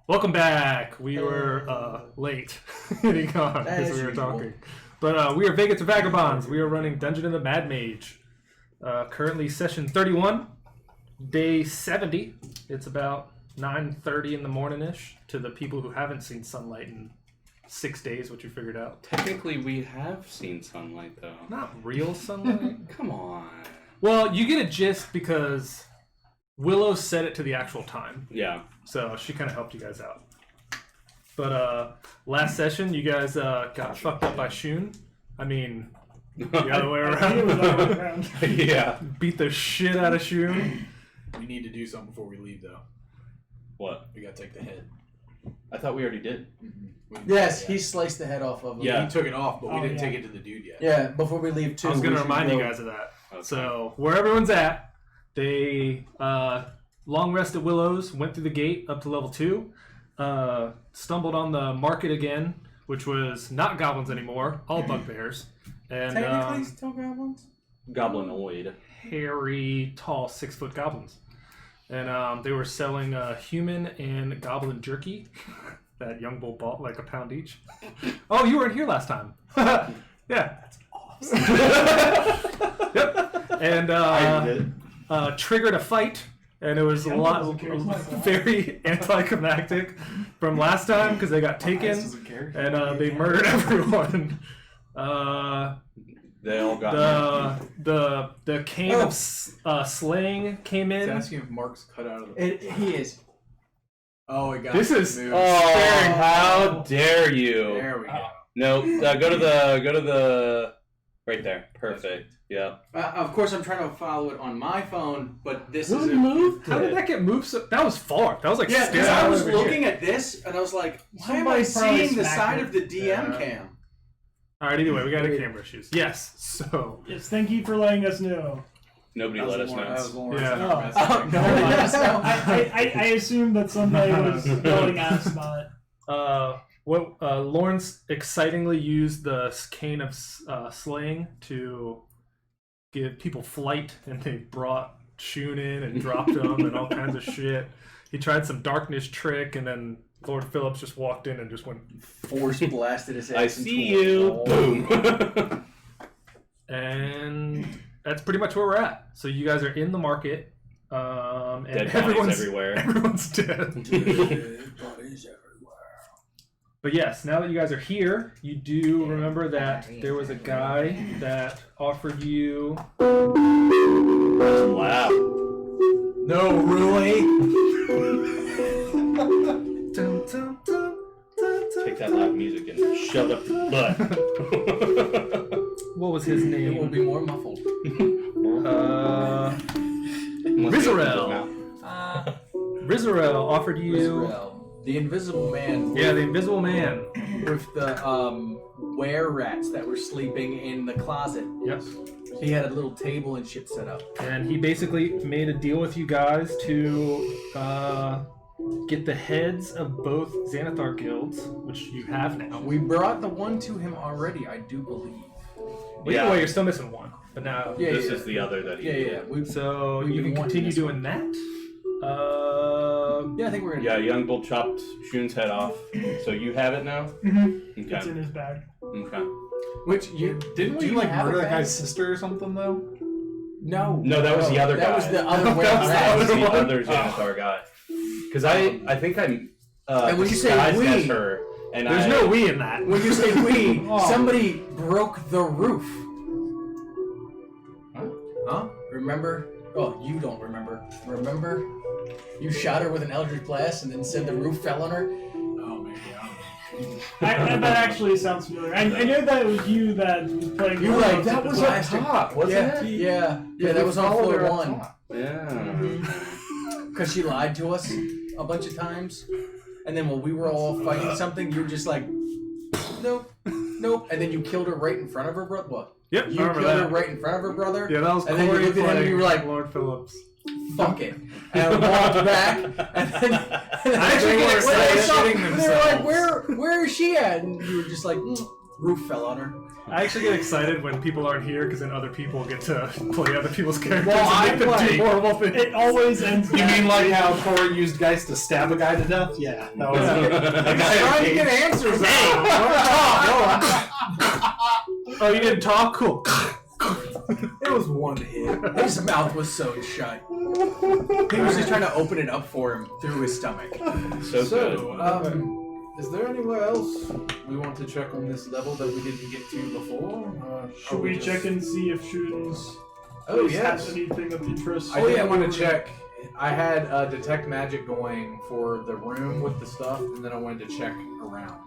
Welcome back. We were late getting on because we were talking. But we are Vegas to Vagabonds. We are running Dungeon of the Mad Mage. Currently session 31, day 70. It's about 9:30 in the morning-ish to the people who haven't seen sunlight in 6 days, which you figured out. Technically, we have seen sunlight, though. Not real sunlight. Come on. Well, you get a gist because Willow set it to the actual time. Yeah. So she kind of helped you guys out. But last session, you guys got fucked up by Shun. I mean, the other way around. Yeah. Beat the shit out of Shun. We need to do something before we leave, though. What? We gotta take the head. I thought we already did. Mm-hmm. Yes, he sliced the head off of him. Yeah, he took it off, but we didn't take it to the dude yet. Yeah, before we leave, too. I was going to remind you guys of that. Okay. So, where everyone's at, they long rest at Willows, went through the gate up to level 2, stumbled on the market again, which was not goblins anymore, all bugbears. And Technically still goblins? Goblinoid. Hairy, tall, 6-foot goblins. And they were selling human and goblin jerky that Young Bull bought like a pound each. Oh, you weren't here last time. Yeah. That's awesome. Yep. And triggered a fight. And it was very anticlimactic from last time because they got taken and they murdered everyone. They all got the cane of slaying came in. He's asking if Mark's cut out of the... He is. Oh, it got this is moved. Oh, how dare you? There we go. No, go to the right there. Perfect. Yeah. Of course, I'm trying to follow it on my phone, but this Who is moved How did that get moved? That was far. That was like yeah. Because I was over looking here. at this and I was like, why am Somebody I probably seeing the smacked side it. of the DM cam? All right. Anyway, we got a camera issues. Yes. So. Yes, thank you for letting us know. Nobody let us know. Yeah. I assumed that somebody was yelling at us about it. Lawrence excitingly used the cane of slaying to give people flight, and they brought Shun in and dropped him and all kinds of shit. He tried some darkness trick, and then Lord Phillips just walked in and just went Force blasted his ass. I see you. Boom. And that's pretty much where we're at. So you guys are in the market, and Dead bodies everywhere. Everyone's dead. Dead bodies everywhere. But yes, now that you guys are here, you do remember that there was a guy that offered you... Wow. No, really? Take that loud music and shove it up your butt. What was his name? It will be more muffled. Rizarel. Rizarel offered you... Rizarel. The Invisible Man. Yeah, the Invisible Man. With the were rats that were sleeping in the closet. Yes. He had a little table and shit set up. And he basically made a deal with you guys to get the heads of both Xanathar guilds, which you have now. We brought the one to him already, I do believe. Well, either way, you're still missing one. But now... This is the other that he did. So you can continue doing that. Yeah, I think we're gonna. Yeah, Young Bull chopped Shun's head off. So you have it now? Mm-hmm. Okay. It's in his bag. Okay. Which you Didn't we murder that guy's sister or something, though? No. No, that was the other guy. That was the other way. That was the one? other Xanathar guy. Because I think I'm and when you say disguised we, as her, and there's no we in that. when you say we, somebody broke the roof. Huh? Remember? Oh, you don't remember. Remember? You shot her with an Eldritch Blast and then said the roof fell on her? Oh, maybe. That actually sounds familiar. I know that it was you that was playing. You were like, that was up top, wasn't it? Yeah, that was on floor 1. Yeah. Because she lied to us a bunch of times. And then when we were all fighting something, you were just like, nope, nope. And then you killed her right in front of her brother. What? Yep, You killed her right in front of her brother? Yeah, that was And then you Corey looked at him and you were like, Lord Phillips. fuck it. And I walked back, and then I actually get excited. they were like, where is she at? And you were just like, Roof fell on her. I actually get excited when people aren't here because then other people get to play other people's characters Well, and make them do horrible things. It always ends. You mean like how Tori used Geist to stab a guy to death? Yeah. That was that guy Trying to in get Cage. answers. Oh, you didn't talk? Cool. It was one hit. His mouth was sewn shut. He was just trying to open it up for him through his stomach. So good. Is there anywhere else we want to check on this level that we didn't get to before? Should we check and see if Shun's Oh, has yes. anything of interest? I did want to check. I had Detect Magic going for the room with the stuff, and then I wanted to check around.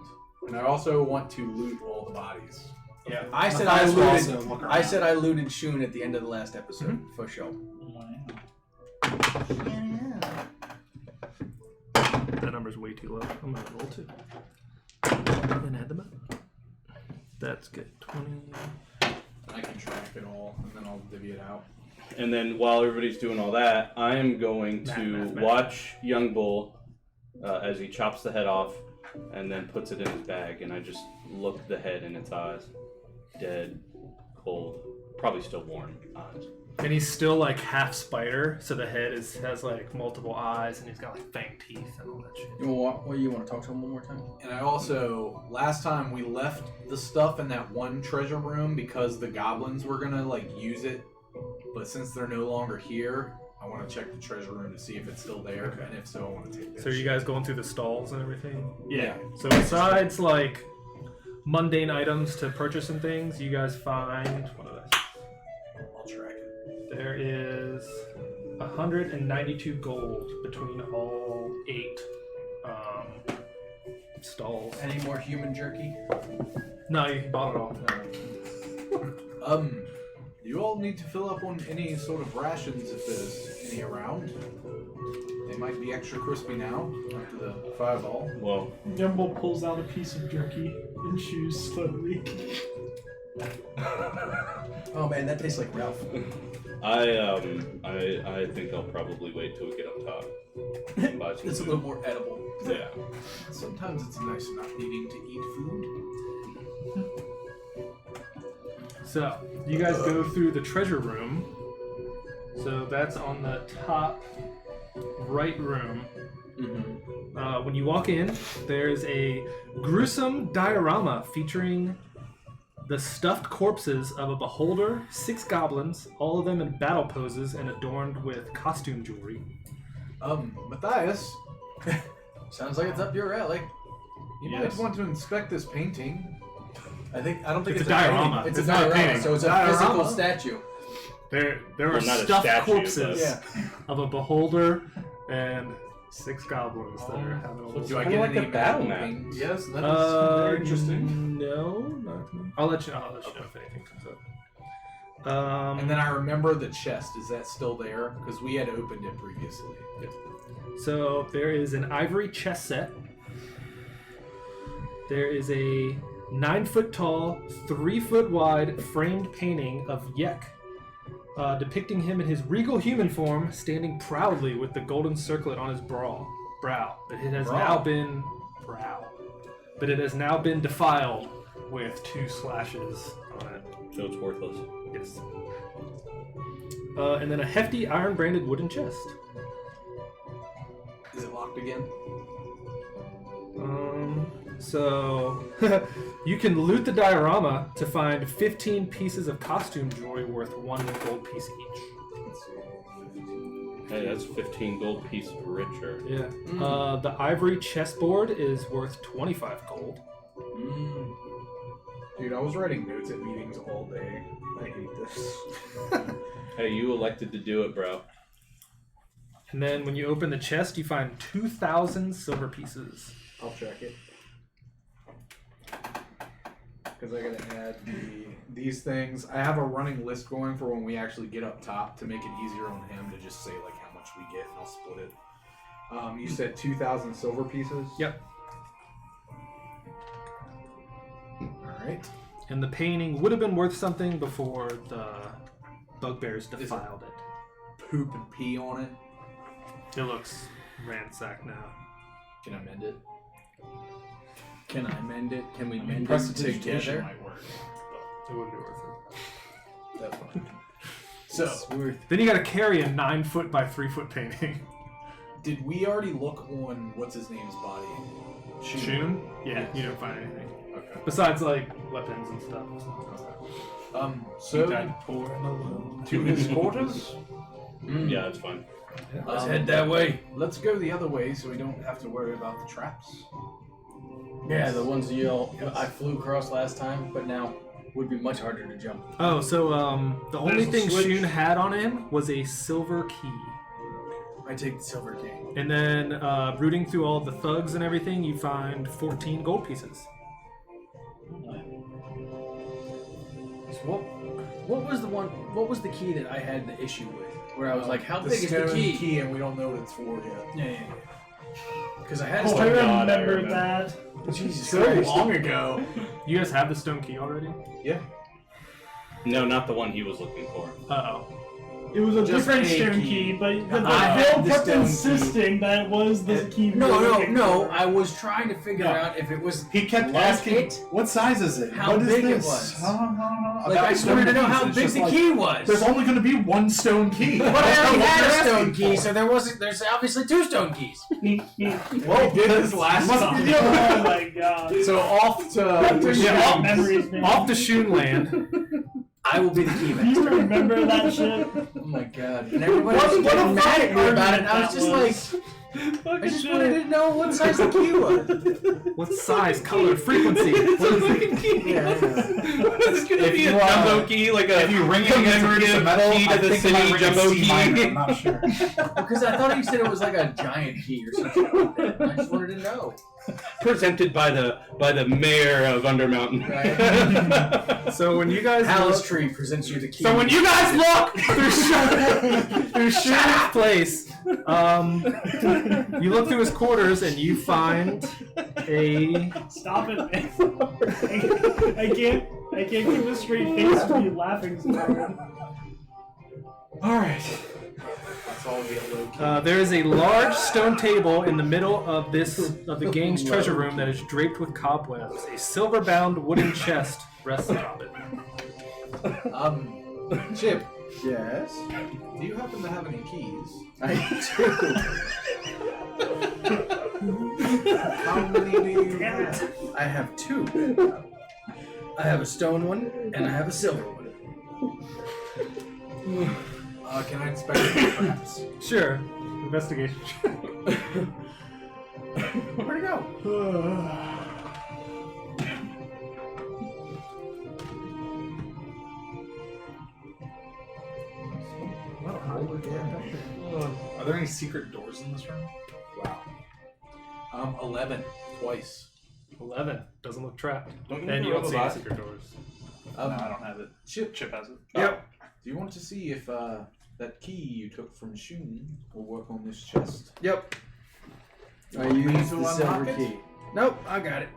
And I also want to loot all the bodies. Yeah. I said Matthias will I also looted. look I around. said I looted Shun at the end of the last episode for sure. That number's way too low. I'm gonna roll 2. And add them up. That's good. 20. I can track it all, and then I'll divvy it out. And then while everybody's doing all that, I am going to Math. watch Young Bull as he chops the head off and then puts it in his bag, and I just look the head in its eyes. Dead, cold, probably still warm eyes. And he's still like half spider, so the head has like multiple eyes, and he's got like fang teeth and all that shit. You want to talk to him one more time? And I also, last time we left the stuff in that one treasure room because the goblins were gonna like use it, but since they're no longer here, I want to check the treasure room to see if it's still there, and if so, I want to take that. So are you guys going through the stalls and everything? Yeah. So besides like mundane items to purchase and things, you guys find what did I say? I'll track it. There is 192 gold between all 8 stalls. Any more human jerky? No, you bought it all. You all need to fill up on any sort of rations if there's any around. They might be extra crispy now after the fireball. Well, Jumbo pulls out a piece of jerky and chews slowly. Oh man, that tastes like Ralph. I think I'll probably wait till we get up top. And buy some It's a food. little more edible. Yeah. Sometimes it's nice not needing to eat food. So you guys go through the treasure room. So that's on the top right room. When you walk in, there's a gruesome diorama featuring the stuffed corpses of a beholder, 6 goblins, all of them in battle poses and adorned with costume jewelry. Matthias, Sounds like it's up your alley. you Yes. might want to inspect this painting. I don't think It's it's a diorama. painting. It's It's a not a diorama, painting. so it's a Diorama? physical statue. There are Well, not a stuffed statue, corpses Yeah. of a beholder and 6 goblins that are having a little. Do I Kinda get like any a battle magical map. paintings? Yes, that is Uh, very interesting. No, not to me. I'll let you know if anything comes up. And then I remember the chest. Is that still there? Because we had opened it previously. So there is an ivory chess set. There is a 9-foot tall, 3-foot wide framed painting of Yek, depicting him in his regal human form, standing proudly with the golden circlet on his brow. But it has now been But it has now been defiled with 2 slashes on it. So it's worthless. Yes. And then a hefty iron-branded wooden chest. Is it locked again? So you can loot the diorama to find 15 pieces of costume jewelry worth 1 gold piece each. Let's see. Hey, that's 15 gold piece richer. Yeah. The ivory chessboard is worth 25 gold. Dude, I was writing notes at meetings all day. I hate this. Hey, you elected to do it, bro. And then when you open the chest, you find 2,000 silver pieces. I'll check it. Because I gotta add these things. I have a running list going for when we actually get up top to make it easier on him to just say like how much we get, and I'll split it. You said 2,000 silver pieces? Yep. Alright. And the painting would have been worth something before the bugbears defiled it. Poop and pee on it. It looks ransacked now. Can I mend it? Can I mend it? Can we mend it Prestidigitation together? might work. It wouldn't be worth it. That's fine. So, It's worth. Then you got to carry a 9-foot by 3-foot painting. did we already look on what's his name's body? Shun? Yeah, you didn't find anything Okay. besides like weapons and stuff. So poor and alone. to his quarters. Yeah, that's fine. Let's head that way. Let's go the other way so we don't have to worry about the traps. Yeah, the ones I flew across last time, but now would be much harder to jump. Oh, so the only There's a thing switch. Shun had on him was a silver key. I take the silver key. And then rooting through all the thugs and everything, you find 14 gold pieces. So what was the one? What was the key that I had the issue with? Where I was like, how the big is the stone key? and we don't know what it's for yet. Yeah. Because I had Oh, a I stone. God, I remember remember. that. Jesus So Christ. long ago. You guys have the stone key already? Yeah. No, not the one he was looking for. Uh-oh. It was a Just different a stone key. key, but I Bill had the kept stone key. insisting that it was the key. we were looking No. for. I was trying to figure No. out if it was He kept like asking, it, "What size is it? how What is big it this?" was. About Like I just wanted to know stone how keys. big It's the just key like, was. There's only going to be one stone key. But I already What had you're a stone asking key, for. so there's obviously 2 stone keys. Well, we did this last Must time. be the other Oh my god. So off to Yeah, Shun. Memories, man. Off to Shun land. I will be the key Do master. you remember that shit? Oh my god. And everybody What- was what getting a mad at me fucking about it, and I was argument just that like, I just wanted to know what size the key was. What size, color, frequency? What is it? Yeah, I know. It's gonna If be a you, jumbo key, like a If you ring it against a piece of metal, key to I the think it might city ring a jumbo C minor. key. I'm not sure. Because I thought he said it was like a giant key or something like that. I just wanted to know. Presented by the mayor of Undermountain. Right? So when you guys Alice look, Tree presents you the key. so when you guys look through Shun's place, you look through his quarters and you find a. Stop it, man. I can't keep a straight face with you laughing so hard. All right. That's all we get low key. There is a large stone table in the middle of the gang's treasure room that is draped with cobwebs. A silver-bound wooden chest rests atop it. Chip, Yes. do you happen to have any keys? I How many do you have? do. I have 2. I have a stone one and I have a silver one. Can I inspect the traps? Sure. Investigation. Where'd it go? Are there any secret doors in this room? Wow. 11. Twice. 11. Doesn't look trapped. Don't you And you roll don't the see any die? secret doors. No, I don't have it. Chip, Chip has it. Yep. do you want to see if that key you took from Shun will work on this chest? Yep. I Want me used to the silver unlock it? key. Nope, I got it.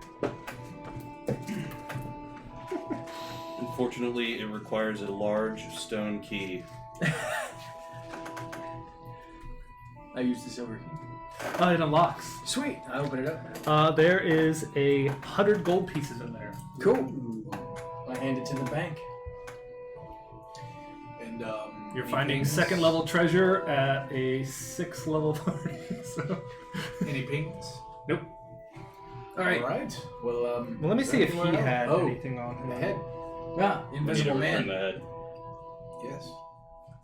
Unfortunately, it requires a large stone key. I used the silver key. It unlocks. Sweet. I open it up. There is 100 gold pieces in there. Cool. I hand it to the bank. And You're any finding pings? second level treasure at a 6th level party. So. Any pings? Nope. All right. All right. Well, Well, let me see if he anyone else? had Oh, anything on him. the head. Ah, We need invisible to return man. the head. Yes.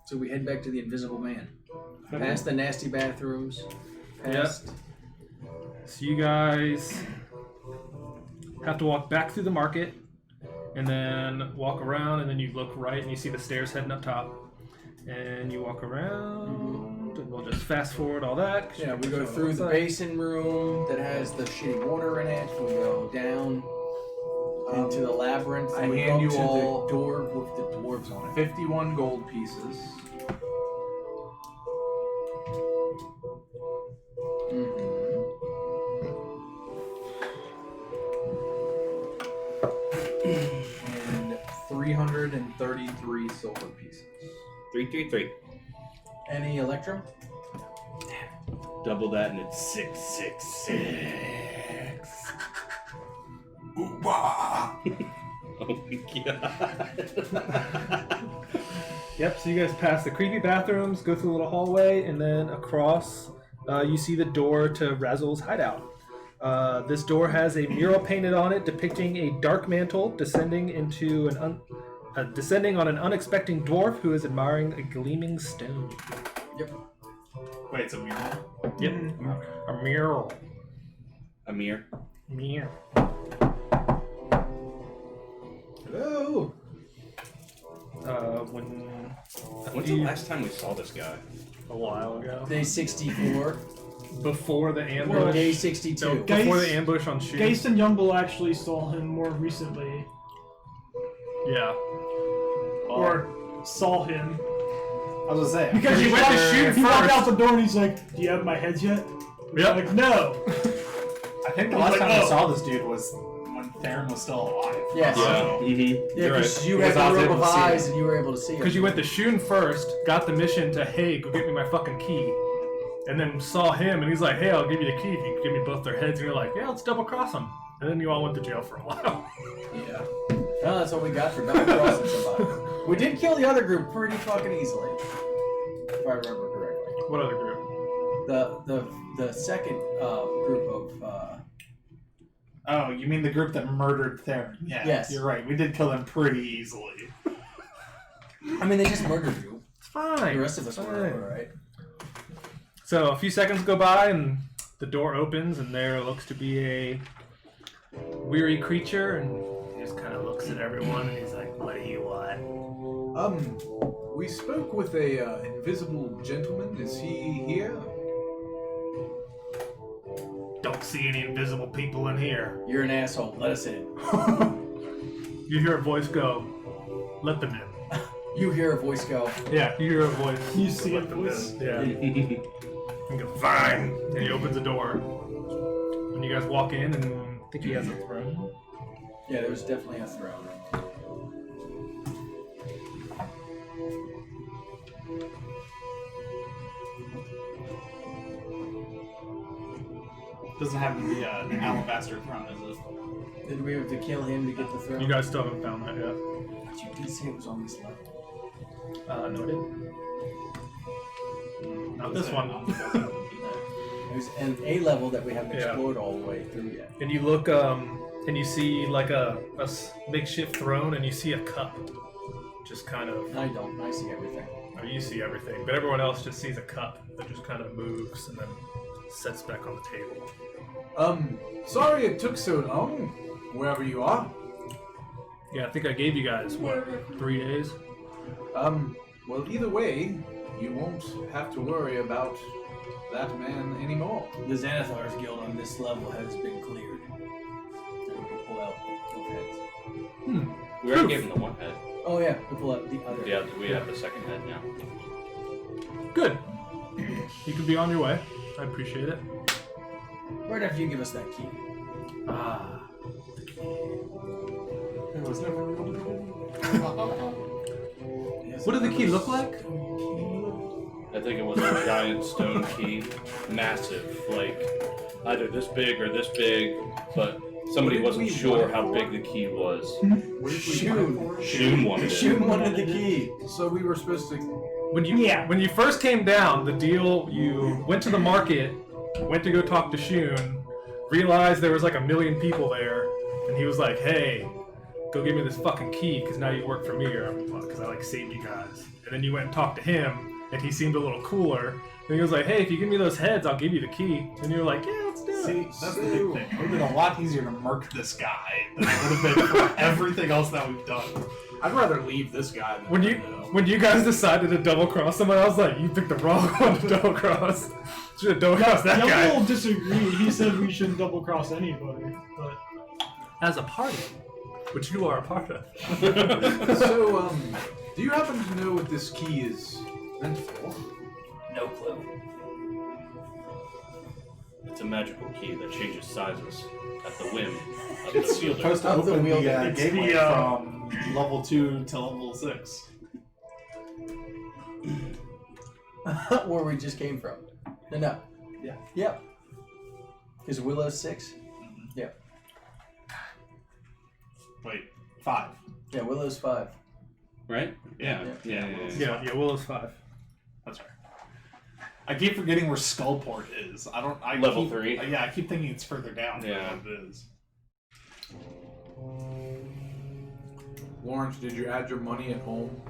So we head back to the invisible man. Past the nasty bathrooms. Past. So you guys have to walk back through the market, and then walk around, and then you look right, and you see the stairs heading up top. And you walk around, and we'll just fast forward all that. 'cause Yeah, you we go can through the outside. basin room that has the shitty water in it. We go down into the labyrinth. I and we hand go you up to all- the door with the dwarves on it. 51 gold pieces. And 333 silver pieces. 333. Any electrum? Double that and it's 666. God. Yep, so you guys pass the creepy bathrooms, go through a little hallway, and then across you see the door to Razzle's hideout. This door has a mural painted on it depicting a dark mantle descending on an unexpected dwarf who is admiring a gleaming stone. Yep. Wait, it's a mural? Yep, a mural. Amir. Mural. Hello. When's the last time we saw this guy? A while ago. Day 64. Before the ambush. Day 62. No, before the ambush on Shoot. Geist and Youngbull actually saw him more recently. Yeah. Or saw him. I was gonna say. Because he went to shoot he walked first. out the door and he's like, "Do you have my heads yet?" Yep. Like, no. I think the I was last like, time oh. I saw this dude was when Theron was still alive. Yes. Yeah. Yeah, Mm-hmm. You're because right. you Because had I the was rope able of to see eyes him. and you were able to see him. Because you went to Shun first, got the mission to, hey, go get me my fucking key. And then saw him, and he's like, hey, I'll give you the key if you can give me both their heads. And you're like, yeah, let's double cross them. And then you all went to jail for a while. Yeah. No, that's what we got for double crossing somebody. We did kill the other group pretty fucking easily, if I remember correctly. What other group? The second group of Oh, you mean the group that murdered Theron? Yeah, Yes. you're right. We did kill them pretty easily. I mean, they just murdered you. It's fine. The rest of us It's were fine. alright. So a few seconds go by, and the door opens, and there looks to be a weary creature, and he just kind of looks at everyone, and he's like, what do you want? We spoke with a invisible gentleman. Is he here? Don't see any invisible people in here. You're an asshole. Let us in. You hear a voice go, let them in. You hear a voice go. Yeah, you hear a voice. You see let a them voice? in. Yeah. You go, fine. And he opens the door. And you guys walk in, and I think he has a throne. Yeah, there was definitely a throne. Doesn't have to be an alabaster throne, is it? Did we have to kill him to get the throne? You guys still haven't found that yet. But you did say it was on this level. No, it didn't. Not this one. There's an A level that we haven't Yeah. explored all the way through yet. And you look, and you see like a makeshift throne, and you see a cup. Just kind of. I don't. I see everything. Oh, you see everything, but everyone else just sees a cup that just kind of moves and then sets back on the table. Sorry it took so long. Wherever you are. Yeah, I think I gave you guys, what, 3 days? Well, either way, you won't have to worry about that man anymore. The Xanathar's guild on this level has been cleared. And we can pull out both heads. We already gave him the one head. Oh yeah, we pull out the other. Yeah, we have the second head now. Good. You can be on your way. I appreciate it. Right after you give us that key. Ah. It was never What did the key look like? I think it was a giant stone key, massive, like either this big or this big, but somebody wasn't sure how big the key was. What did we want it for? Shun wanted it. Shun wanted the key. So we were supposed to. When you first came down, the deal, you went to the market, went to go talk to Shun, realized there was like 1 million people there, and he was like, hey, go give me this fucking key, because now you work for me, or because I like saved you guys. And then you went and talked to him, and he seemed a little cooler, and he was like, hey, if you give me those heads, I'll give you the key. And you were like, yeah, let's do it. See, that's the big thing. It would have been a lot easier to murk this guy than it would have been for everything else that we've done. I'd rather leave this guy than When you guys decided to double cross someone, I was like, you picked the wrong one to double cross. Should have double crossed that guy. Youngbull disagreed. He said we shouldn't double cross anybody. But As a party, which you are a part of. So, do you happen to know what this key is meant for? No clue. It's a magical key that changes sizes at the whim of the It's wielder. supposed to Of the open the wielder. It's gateway the, from level 2 to level 6. Where we just came from. No. Yeah. Yep. Is Willow 6? Yep. Wait, 5. Yeah, Willow's 5. Right? Yeah. Yeah, Willow's 5. That's right. I keep forgetting where Skullport is. Level keep, 3. Yeah, I keep thinking it's further down than Yeah. what it is. Lawrence, did you add your money at home?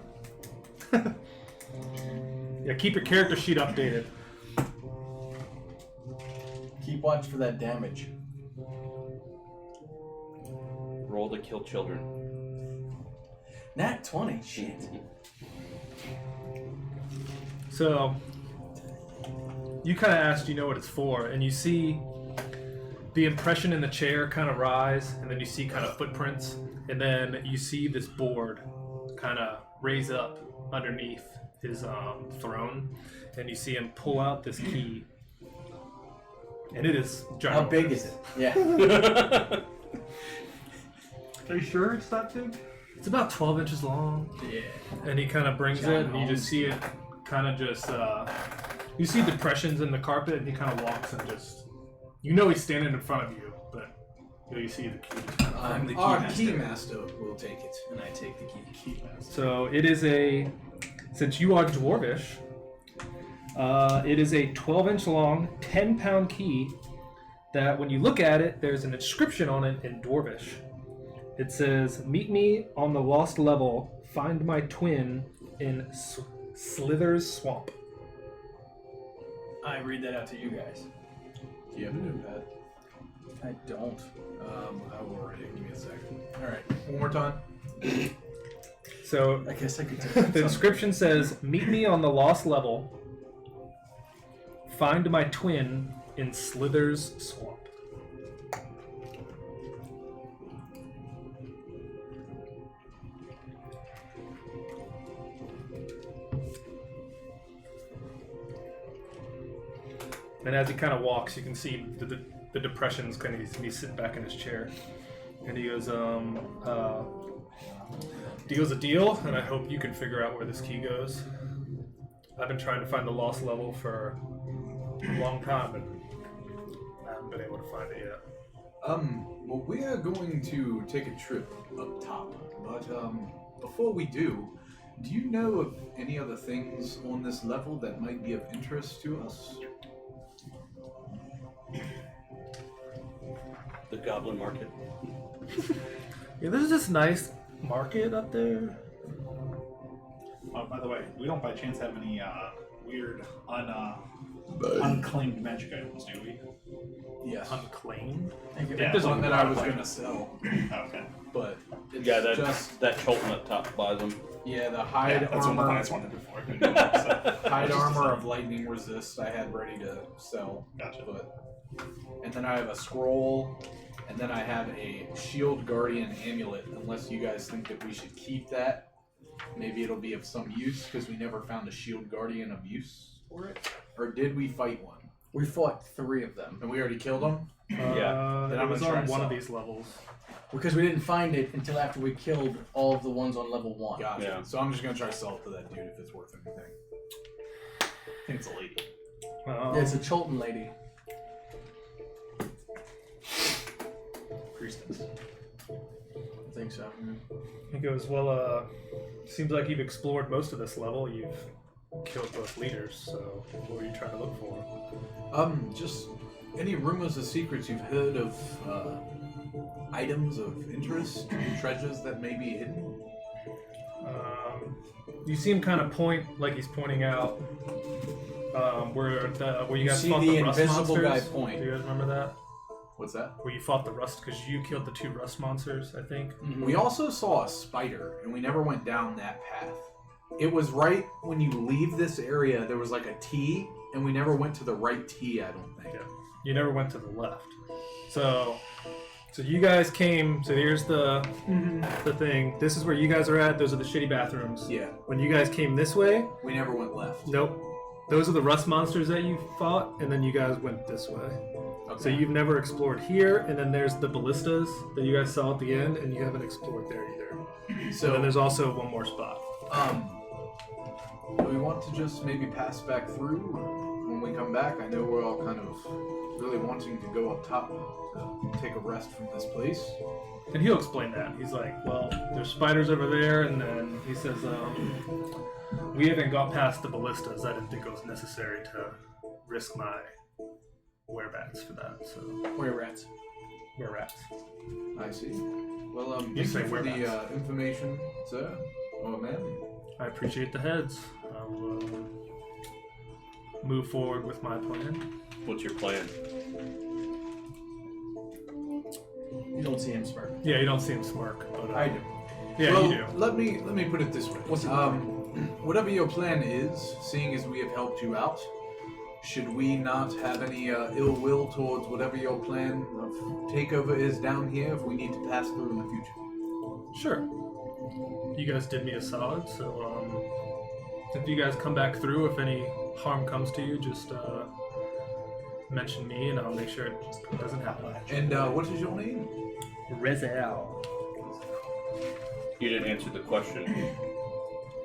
Yeah, keep your character sheet updated. Keep watch for that damage. Roll to kill children. Nat 20. Shit. So, you kind of asked, you know what it's for, and you see the impression in the chair kind of rise, and then you see kind of footprints, and then you see this board kind of raise up underneath his throne, and you see him pull out this key, and it is ginormous. How big is it? Yeah. Are you sure it's that big? It's about 12 inches long. Yeah. And he kind of brings it, and you just see it kind of just, you see depressions in the carpet, and he kind of walks and just, you know he's standing in front of you, but you see the key. I'm the key master. Will take it. And I take the key. So it is since you are dwarvish, it is a 12-inch long, 10-pound key that when you look at it, there's an inscription on it in dwarvish. It says, "Meet me on the lost level, find my twin in Slither's Swamp." I read that out to you guys. Do you have a notepad? I don't. I will write it. Give me a second. All right. One more time. So I guess I could take the inscription says, "Meet me on the lost level, find my twin in Slither's Swamp." And as he kind of walks, you can see the depressions. Kind of he's sitting back in his chair, and he goes, "Deal's a deal, and I hope you can figure out where this key goes. I've been trying to find the lost level for a long time, and I haven't been able to find it yet." Well, we are going to take a trip up top, but before we do you know of any other things on this level that might be of interest to us? The Goblin Market. Yeah, there's this nice market up there. Oh, by the way, we don't by chance have any weird unclaimed magic items, do we? Yes. Unclaimed? Yeah, There's one that I was like- going to sell, Okay. but it's Yeah, just that Cholton up top buys them. the hide That's one of the armor. things I wanted before. I couldn't do it, so. Hide Just armor a of lightning resist I had ready to sell. Gotcha. And then I have a scroll, and then I have a shield guardian amulet, unless you guys think that we should keep that. Maybe it'll be of some use, because we never found a shield guardian of use for it. Or did we fight one? We fought 3 of them. And we already killed them? Yeah. Then It I'm was gonna try on to one of sell. these levels. Because we didn't find it until after we killed all of the ones on level 1. Gotcha. Yeah. So I'm just going to try to sell it to that dude if it's worth anything. I think it's a lady. Yeah, it's a Cholton lady. Priestess. I think so. He goes, "Well, seems like you've explored most of this level. You've killed both leaders, so what were you trying to look for?" Just any rumors or secrets you've heard of items of interest, treasures that may be hidden? You see him kind of point, like he's pointing out where you guys see fought the the rust invisible monsters. guy point. Do you guys remember that? What's that? Where you fought the rust, because you killed the 2 rust monsters, I think. We also saw a spider, and we never went down that path. It was right when you leave this area, there was like a T, and we never went to the right T, I don't think. Yeah. You never went to the left. So you guys came. So here's the thing. This is where you guys are at. Those are the shitty bathrooms. Yeah, When you guys came this way, we never went left. nope. Those are the rust monsters that you fought, and then you guys went this way. Okay. So you've never explored here, and then there's the ballistas that you guys saw at the end, and you haven't explored there either. So then there's also one more spot. do we want to just maybe pass back through when we come back? I know we're all kind of really wanting to go up top to take a rest from this place. And he'll explain that. He's like, well, there's spiders over there, and then he says, we haven't got past the ballistas. I didn't think it was necessary to risk my whereabouts for that, so... Where-rats. Whereabouts. I see. Well, You thank say you for the whereabouts. information, sir. Or ma'am. I appreciate the heads. I'll move forward with my plan. What's your plan? You don't see him smirk. Yeah, you don't see him smirk. But, I do. Yeah, well, you do. Let me put it this way. What's it whatever your plan is, seeing as we have helped you out, should we not have any ill will towards whatever your plan of takeover is down here if we need to pass through in the future? Sure. You guys did me a solid, so if you guys come back through, if any harm comes to you, just mention me and I'll make sure it doesn't happen. And what is your name? Rezel. You didn't answer the question.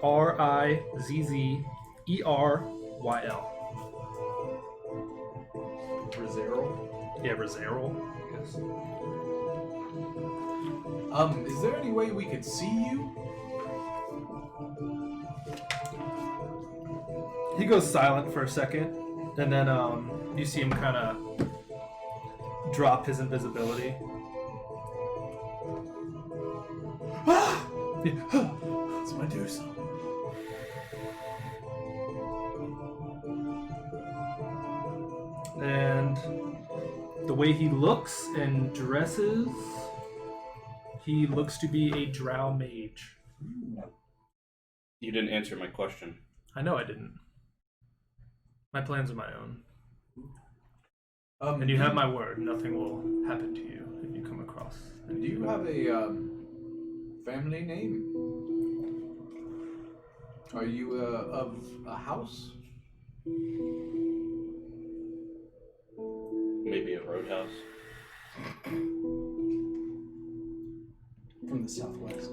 Rizzeryl. Rizero. Yeah, Rezeryl. Yes. Is there any way we could see you? He goes silent for a second, and then you see him kind of drop his invisibility. It's Medusa. And the way he looks and dresses, he looks to be a drow mage. You didn't answer my question. I know I didn't. My plans are my own. And you have my word, nothing will happen to you if you come across Do anything. you have a family name? Are you of a house? Maybe a roadhouse. From the southwest.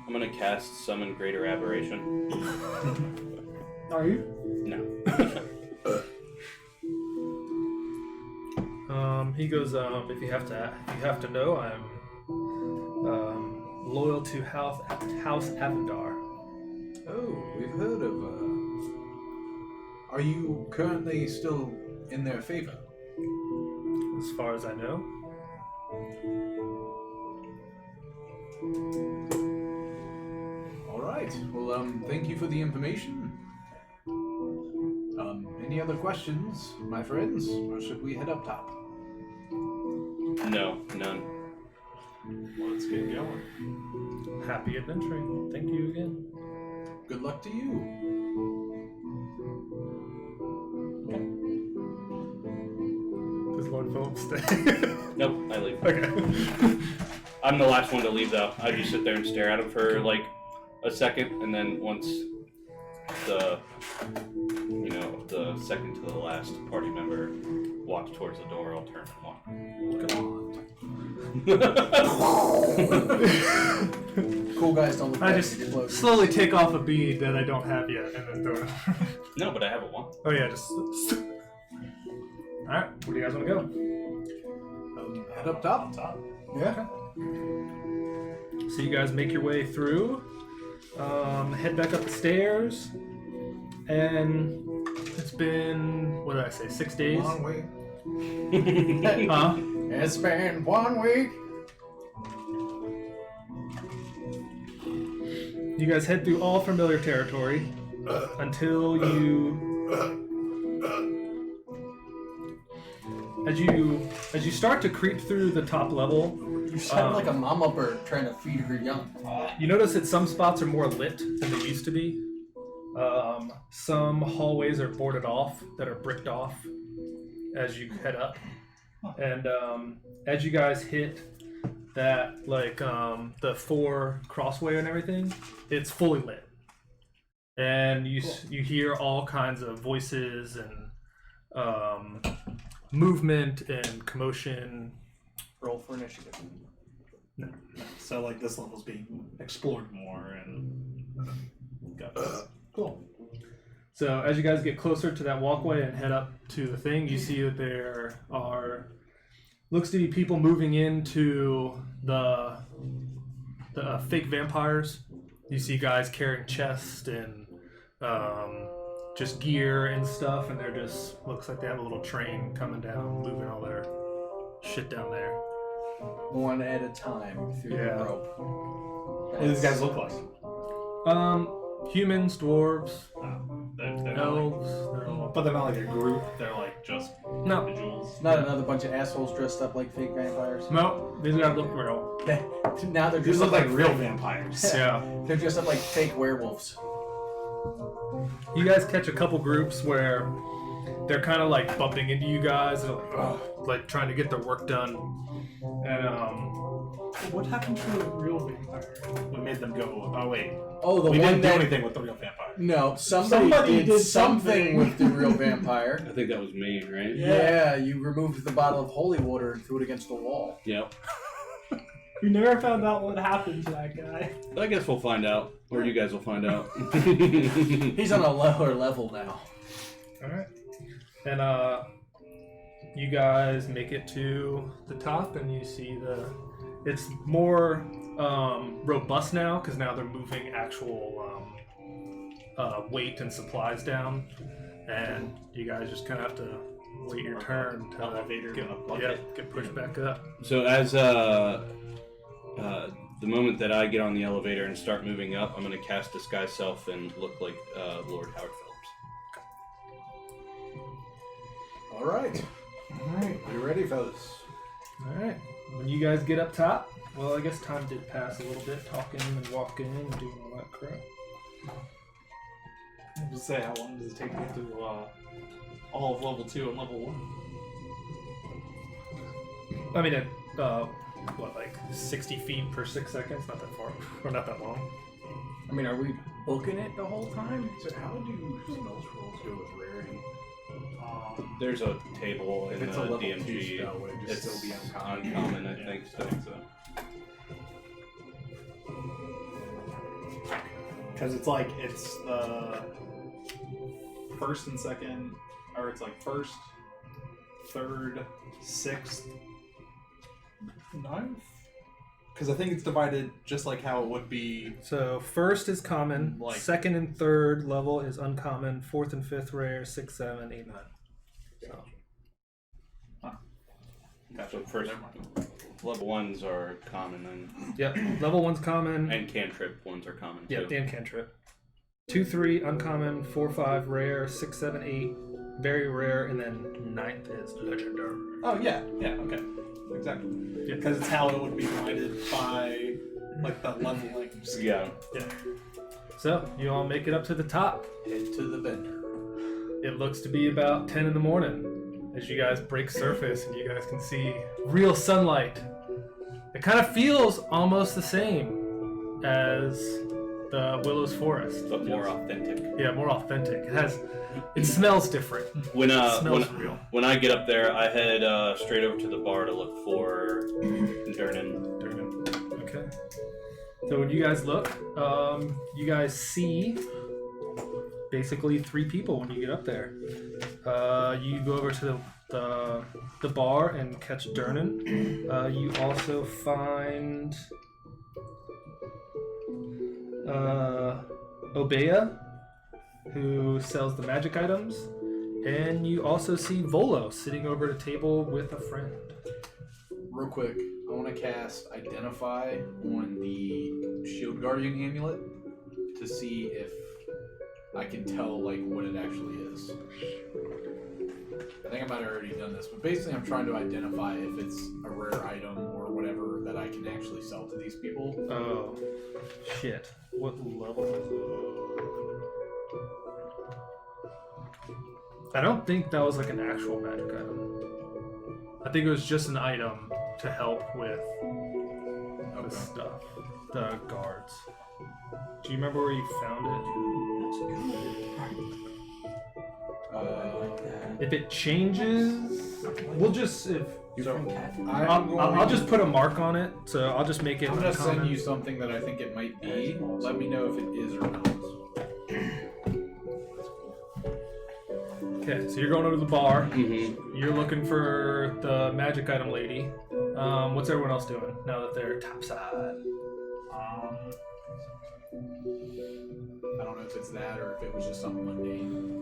I'm gonna cast Summon Greater Aberration. Are you? No. He goes, if you have to know, I'm loyal to House Avendar. Oh, we've heard of. Are you currently still in their favor? As far as I know. All right. Well, thank you for the information. Any other questions, my friends, or should we head up top? No, none. Let's get going. Happy adventuring. Thank you again. Good luck to you. Does Lord Philip stay? Nope, I leave. Okay. I'm the last one to leave though. I just sit there and stare at him for like a second, and then once the second to the last party member walks towards the door, I'll turn and walk. Cool guys don't look I back just at your clothes. slowly take off a bead that I don't have yet, and then throw it. No, but I have a wand. Oh yeah, just. All right, where do you guys want to go? Head up top. Yeah. So you guys make your way through, head back up the stairs, and it's been, what did I say, 6 days? Long way. Huh? It's been 1 week. You guys head through all familiar territory until you, as you start to creep through the top level, You sound like a mama bird trying to feed her young. you notice that some spots are more lit than they used to be. Some hallways are boarded off, that are bricked off as you head up. And as you guys hit that, like, the 4 crossway and everything, it's fully lit. And you hear all kinds of voices and movement and commotion. Roll for initiative. No. So like this level's being explored more and cool. So as you guys get closer to that walkway and head up to the thing, you see that there are looks to be people moving into the fake vampires. You see guys carrying chests and just gear and stuff, and they're just looks like they have a little train coming down, moving all their shit down there. One at a time through the rope. What do these guys look like? Humans, dwarves, They're elves. but they're not like a group. They're like just No, individuals. Not another bunch of assholes dressed up like fake vampires. no, these guys look real. Now they're These dressed look up like real vampires. Yeah. They're dressed up like fake werewolves. You guys catch a couple groups where they're kind of like bumping into you guys, and like trying to get their work done. And What happened to a real vampire? We made them go. Oh wait, Oh, the we one didn't do that anything with the real vampire. no, somebody did something with the real vampire. I think that was me, right? Yeah, you removed the bottle of holy water and threw it against the wall. Yep. We never found out what happened to that guy. But I guess we'll find out, or you guys will find out. He's on a lower level now. all right, and you guys make it to the top, and you see it's more robust now because now they're moving actual weight and supplies down, and you guys just kind of have to wait your turn to Elevator get, and a bucket. get pushed back up. So as the moment that I get on the elevator and start moving up, I'm going to cast Disguise Self and look like Lord Howard Phillips. All right. We ready, fellas? All right, when you guys get up top, well, I guess time did pass a little bit, talking and walking and doing all that crap. I'll just say, how long does it take to get through all of level 2 and level 1? I mean, what, like 60 feet per 6 seconds? Not that far, or not that long. I mean, are we booking it the whole time? So how do spell scrolls go with rarity? There's a table If in it's the a level 2 DMG. spell, would it just It's still be uncommon? uncommon, I think so. Because it's like it's first and second, or it's like first, third, sixth, ninth. Because I think it's divided just like how it would be. So first is common, Like- second and third level is uncommon, fourth and fifth rare, 6, 7, 8, 9. So, So first, level 1s are common, yep, level 1's common. and cantrip ones are common Yep, too. and cantrip. 2, 3, uncommon, 4, 5, rare, 6, 7, 8, very rare, and then 9th is legendary. Oh yeah, okay, exactly. Yeah. Because it's how it would be divided by like the levelings. Yeah. So, you all make it up to the top. Head to the vendor. It looks to be about 10 in the morning as you guys break surface and you guys can see real sunlight. It kind of feels almost the same as the Willow's Forest. But more authentic. Yeah, more authentic. It smells different. When It smells when, real. when I get up there, I head straight over to the bar to look for Durnan. Okay. So when you guys look, you guys see basically 3 people when you get up there. You go over to the bar and catch Durnan. You also find Obeya, who sells the magic items, and you also see Volo sitting over at a table with a friend. Real quick, I want to cast Identify on the Shield Guardian amulet to see if I can tell like what it actually is. I think I might have already done this, but basically I'm trying to identify if it's a rare item or whatever that I can actually sell to these people. Oh, shit. What level is it? I don't think that was like an actual magic item. I think it was just an item to help with the stuff. The guards. Do you remember where you found it? If it changes, we'll just I'll just put a mark on it. So I'll just make it. I'm gonna uncommon. send you something that I think it might be. Let me know if it is or not. Okay, so you're going over to the bar. Mm-hmm. You're looking for the magic item lady. What's everyone else doing now that they're topside? I don't know if it's that or if it was just something mundane.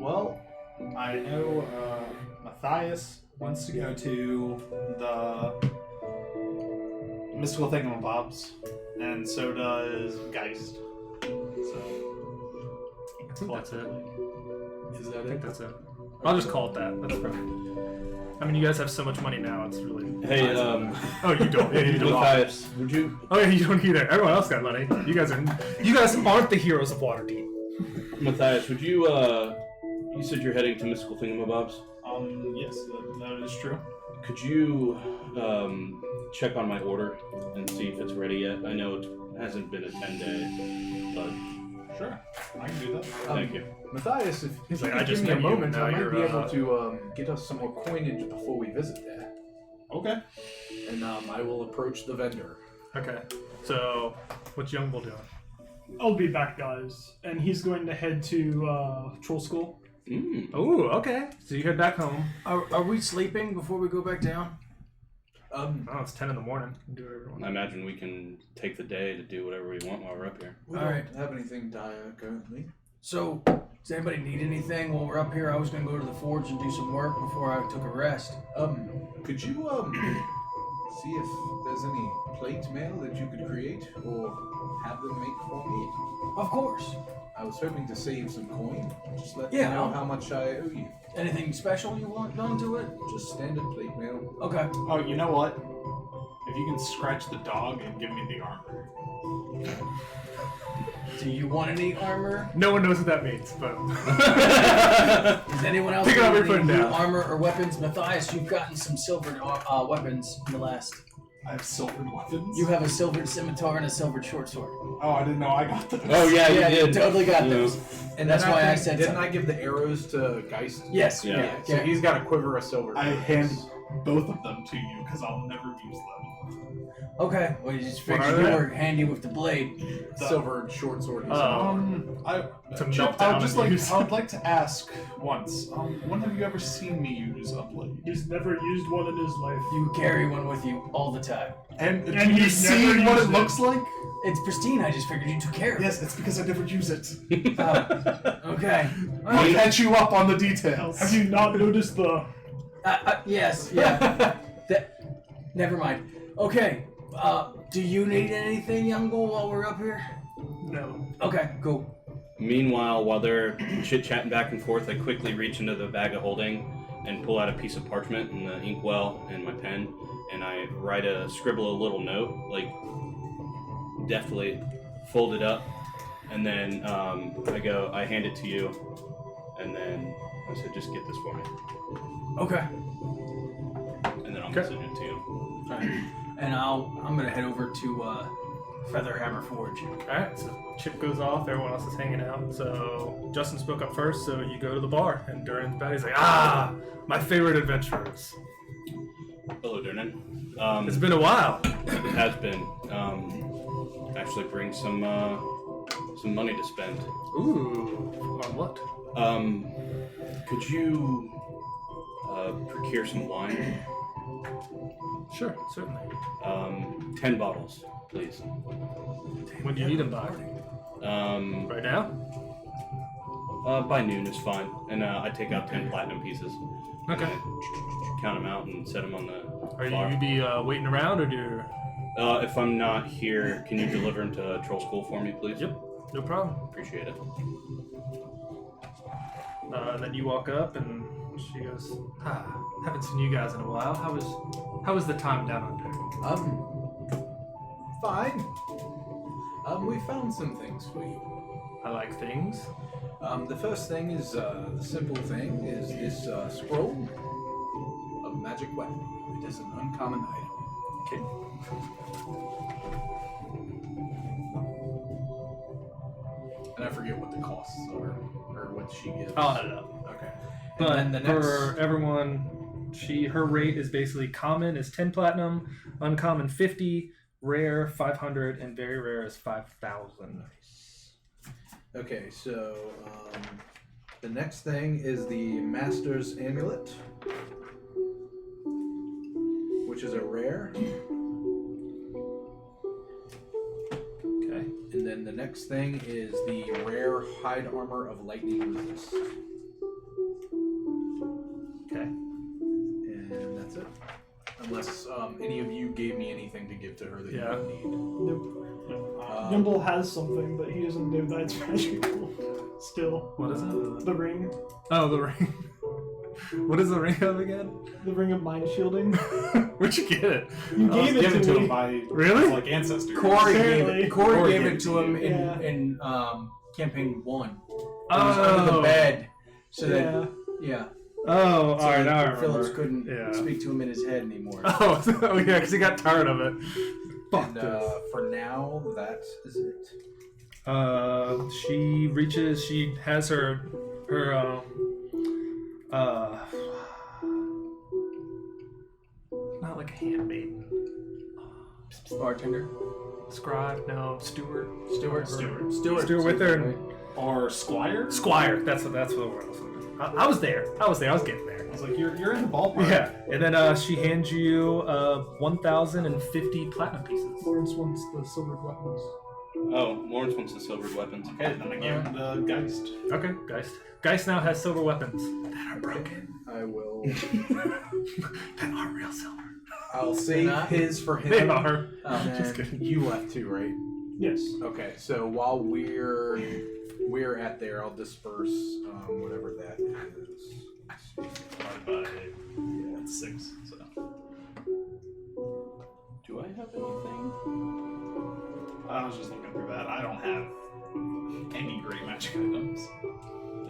Well, I know Matthias wants to go to the mystical thingamabobs, and so does Geist. I think that's it. Is that I think it? that's it. I'll just call it that. That's perfect. I mean, you guys have so much money now. It's really. Hey, Oh, you don't. Yeah, you don't. Matthias, would you? Oh yeah, you don't either. Everyone else got money. You guys aren't the heroes of Waterdeep. Matthias, would you? You said you're heading to mystical thingamabobs. Yes, that is true. Could you check on my order and see if it's ready yet? I know it hasn't been a 10-day, but Sure, I can do that. thank you. Matthias, if He's you like, could I just give me a met you, moment, now I might you're, be able to get us some more coinage before we visit there. Okay. And I will approach the vendor. Okay. So, what's Young Bull doing? I'll be back, guys. And he's going to head to Troll School. Mm. Oh, okay. So you head back home. Are we sleeping before we go back down? Oh, it's 10 in the morning. You can do whatever you want. I imagine we can take the day to do whatever we want while we're up here. We All don't right. have anything dire currently. So, does anybody need anything while we're up here? I was gonna go to the forge and do some work before I took a rest. Could you see if there's any plate mail that you could create or have them make for me? Of course. I was hoping to save some coin. Just let me Yeah, know I'll- how much I owe you. Anything special you want done to it? Just standard plate mail. Okay. Oh, you know what? If you can scratch the dog and give me the armor. Do you want any armor? No one knows what that means, but. Does anyone else Pick it up need and put any it down. armor or weapons? Matthias, you've gotten some silvered weapons in the last. I have silvered weapons. You have a silvered scimitar and a silvered short sword. Oh, I didn't know I got those. Oh yeah, Yeah, you you did. totally got Yeah. those. And That's then why I think- said Didn't something. I give the arrows to Geist? Yes. Yeah. Yeah. So he's got a quiver of silver. I arrows. hand both of them to you because I'll never use them. Okay. Well, you just What figured are you they? were handy with the blade. silver short sword. Oh. To Chip, melt down and use. I would like to ask once. When have you ever seen me use a blade? He's never used one in his life. You carry one with you all the time. And And do you he's see never what used it it. looks like? It's pristine. I just figured you took care of it. Yes, it's because I never use it. Okay. I'll catch you up on the details. Have you not noticed the... Yes. Yeah. Never mind. Okay. Do you need anything, young bull, while we're up here? No. Okay. Cool. Meanwhile, while they're chit-chatting back and forth, I quickly reach into the bag of holding and pull out a piece of parchment and the inkwell and my pen, and I scribble a little note, like deftly fold it up, and then I hand it to you, and then I said, just get this for me, Okay. and then I'll Okay. message it to you. And I'm gonna head over to Featherhammer Forge. Alright, so Chip goes off, everyone else is hanging out. So Justin spoke up first, so you go to the bar, and Durin's back. He's like, my favorite adventurers. Hello, Durnan. It's been a while. It has been. Actually, bring some money to spend. Ooh, on what? Could you procure some wine? Sure, certainly. 10 bottles, please. When do you need them by? Right now? By noon is fine. And I take out 10 platinum pieces. Okay. And I count them out and set them on the Are bar. you be waiting around, or do you... If I'm not here, can you deliver them to Troll School for me, please? Yep, no problem. Appreciate it. Then you walk up, and she goes, haven't seen you guys in a while. How was the time down under? Fine. We found some things for you. I like things. The first thing is the simple thing is this scroll of magic weapon. It is an uncommon item. Okay. And I forget what the costs are, or what she gives. I'll add it up. Okay. But And then the next... for everyone, her rate is basically common is 10 platinum, uncommon 50, rare 500, and very rare is 5,000. Okay, so the next thing is the Master's Amulet, which is a rare. Okay. And then the next thing is the rare Hide Armor of Lightning Resist. Okay. And that's it. Unless any of you gave me anything to give to her that you don't need. Nope. Nimble has something, but he doesn't know that it's magical. Still. What is it? The ring. Oh, the ring. What is the ring of again? The ring of mind shielding. Where'd you get it? You gave it to him me. by Really? his, like ancestors. Corey Apparently. gave it to him in campaign 1. It was under the bed, so that Oh, so alright, now I remember. Phillips couldn't speak to him in his head anymore. Oh, yeah, because he got tired of it. Fuck And this. for now, that is it. She reaches. She has her not like a handmaiden. Bartender? Scribe? No, steward. Steward with her. Or Squire? Squire. That's what the word was. I was there. I was getting there. I was like, you're in the ballpark. Yeah, and then she hands you 1,050 platinum pieces. Lawrence wants the silvered weapons. Oh, Lawrence wants the silvered weapons. Okay, then I gave him the Geist. Okay, Geist now has silver weapons that are broken. I will. That are real silver. I'll save his for him. They are. And Just kidding. you left too, right? Yes. Okay, so while we're at there, I'll disperse whatever that is. Divided by 6. So. Do I have anything? I was just looking through that. I don't have any great magic items.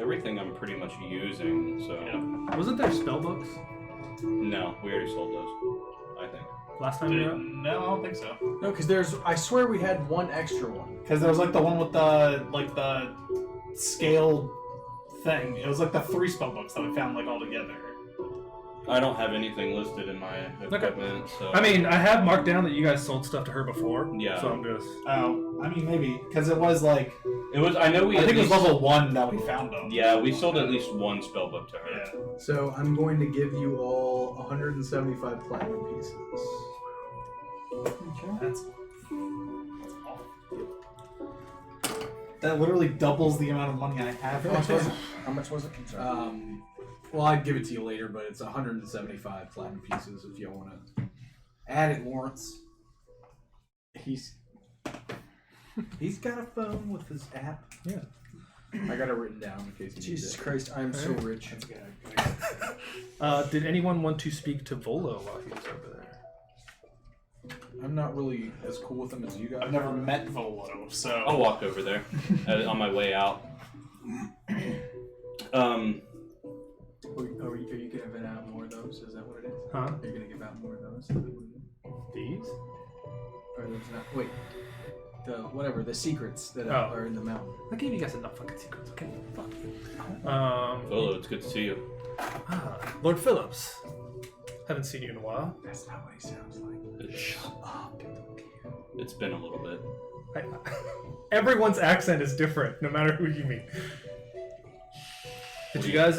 Everything I'm pretty much using, so... Yeah. Wasn't there spell books No, we already sold those, I think. last time we were out? No, I don't think so. No, because I swear we had one extra one. Because there was like the one with the scaled thing. It was like the 3 spell books that we found like all together. I don't have anything listed in my equipment, so... I mean, I have marked down that you guys sold stuff to her before. Yeah. So I'm just. Oh, I mean maybe because it was like It was, I know we I at think it was least- level 1 that we found them. Yeah, we sold at least one spellbook to her. Yeah. So I'm going to give you all 175 platinum pieces. Okay. That's awful. That literally doubles the amount of money I have. How much was it? I'm sorry. Well, I'd give it to you later, but it's 175 platinum pieces if you want to add it, Lawrence. He's got a phone with his app. Yeah. I got it written down in case you Jesus need it. Christ, I am so rich. Did anyone want to speak to Volo while he was over there? I'm not really as cool with him as you guys. I've never met Volo, so I'll walk over there on my way out. Are you going to give out more of those? Is that what it is? Huh? Are you going to give out more of those? These? Or there's not. Wait. The secrets that Oh. are in the mountain. I gave you guys enough fucking secrets. Okay, fuck. Volo, it's good to see you. Lord Phillips. Haven't seen you in a while. That's not what he sounds like. Shut up. It's been a little bit. Everyone's accent is different, no matter who you meet. Did you guys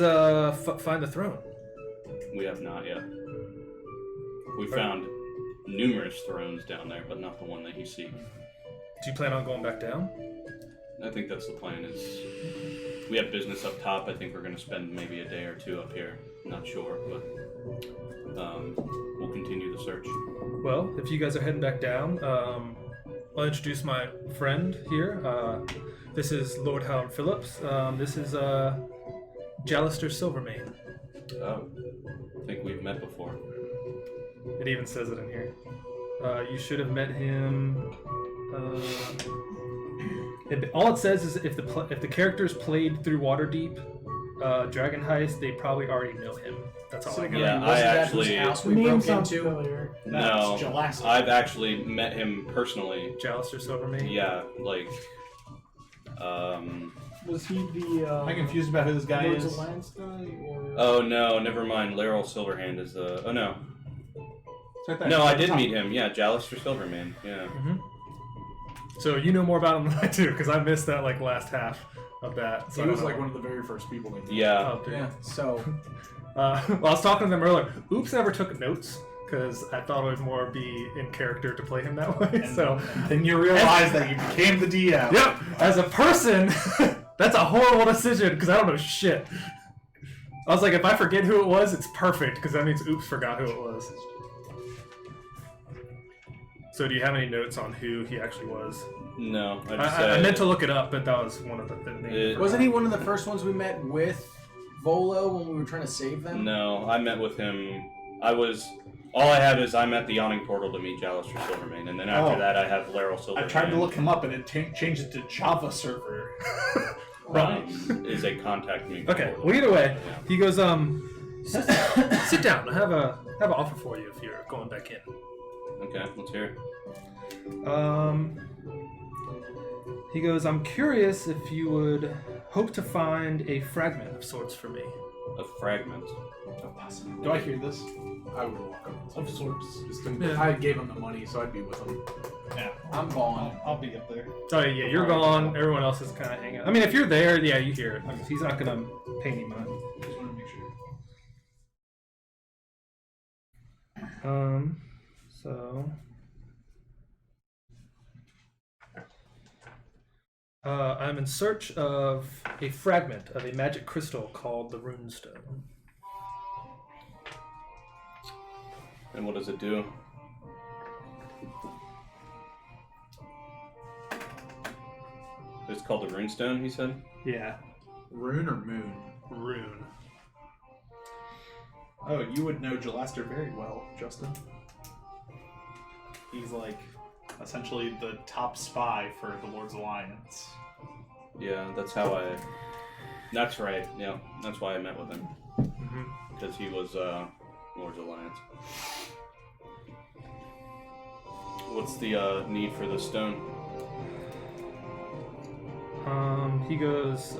find the throne? We have not yet. We found numerous thrones down there, but not the one that you seek. Do you plan on going back down? I think that's the plan. Is we have business up top. I think we're going to spend maybe a day or two up here. Not sure, but we'll continue the search. Well, if you guys are heading back down, I'll introduce my friend here. This is Lord Howard Phillips. This is Jalister Silvermane. Oh, I think we've met before. It even says it in here. You should have met him. All it says is if the characters played through Waterdeep, Dragon Heist, they probably already know him. That's all I got. Yeah, Wasn't I that actually whose house The we name broke sounds into? familiar. No, Jalasta. I've actually met him personally. Jalister Silvermane. Yeah, like Was he the? Am I confused about who this guy Lords is? Alliance guy, or? Oh no, never mind. Laryl Silverhand is the. Oh no. It's right there. No, It's I at the did top. meet him. Yeah, Jallister Silverman. Yeah. So you know more about him than I do, because I missed that like last half of that. So He I was don't like know. one of the very first people they met. Yeah. Oh, dude. Yeah. So Well, I was talking to them earlier. Oops, never took notes because I thought it would more be in character to play him that way. And, So, and then you realize that you became the DM. yep, as a person, that's a horrible decision because I don't know shit. I was like, if I forget who it was, it's perfect because that means Oops forgot who it was. So, do you have any notes on who he actually was? No, I just I said. meant to look it up, but that was one of the names. wasn't he one of the first ones we met with Volo when we were trying to save them? No, I met with him. All I have is I'm at the yawning portal to meet Jallister Silverman, and then after Oh. that I have Laryl Silverman. I tried to look him up and it changed it to Java server. Is a contact me. Okay. Well, either way, Yeah. he goes, sit down. I have an offer for you if you're going back in. Okay, let's hear it. He goes, I'm curious if you would hope to find a fragment of sorts for me. A fragment. Do I hear this? I would walk up. Of sorts. Just to, Yeah. I gave him the money, so I'd be with him. Yeah. I'm gone. I'll be up there. Oh, yeah, you're gone. Everyone else is kind of hanging out. I mean, if you're there, yeah, you hear it. He's not going to pay any mind. Just want to make sure. So... I'm in search of a fragment of a magic crystal called the Runestone. And what does it do? It's called the Runestone, he said? Yeah, Rune or moon? rune. Oh, you would know Jalaster very well, Justin. He's like essentially the top spy for the Lord's Alliance. Yeah, that's how I... That's right, yeah. That's why I met with him. Because he was Lord's Alliance. What's the need for the stone? He goes,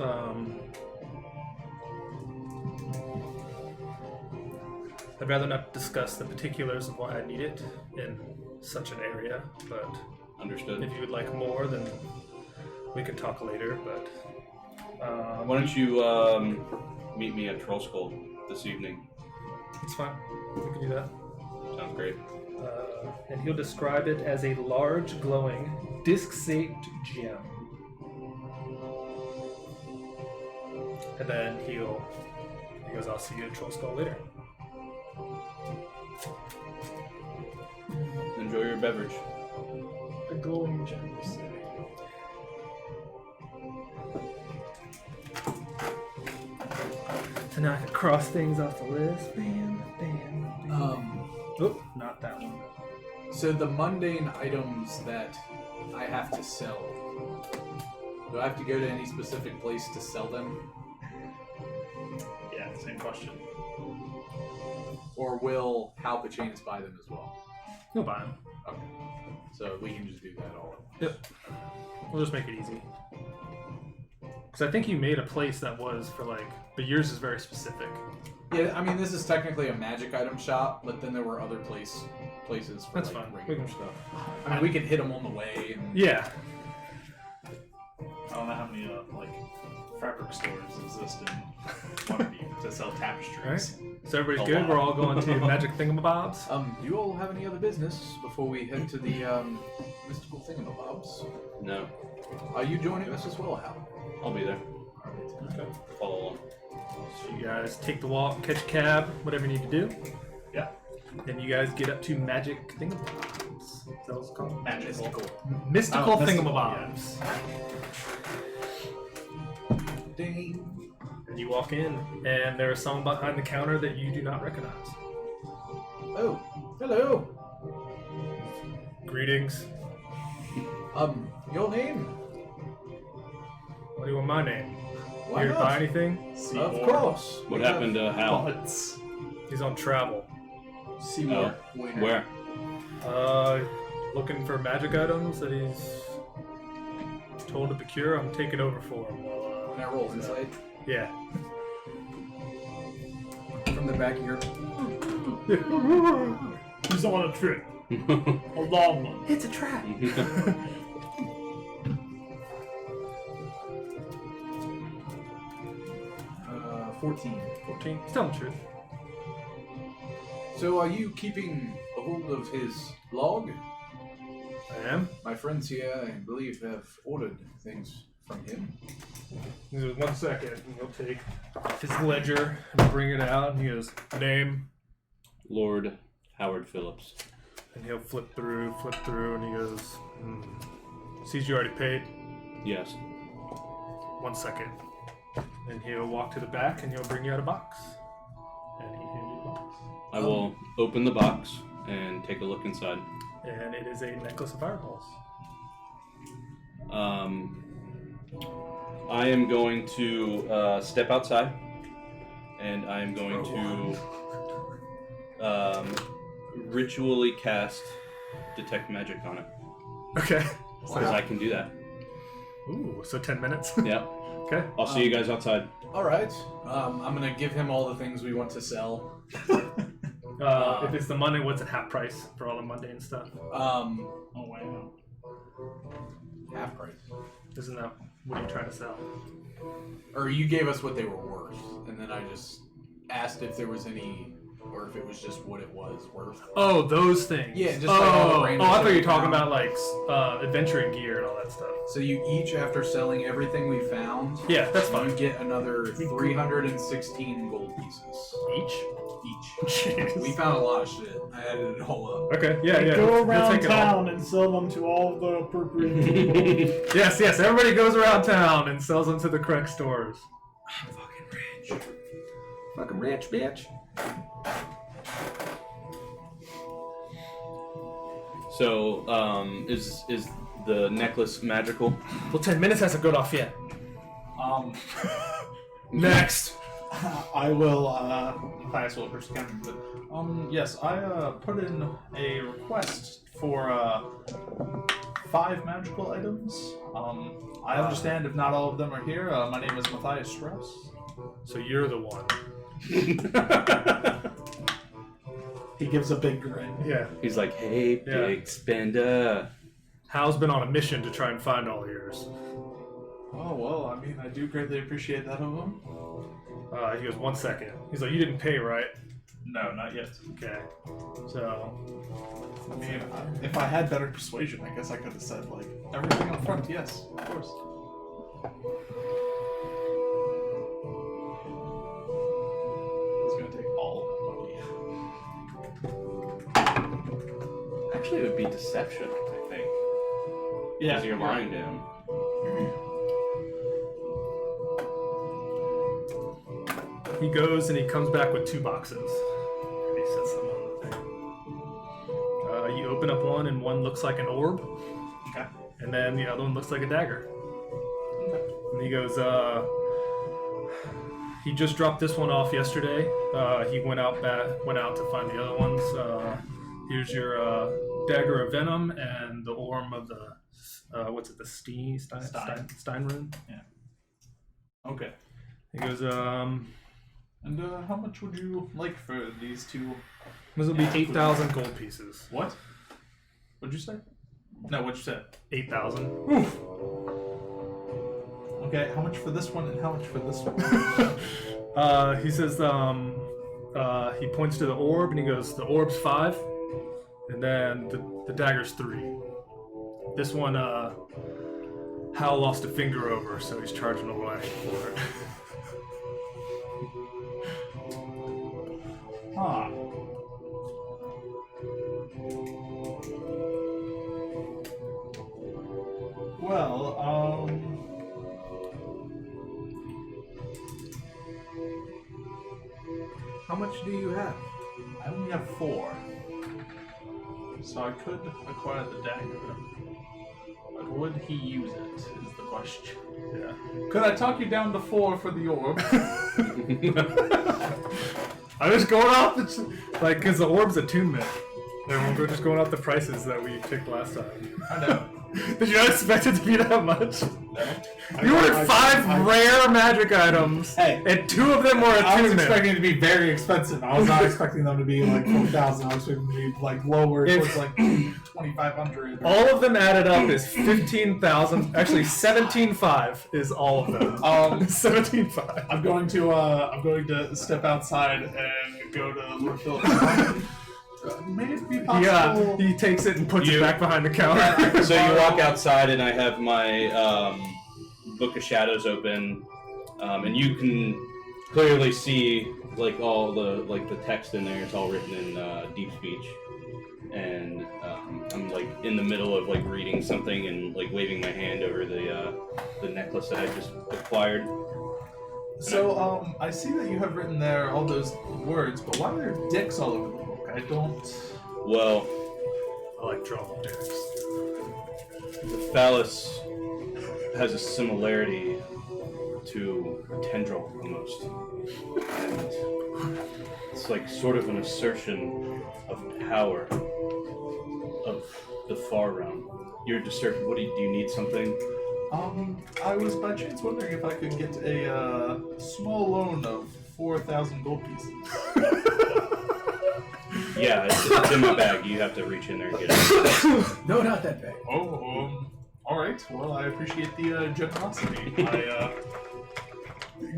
I'd rather not discuss the particulars of why I need it in such an area, but Understood. if you would like more, then we could talk later, but... Why don't you meet me at Troll Skull this evening? It's fine. We can do that. Sounds great. And he'll describe it as a large, glowing, disc-shaped gem. And then he goes, I'll see you at Troll Skull later. Enjoy your beverage. The glowing gem, you say. So now I can cross things off the list. Bam, bam, bam. Oh, not that one. So the mundane items that I have to sell, do I have to go to any specific place to sell them? Yeah, same question. Or will Halpachainus buy them as well? He'll buy them. Okay. So we can just do that all at once. Yep. We'll just make it easy. Because I think you made a place that was for like, but yours is very specific. Yeah, I mean, this is technically a magic item shop, but then there were other places for That's like fine. We regular can- stuff. I mean, we can hit them on the way. And... Yeah. I don't know how many like fabric stores exist in Waterdeep to sell tapestries. So everybody's A good? lot. We're all going to Magic Thingamabobs? Do you all have any other business before we head to the mystical thingamabobs? No, Are you joining us as well, Hal? I'll be there. Okay. Follow along. So you guys take the walk, catch a cab, whatever you need to do. Yeah. Then you guys get up to Magic Thingamabobs. Is that what it's called? Magical. Mystical Oh, mystical, Thingamabobs. Ding. And you walk in, and there is someone behind the counter that you do not recognize. Oh, hello. Greetings. Your name? What do you want my name? Why Here to not? buy anything? Of course. What We happened to Hal? Buds. He's on travel. Seymour Wiener. Where? Looking for magic items that he's told to procure. I'm taking over for him. Can I roll insight? Yeah. From the back of your... He's on a trip. A long one. It's a trap. 14. 14. He's telling the truth. So are you keeping a hold of his log? I am. My friends here, I believe, have ordered things from him. He goes, 1 second, and he'll take his ledger and bring it out, and he goes, name, Lord Howard Phillips. and he'll flip through, and he goes, sees you already paid. Yes. 1 second. And he'll walk to the back, and he'll bring you out a box. And he hands you a box. I will open the box and take a look inside. And it is a necklace of fireballs. I am going to step outside, and I am going to ritually cast Detect Magic on it. Okay. Because I can do that. Ooh, so 10 minutes? Yeah. Okay. I'll see you guys outside. All right. I'm gonna give him all the things we want to sell. If it's the Monday, what's it, half price for all the mundane stuff? Oh wow. Half price. Isn't that what are you trying to sell? Or you gave us what they were worth, and then I just asked if there was any, or if it was just what it was worth. Oh, those things. Yeah, just like all the random I shit thought you we were talking found. about like adventuring gear and all that stuff. So you each, after selling everything we found, Yeah, that's you fine. get another 316 gold pieces. Each? Each. Jeez. We found a lot of shit. I added it all up. Okay, yeah, They yeah. go We'll around take it all. town and sell them to all the appropriate people. Yes, yes. Everybody goes around town and sells them to the correct stores. I'm fucking rich. Fucking rich, bitch. So, is the necklace magical? Well, 10 minutes hasn't gone off yet. Um, Next. I will, Matthias will respond, but, yes, I, put in a request for, 5 magical items. I understand if not all of them are here. My name is Matthias Strauss. So you're the one. He gives a big grin. Yeah. He's like, hey, Yeah. big spender. Hal's been on a mission to try and find all yours. Oh, well, I mean, I do greatly appreciate that of him. He goes, 1 second. He's like, you didn't pay, right? No, not yet. Okay. So, I mean, if I had better persuasion, I guess I could have said, like, everything up front, yes, of course. It's gonna take all of money. Actually, it would be deception, I think. Yeah, Because you're lying to him. he goes and he comes back with 2 boxes. And he sets them on the thing. You open up one, and one looks like an orb. Okay. And then the other one looks like a dagger. Okay. And he goes, he just dropped this one off yesterday. He went out to find the other ones. Here's your dagger of venom and the orm of the the Stein rune. Okay. He goes, And how much would you like for these 2? this will be 8,000 gold pieces. What? What'd you say? No, what'd you say? 8,000. Okay, how much for this one and how much for this one? He says, he points to the orb and he goes, the orb's 5, and then the dagger's 3. This one, Hal lost a finger over, so he's charging away for it. Huh. Well, How much do you have? I only have 4. So I could acquire the dagger. But would he use it, is the question. Yeah. Could I talk you down to 4 for the orb? I'm just going off because the orb's attunement. And we're just going off the prices that we picked last time. I know. Did you not expect it to be that much? You I- ordered I- 5 I- rare magic items, Hey, and 2 of them were I was attunement. expecting it to be very expensive. I was not expecting them to be like 4,000. I was expecting them to be like lower If- towards like 2,500. All of them added up is 15,000. Actually, 17,500 is all of them. 17,500. I'm going to step outside and go to Lord Philip. May it be possible? Yeah, he takes it and puts it back behind the counter. So you walk outside, and I have my Book of Shadows open, and you can clearly see like all the text in there. It's all written in deep speech, and I'm like in the middle of like reading something and like waving my hand over the necklace that I just acquired. So I see that you have written there all those words, but why are there dicks all over the book? I don't. Well, I like drawing dicks. the phallus has a similarity to a tendril almost, and it's like sort of an assertion of power of the far realm. You're just certain. What do you need something? I was by chance wondering if I could get a small loan of 4,000 gold pieces. Yeah, it's in my bag. You have to reach in there and get it. No, not that bad. Oh, all right. Well, I appreciate the generosity. I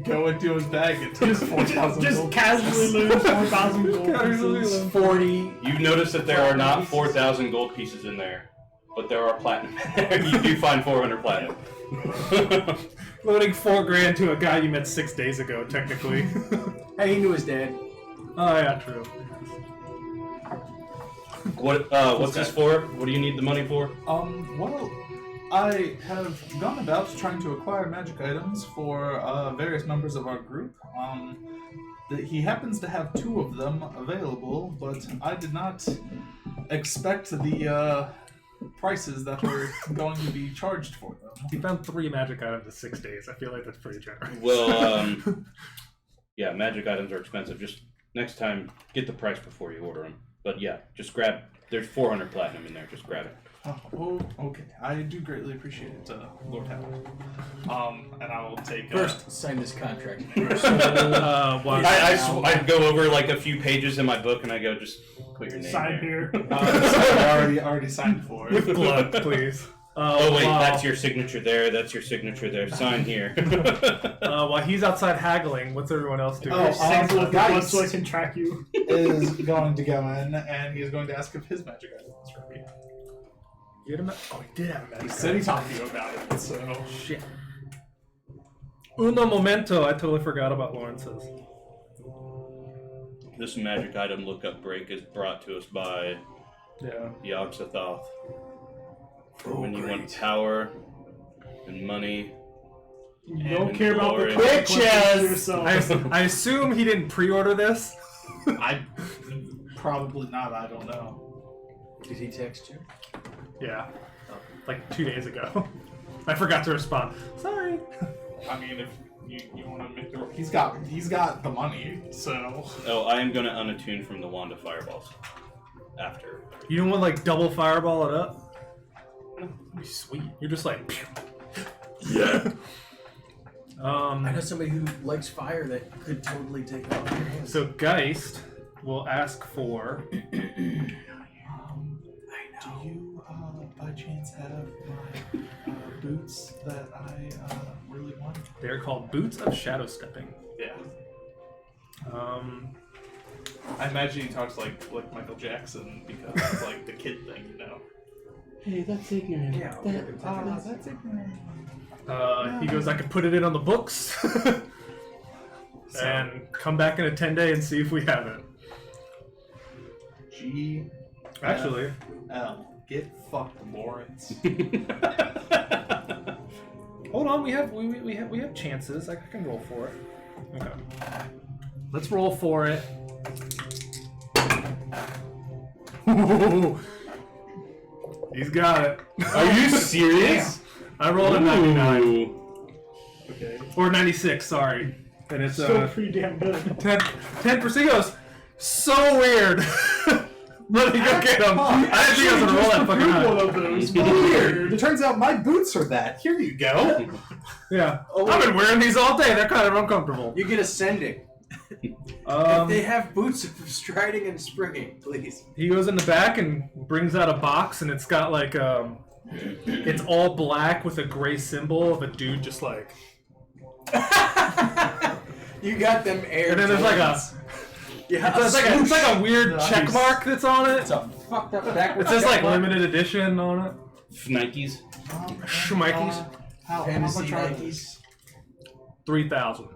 go into his bag and take 4,000 Just gold casually lose 4,000 gold Casually pieces. lose. 40. You notice that there are not 4,000 gold pieces in there, but there are platinum in there. You do find 400 platinum. Loading $4,000 to a guy you met 6 days ago, technically. Hey, he knew his dad. Oh yeah, true. What's this for? What do you need the money for? Well, I have gone about trying to acquire magic items for various members of our group. He happens to have 2 of them available, but I did not expect the prices that were going to be charged for them. He found 3 magic items in 6 days. I feel like that's pretty generous. Well, yeah, magic items are expensive. Just next time, get the price before you order them. But yeah, just grab. There's 400 platinum in there. Just grab it. Oh, okay. I do greatly appreciate it, Lord Howard. And I will take First, sign this contract. I go over like a few pages in my book and I go, just put your name Sign there. here. I already signed for With it. blood, please. Oh wait, wow. that's your signature there. That's your signature there. Sign here. While he's outside haggling, what's everyone else doing? Oh, Same with the blood Geist so I can track you. is going to go in and he is going to ask if his magic item is ready. You had a oh, he did have a magic He said he item. talked to you about it, so. Shit. Uno momento. I totally forgot about Lawrence's. This magic item lookup break is brought to us by Yeah. Yogg-Sothoth. When you want power and money. You don't And care about the glory. consequences I, yourself. I assume he didn't pre-order this. I probably not, I don't know. Did he text you? Yeah. Like 2 days ago. I forgot to respond. Sorry. I mean, if you want to make the he's got the money, so Oh, I am going to unattune from the wand of fireballs. After. You don't want like double fireball it up? That'd be sweet. You're just like pew. Yeah. I know somebody who likes fire that could totally take it off your hands. So Geist will ask for do you by chance have my boots that I really want? they're called Boots of Shadow Stepping. Yeah. I imagine he talks like Michael Jackson because it's like the kid thing, you know. Hey, that's ignorant. Yeah, That's ignorant. He goes, I could put it in on the books and come back in a 10-day and see if we have it. G. Actually, L. Get fucked, Lawrence. hold on. We have chances. I can roll for it. Okay. Let's roll for it. He's got it. Are you serious? I rolled a 99 Ooh. Okay. or 96. Sorry, and it's Still pretty damn good. 10%. He goes, so weird. Let me go get him. I didn't think I was gonna roll that fucking high. one of those. Weird. It turns out my boots are that. Here you go. Yeah. Oh, I've been wearing these all day. They're kind of uncomfortable. You get ascending. If they have boots of striding and springing, please. He goes in the back and brings out a box, and it's got like it's all black with a gray symbol of a dude just like. You got them air. And then there's like a. Yeah, It's like a weird check mark that's on it. It's a fucked up backwards. It says like check mark. limited edition on it. Nikes. Schmikes. Fantasy much are Nikes. 3,000.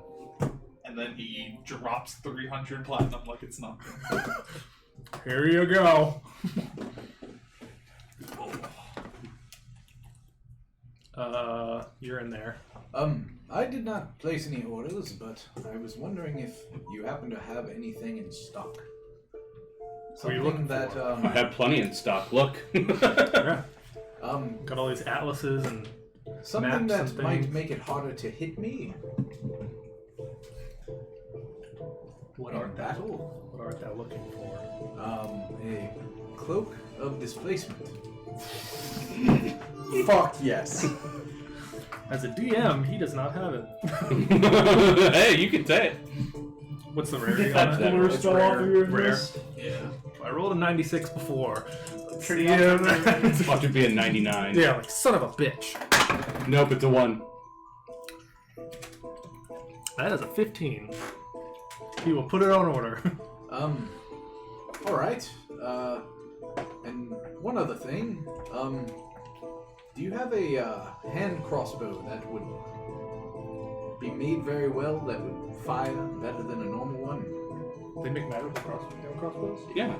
And then he drops 300 platinum like it's nothing. Here you go. You're in there. I did not place any orders, but I was wondering if you happen to have anything in stock. What are you looking that I have plenty in stock. Look. Yeah. Got all these atlases and something maps that and might things. make it harder to hit me. What in art thou? battle? What art thou looking for? A cloak of displacement. Fuck yes. As a DM, he does not have it. Hey, you can say it. What's the rarity Get on that it? blur It's spell rare. off of your Rare. wrist. Yeah. I rolled a 96 before. Let's see. Watch it be a 99. Yeah, like son of a bitch. Nope, it's a 1. That is a 15. He will put it on order. All right. And one other thing. Do you have a hand crossbow that would be made very well, that would fire better than a normal one? They make magical crossbows? Yeah.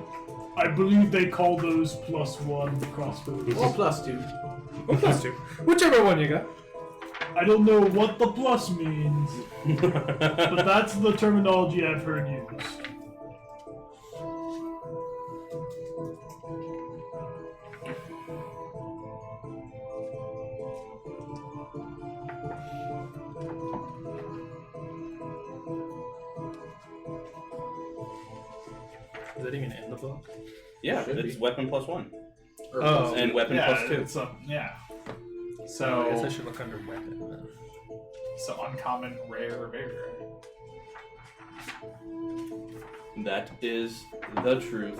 I believe they call those +1 crossbows. Or +2. Or plus 2. Whichever one you got. I don't know what the plus means, but that's the terminology I've heard used. Is that even in the book? Yeah, Should it's be. weapon +1. Oh, And weapon +2. It's yeah. So I guess I So, should look under weapon. Then. so uncommon, rare, very rare. That is the truth.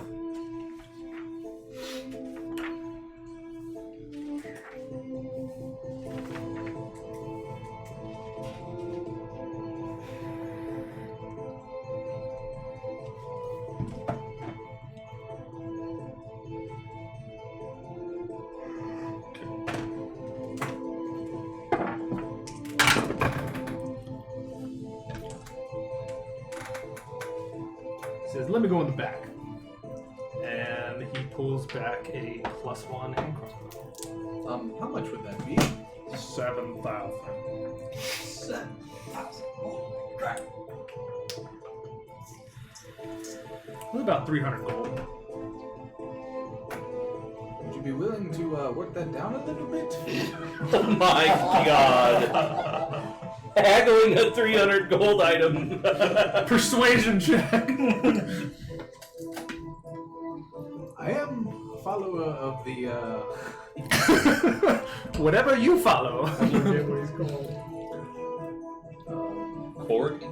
He says, let me go in the back. And he pulls back a +1 hand crossbow. How much would that be? 7,000. 7,000. Holy crap. What about 300 gold? Would you be willing to work that down a little bit? Oh my god. Haggling a 300 gold item. Persuasion check. I am a follower of the. Whatever you follow. I forget what he's called. Cord?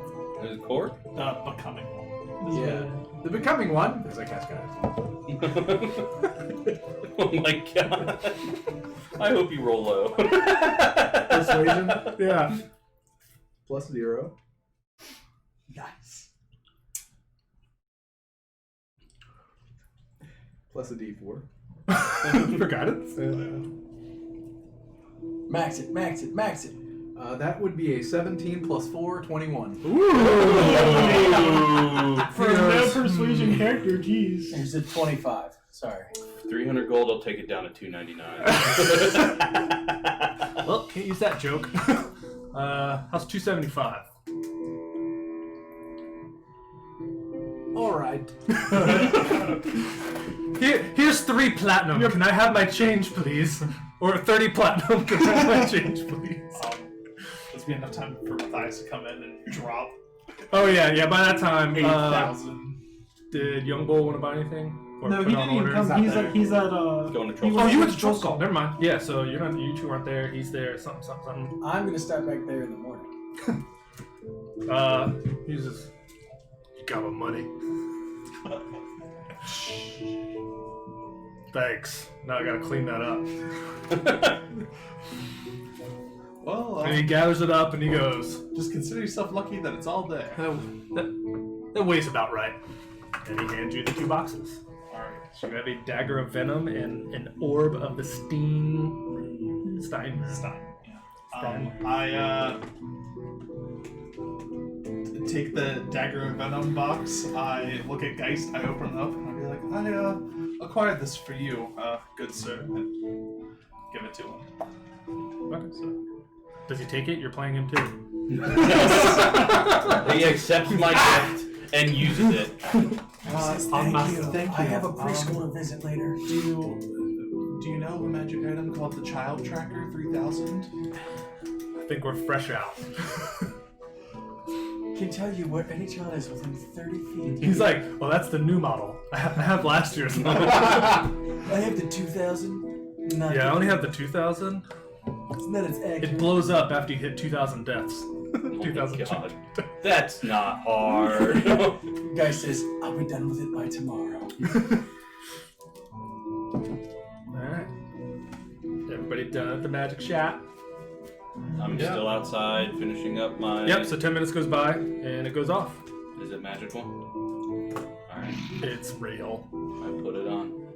Is it cord? The becoming one. Yeah. The becoming one. As I cast guidance. Oh my god. I hope you roll low. Persuasion Yeah. +0. Nice. Plus a D4. For guidance? Max it, max it, max it. That would be a 17 + 4, 21. For a no persuasion character, jeez. Here's a 25. Sorry. 300 gold, I'll take it down to 299. Well, can't use that joke. How's 275? All right. Here's 3 platinum. Can I have my change, please? Or 30 platinum. Can I have my change, please? This be enough time for Matthias to come in and drop Oh yeah. By that time, 8,000. did Young Bull want to buy anything? Or No, put he on didn't even orders? come. He's at Going to troll. Oh, you went to Troll Skull. Never mind. Yeah, so you're not. You two aren't there. He's there. Something. I'm gonna start back there in the morning. He's just. You got my money. Thanks. Now I gotta clean that up. Well, And he gathers it up and he goes, just consider yourself lucky that it's all there. that weighs about right. And he hands you the 2 boxes. Alright. So you have a dagger of venom and an orb of the Stein. Stein. Yeah. I take the dagger of venom box. I look at Geist. I open it up and I'll be like, I acquired this for you, good sir, and give it to him. Okay, so does he take it? You're playing him too. He accepts my gift and uses it. Thank you. I have a preschool to visit later. Do you know a magic item called the Child Tracker 3000? I think we're fresh out. Can tell you where any child is within 30 feet. He's like, well, that's the new model. I have last year's model. I have the 2000. Not Yeah, I only have the 2000. It's not as accurate. It blows up after you hit 2,000 deaths. Oh 2,000. God. That's not hard. Guy says, I'll be done with it by tomorrow. Alright. Everybody done at the magic shop? I'm still outside finishing up my... Yep, so 10 minutes goes by and it goes off. Is it magical? Alright, It's real. I put it on.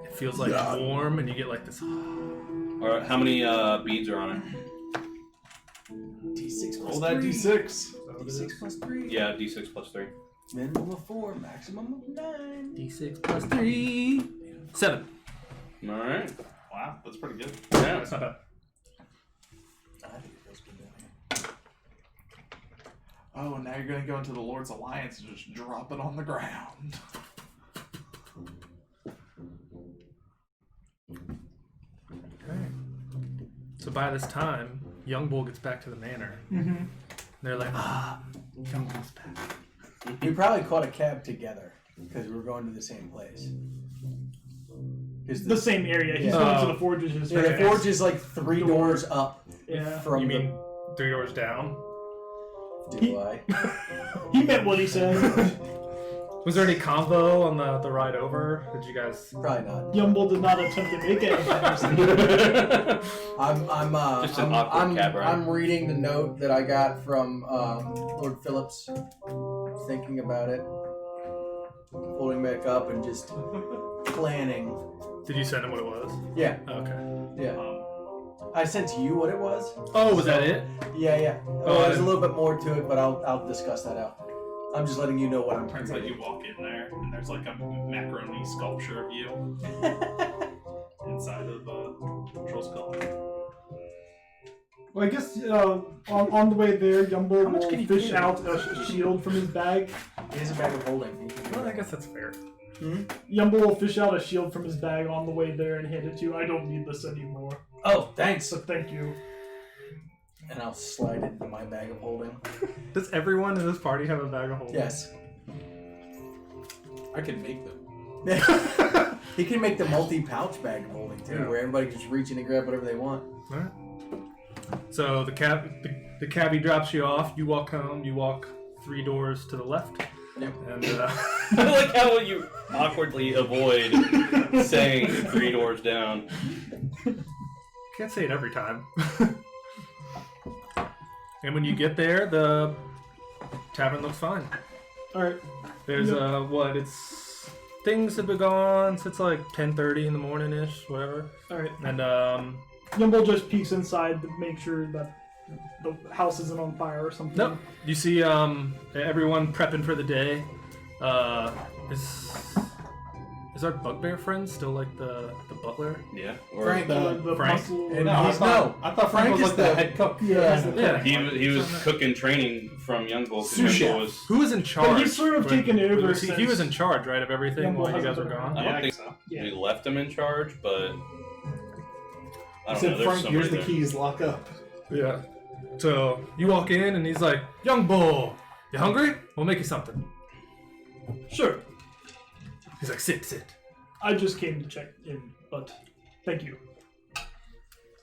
It feels like warm and you get like this. Alright, how many beads are on it? D6 plus Roll that 3. D6. D6 plus 3. Yeah, D6 plus 3. Minimum of 4, maximum of 9. D6 plus 3. 7. Alright. Wow, that's pretty good. Yeah. That's not bad. I think it feels good down Oh, and now you're gonna go into the Lord's Alliance and just drop it on the ground. Okay. So by this time, Young Bull gets back to the manor. Mm-hmm. They're like, Young Bull's back. We probably caught a cab together because we were going to the same place. The same area. He's Yeah. going to the forges. Yeah, the forge is like 3 doors up Yeah. from You mean 3 doors down? Do I? He meant what he said. Was there any convo on the ride over? Did you guys? Probably not. Yumble did not attempt to make it. Just an awkward cab ride. I'm reading the note that I got from Lord Phillips, thinking about it, pulling back up and just planning. Did you send him what it was? Yeah, Okay. yeah. I sent to you what it was. Oh, was that it? Yeah. Oh, There's a little bit more to it, but I'll discuss that out. I'm just letting you know what I'm Turns out you walk in there and there's like a macaroni sculpture of you inside of Troll Skull. Well, I guess on the way there, Yumble How much will can you fish carry? out a shield from his bag. He has a bag of holding. Well, I guess that's fair. Yumble will fish out a shield from his bag on the way there and hand it to you. I don't need this anymore. Oh, thanks. So thank you. And I'll slide it into my bag of holding. Does everyone in this party have a bag of holding? Yes. I can make them. He can make the multi-pouch bag of holding too, Yeah. where everybody can just reach in and grab whatever they want. Alright. So the cabbie drops you off. You walk home. You walk 3 doors to the left. Yep. And I like how you awkwardly avoid saying 3 doors down. can't say it every time. And when you get there, the tavern looks fine. All right. There's it's things have been gone since like 10:30 in the morning ish, whatever. All right. And Yumble just peeks inside to make sure that the house isn't on fire or something. nope. You see everyone prepping for the day. Is our bugbear friend still like the butler? Yeah. Or Frank, The Frank. muscle. And No, he's I thought Frank was like the head cook. Yeah. he was cooking training from Young Bull. 'Cause Sous Young Bull chef. was. Who was in charge? he's sort of when- taken over he since was in charge, right, of everything Yumble while you guys were hasn't been gone. I Yeah, don't I think guess so. Yeah. we left him in charge, but I He don't know. said, There's Frank, somebody here's the there. keys, lock up. Yeah. So you walk in and he's like, "Young Bull, you hungry? We'll make you something." Sure. He's like, sit. I just came to check in, but thank you.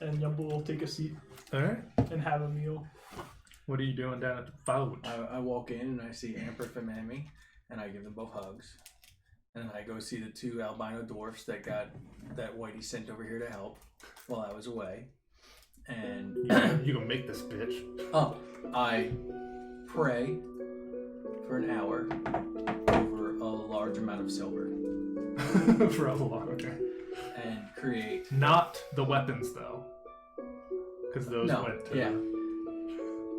And Yumble will take a seat All right. and have a meal. What are you doing down at the Fouch? I walk in and I see Empress and Mammy, and I give them both hugs. And I go see the 2 albino dwarfs that Whitey sent over here to help while I was away. And You gonna make this bitch. I pray for an hour over a large amount of silver For a long, okay. and create. Not the weapons though, because those No, went to. yeah.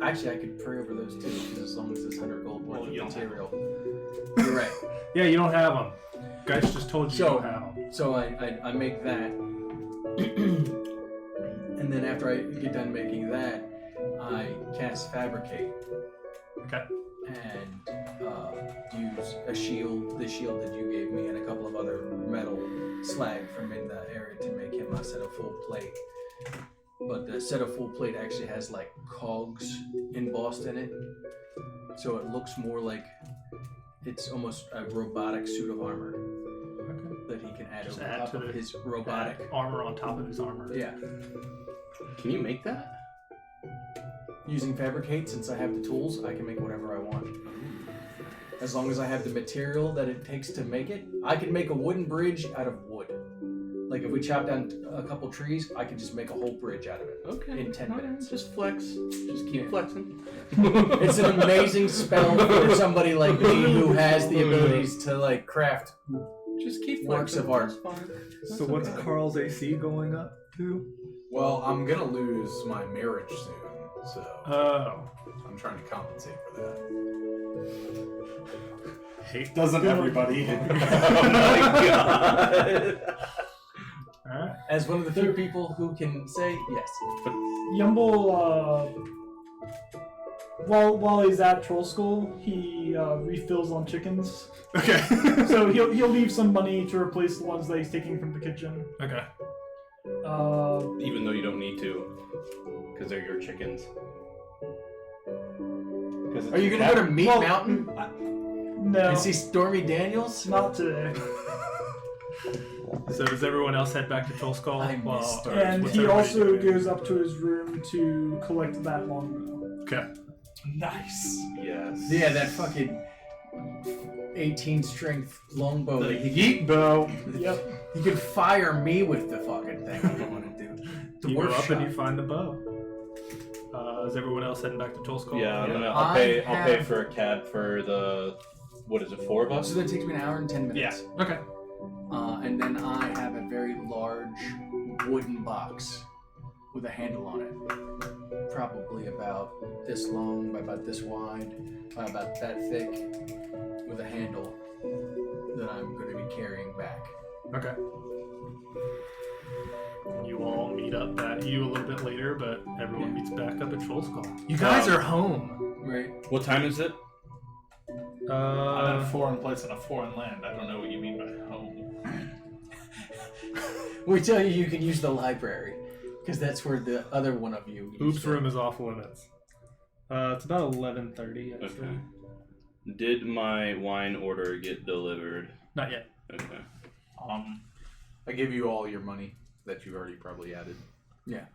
Actually, I could pray over those too, because as long as it's 100 gold worth of you don't have material. You're right. Yeah, you don't have them. Guys just told you you don't have them. So I make that, and then after I get done making that, I cast Fabricate Okay. and use a shield, the shield that you gave me, and a couple of other metal slag from in the area to make him a set of full plate. But the set of full plate actually has like cogs embossed in it, so it looks more like it's almost a robotic suit of armor that he can add Just over add top to of the- his robotic. Armor on top of his armor. Yeah, Can you make that? using Fabricate, since I have the tools, I can make whatever I want. As long as I have the material that it takes to make it, I can make a wooden bridge out of wood. Like if we chop down a couple trees, I can just make a whole bridge out of it. Okay. In 10 minutes. Just flex. Just keep Yeah. flexing. It's an amazing spell for somebody like me who has the abilities to like craft. Just keep Works flexing. of art. That's fine. So what's Carl's AC going up to? Well, I'm gonna lose my marriage soon, so Oh. I'm trying to compensate for that. Hate. Doesn't everybody? Oh my god. Alright. As one of the few people who can say yes. Yumble, while he's at Troll School, he refills on chickens. Okay. So he'll leave some money to replace the ones that he's taking from the kitchen. Okay. Even though you don't need to, because they're your chickens. Are you gonna go to Meat Well, Mountain No, and see Stormy Daniels? not today. So does everyone else head back to Troll Skull? I Well, missed or And what's he everybody also doing? goes up to his room to collect that longbow. Okay. Nice. Yes. Yeah, that fucking 18 strength longbow. The that he yeet bow. Yep. You could fire me with the fucking thing if you want to do. The You go worst up and shot. you find the bow. Is everyone else heading back to Troll Skull? Yeah, I'll I pay have- for a cab for the, what is it, 4 of us? So that takes me an hour and 10 minutes. Okay. And then I have a very large wooden box with a handle on it. Probably about this long, by about this wide, by about that thick, with a handle that I'm going to be carrying back. Okay. You all meet up at you a little bit later, but everyone meets back up at Troll Skull. You guys are home. Right? What time is it? I'm in a foreign place in a foreign land. I don't know what you mean by home. We tell you can use the library, because that's where the other one of you used Oops to. room is off limits. It's about 11:30. I'd say. Okay. Did my wine order get delivered? Not yet. Okay. I give you all your money that you've already probably added. Yeah.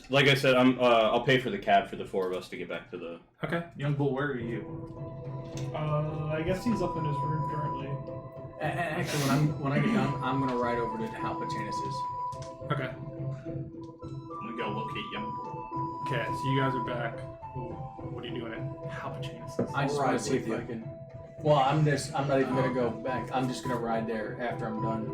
Like I said, I'll pay for the cab for the 4 of us to get back to the. Okay. Young bull, where are you? I guess he's up in his room currently. Actually, when I get done, I'm going to ride over to Halpachanis's. Okay. I'm gonna go locate young bull. Okay. So you guys are back. What are you doing at Halpachanis's? I just want to see if I can. Well, I'm not even gonna go back. I'm just gonna ride there after I'm done.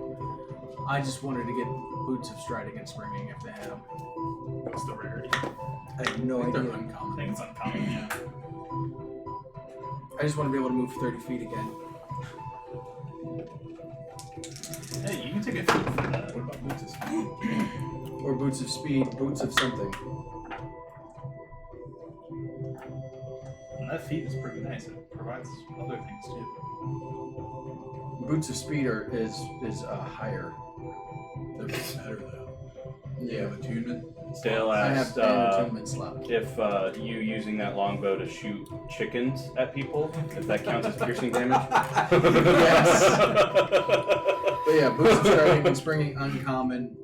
I just wanted to get boots of striding and springing if they had them. What's the rarity? I have no They're idea. I uncommon. think it's uncommon, yeah. I just want to be able to move 30 feet again. Hey, you can take a feat for that. What about boots of speed? Or boots of speed, boots of something. And that feat is pretty nice. It provides other things too. Boots of speed is higher. They're better though. Yeah, attunement. Dale I asked have an attunement slot. if you using that longbow to shoot chickens at people, if that counts as piercing damage. Yes. But yeah, boost of strike and springing uncommon.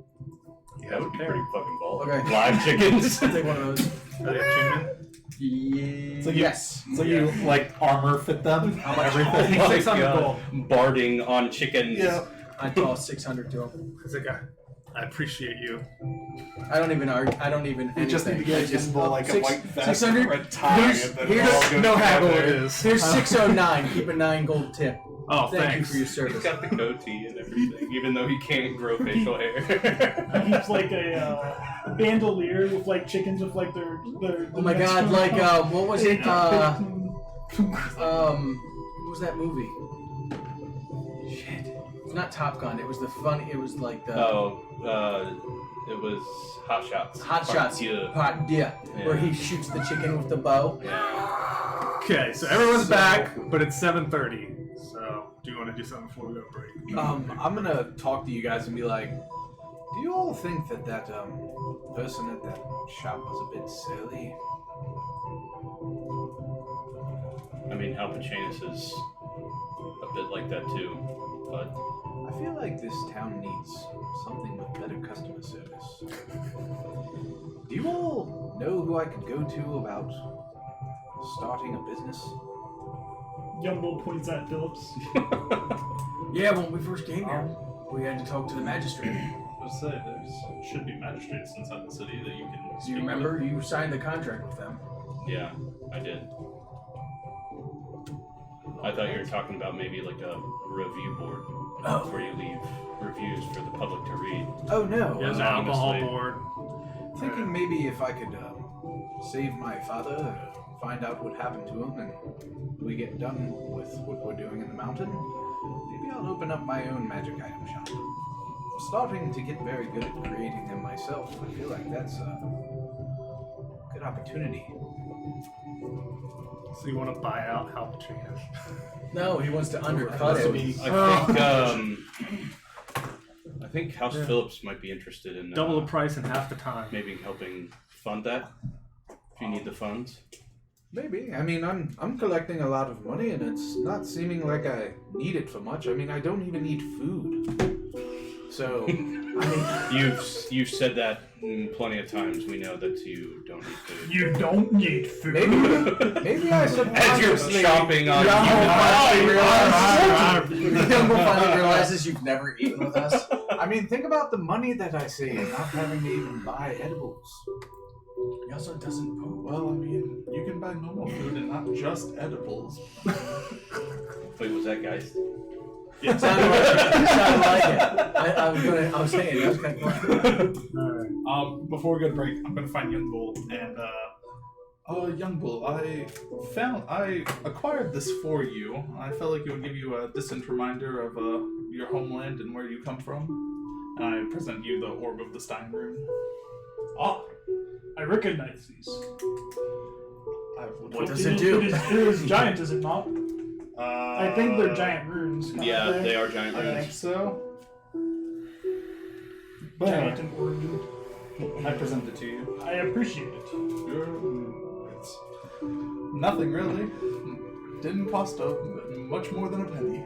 That would be pretty fucking ball. Okay. Live chickens. I'll take one of those. Are they attunement? Yeah. So you- Yes. So you like armor fit them? How much? Everything. Oh my 600 God. gold. Barding on chickens. Yeah. I toss 600 to him. It's like, I appreciate you. I don't even argue. I don't even. You just need to anything. get I just like a six- white vest 600? and a red tie. Here's- and then here's- it all goes no haggle together. it is. Here's 609. Keep a 9 gold tip. Oh, Thank thanks. you for your He's service. got the goatee and everything, even though he can't grow facial hair. He keeps like a bandolier with like chickens with like their Oh my god! Like what was it? What was that movie? Shit. It's not Top Gun. It was the funny. It was like the It was Hot Shots. Hot Shots. Yeah. Yeah, where he shoots the chicken with the bow. Okay, so everyone's back, but it's 7:30. So, do you want to do something before we go break? I'm gonna talk to you guys and be like, do you all think that person at that shop was a bit silly? I mean, Alpacanus is a bit like that too, but I feel like this town needs something with better customer service. Do you all know who I could go to about starting a business? Youngbolt points at Phillips. Yeah, when we first came here, we had to talk to the magistrate. Let's say there should be magistrates inside the city that you can. Do you remember? You signed the contract with them. yeah, I did. I thought you were talking about maybe like a review board where you leave reviews for the public to read. Oh no. There's an anonymously. alcohol board. Thinking maybe if I could save my father, find out what happened to him, and we get done with what we're doing in the mountain, maybe I'll open up my own magic item shop. I'm starting to get very good at creating them myself. I feel like that's a good opportunity. So you want to buy out Alpacanus? No, he wants to undercut it. I think House Phillips might be interested in Double the price in half the time. maybe helping fund that if you need the funds. Maybe. I mean, I'm collecting a lot of money, and it's not seeming like I need it for much. I mean, I don't even need food. So, I mean, You've said that plenty of times. We know that you don't need food. You don't need food. maybe I As you're subconsciously shopping on Youngbolt finally realizes you've never eaten with us. I mean, think about the money that I save, not having to even buy edibles. He also doesn't poop. Well, I mean, you can buy normal food and not just edibles. Wait, was that guys? It sounded like it. I was saying that was kind of fun. Before we go to break, I'm gonna find Young Bull and Young Bull, I acquired this for you. I felt like it would give you a distant reminder of your homeland and where you come from. And I present you the Orb of the Stein Rune. Ah, I recognize these. What does it do? It is giant, is it not? I think they're giant runes. Yeah, aren't they are giant I think runes. so. But Giant and origin. I present it to you. I appreciate it. It's nothing really. Didn't cost much more than a penny.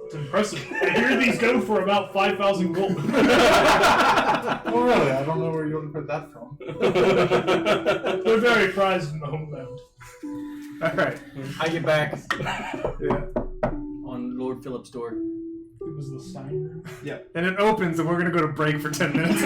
It's impressive. I hear these go for about 5,000 gold. Oh really? I don't know where you heard that from. They're very prized in the homeland. Alright. I get back Yeah. on Lord Philip's door. It was the Stein room. And it opens, and we're going to go to break for 10 minutes.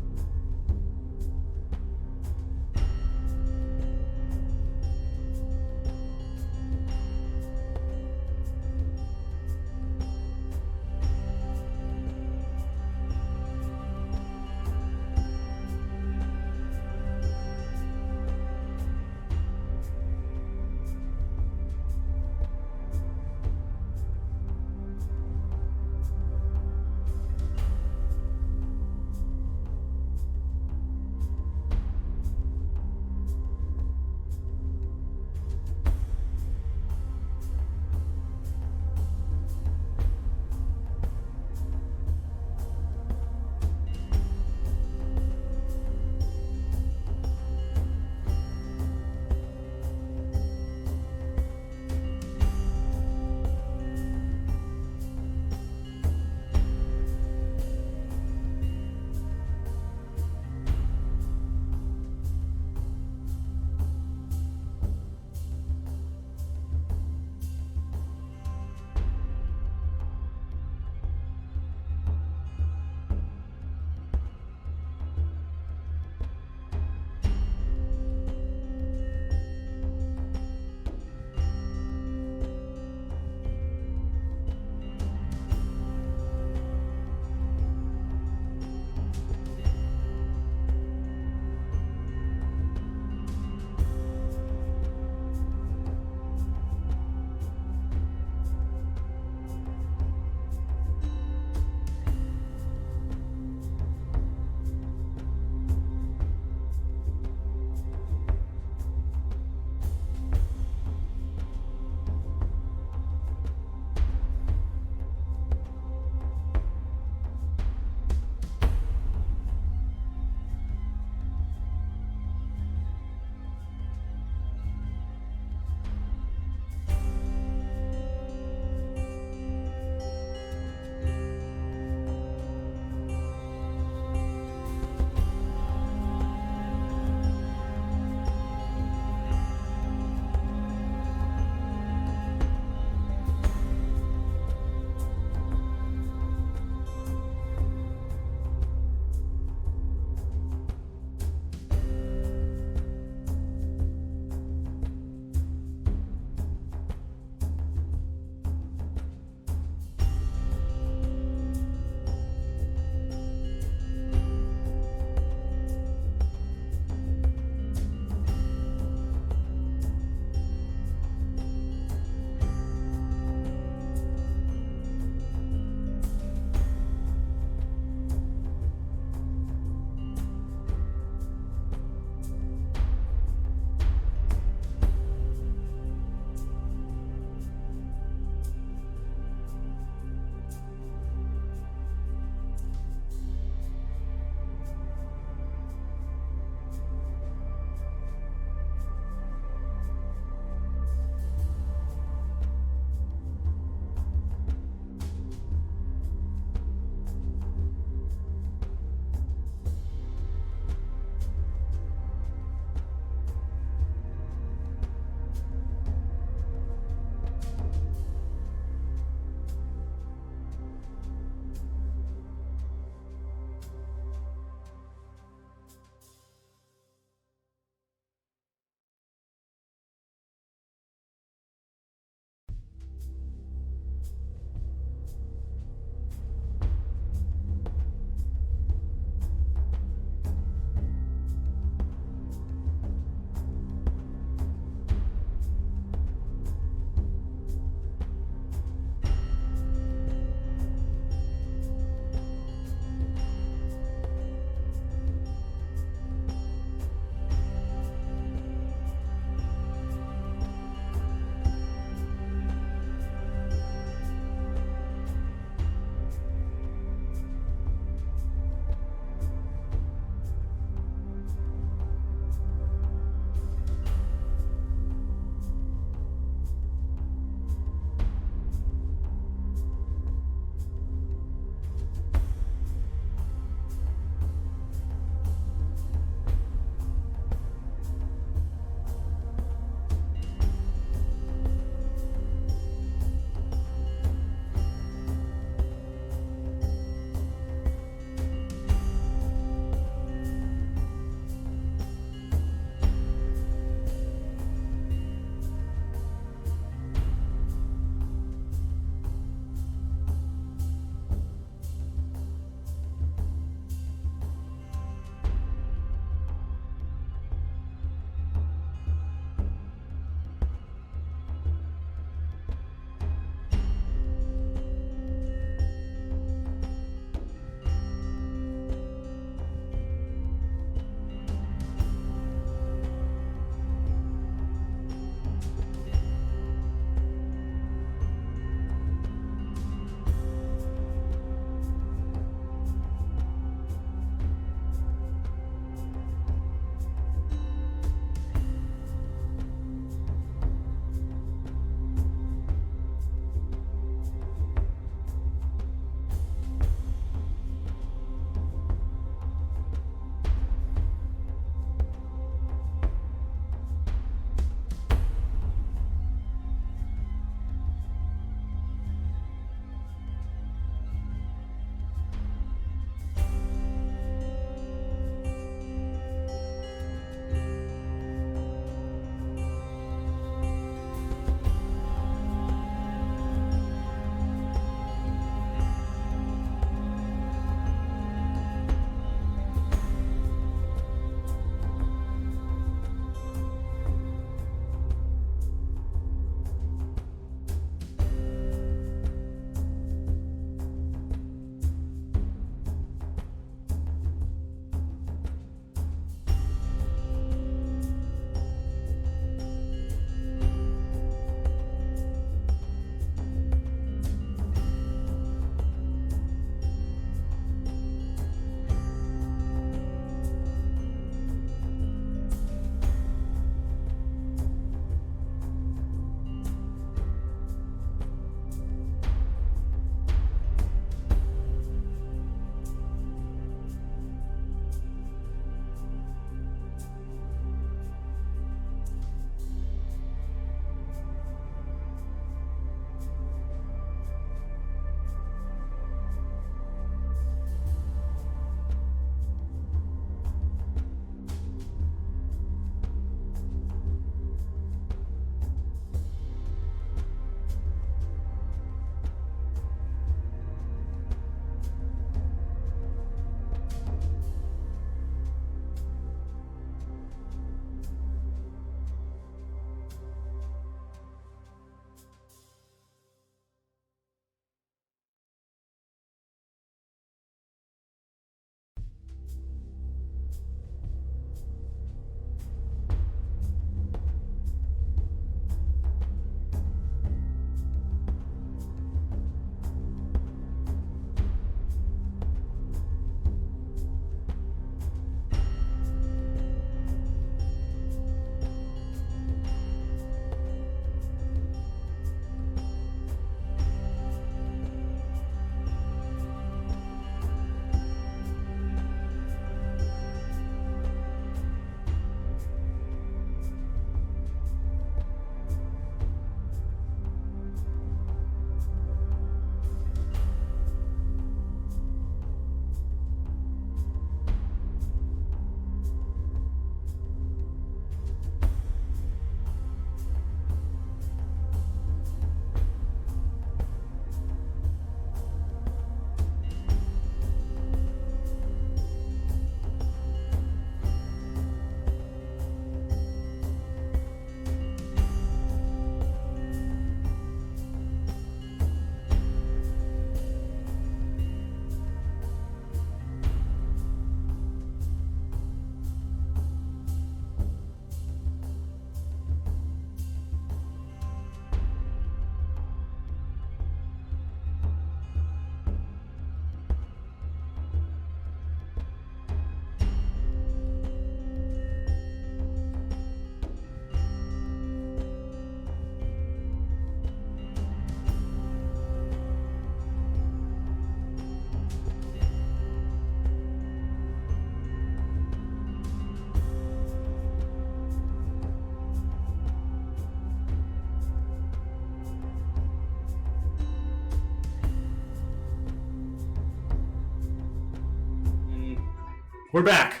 We're back.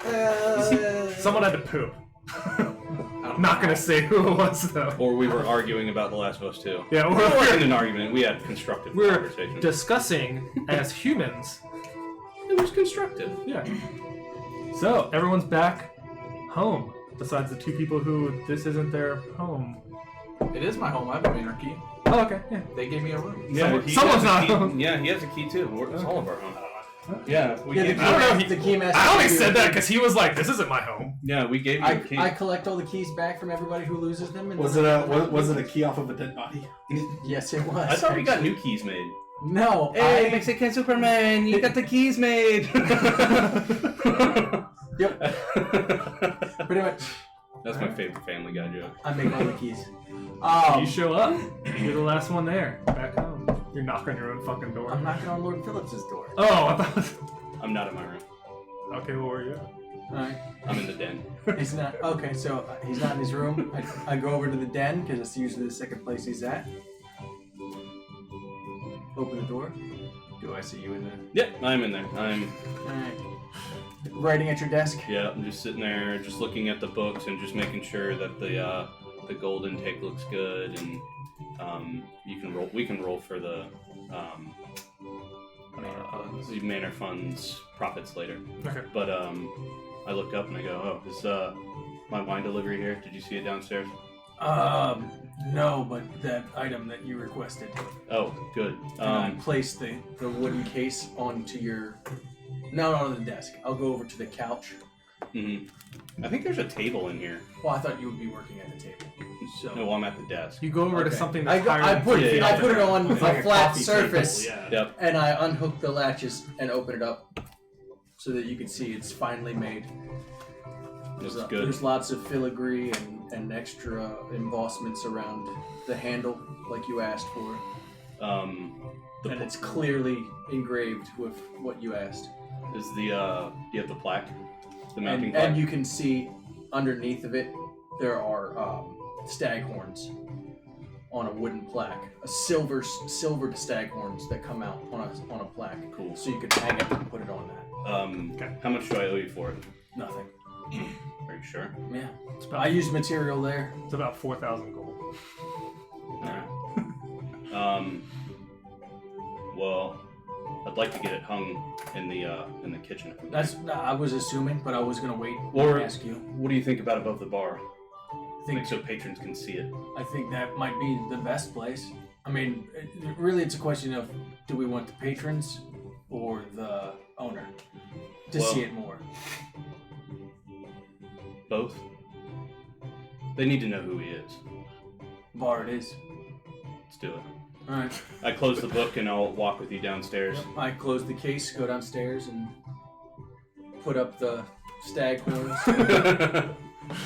Someone had to poop. I'm not gonna say who it was though. Or we were arguing about The Last of Us 2. Yeah, We weren't in an argument. We had constructive we're conversation. discussing as humans. It was constructive. Yeah. So everyone's back home. Besides the two people who this isn't their home. It is my home. I have a manor key. Oh, okay. Yeah. They gave me a room. Yeah, Someone's not key. home. Yeah, he has a key too. It's all of our home. Yeah, we gave I don't know. The key master. I only said that because he was like, "This isn't my home." Yeah, we gave you a key. I collect all the keys back from everybody who loses them. And Was it a key off of a dead body? Yes, it was. I thought we got new keys made. No. Hey, Mexican Superman, you got the keys made. Yep. Pretty much. That's my favorite Family Guy joke. I make all the keys. You show up. You're the last one there. Back home. You knock on your own fucking door. I'm knocking on Lord Phillips's door. Oh, I thought. I'm not in my room. Okay, well, where are you? Alright. I'm in the den. He's not. Okay, so he's not in his room. I go over to the den because it's usually the second place he's at. Open the door. Do I see you in there? Yeah, I'm in there. I'm Alright. Writing at your desk? Yeah, I'm just sitting there, just looking at the books and just making sure that the gold intake looks good, and you can roll. We can roll for the manor funds profits later. Okay. But I look up and I go, "Oh, is my wine delivery here? Did you see it downstairs?" No, but that item that you requested. Oh, good. And I place the wooden case onto your. No, not on the desk. I'll go over to the couch. I think there's a table in here. Well, I thought you would be working at the table. So. No, I'm at the desk. You go over to Okay. something that's I higher put than 3 feet I up put it there. on It's a like a flat coffee surface, table, yeah. Yep. and I unhook the latches and open it up so that you can see it's finely made. Looks There's, good. there's lots of filigree and extra embossments around the handle, like you asked for, The and it's clearly engraved with what you asked. is the do you have the plaque? The mounting plaque? And you can see underneath of it there are stag horns on a wooden plaque, a silvered stag horns that come out on a plaque. Cool. So you can hang it and put it on that. Okay. How much do I owe you for it? Nothing. Are you sure? Yeah. It's about, I used material there. it's about 4,000 gold. Alright. Well, I'd like to get it hung in the kitchen. I was assuming, but I was gonna wait Or- and ask you. What do you think about above the bar? I think So patrons can see it. I think that might be the best place. I mean, really, it's a question of do we want the patrons or the owner to Well- see it more. Both. They need to know who he is. Bar it is. Let's do it. All right. I close the book and I'll walk with you downstairs. I close the case, go downstairs, and put up the stag horns.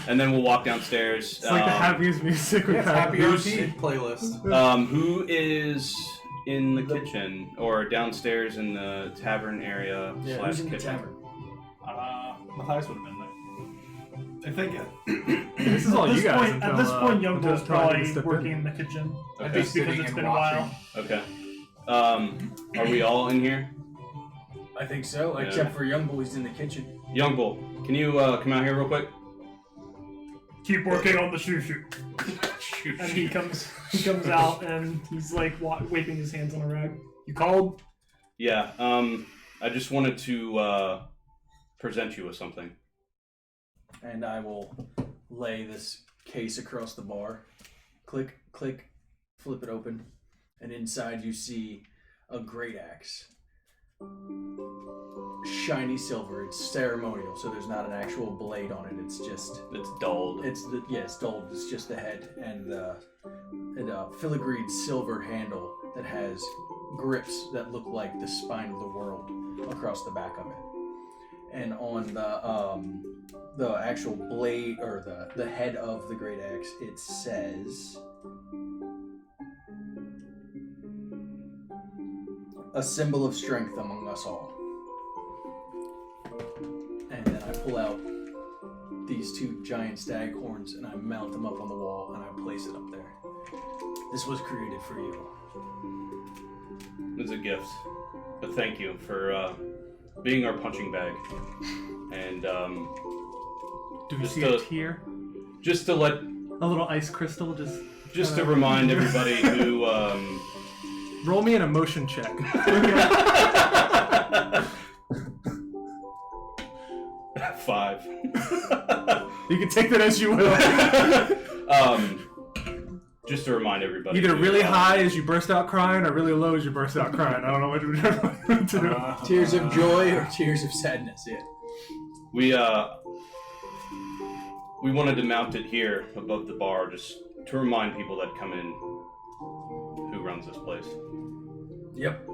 And then we'll walk downstairs. It's like the happiest music we've had. Happy RP playlist. Who is in the kitchen or downstairs in the tavern area Yeah, slash who's in the kitchen? tavern? Matthias would have been there. I think This is all you guys. At until, this point, until Youngbo's Tony probably stepped working in. in the kitchen. Okay. Just because it's been a while. Okay. Are we all in here? I think so, Yeah. except for Young Boy's in the kitchen. Young Bull, can you come out here real quick? Keep working on the shoo-shoo. And he comes out and he's like waving his hands on a rag. You called? Yeah. I just wanted to present you with something. And I will lay this case across the bar. Click, click, flip it open. And inside you see a great axe. Shiny silver. It's ceremonial, so there's not an actual blade on it. It's dulled. it's dulled. It's just the head and a filigreed silver handle that has grips that look like the spine of the world across the back of it. And on the actual blade or the head of the great axe, it says a symbol of strength among us all. And then I pull out these two giant stag horns and I mount them up on the wall and I place it up there. This was created for you. It's a gift. But thank you for being our punching bag. And Do we just see a tear? just to let, A little ice crystal, just to remind everybody who. Roll me an emotion check. 5. You can take that as you will. Just to remind everybody. Either who, really high as you burst out crying, or really low as you burst out crying. I don't know what to do. Tears of joy or tears of sadness? Yeah. We wanted to mount it here above the bar, just to remind people that come in who runs this place. Yep.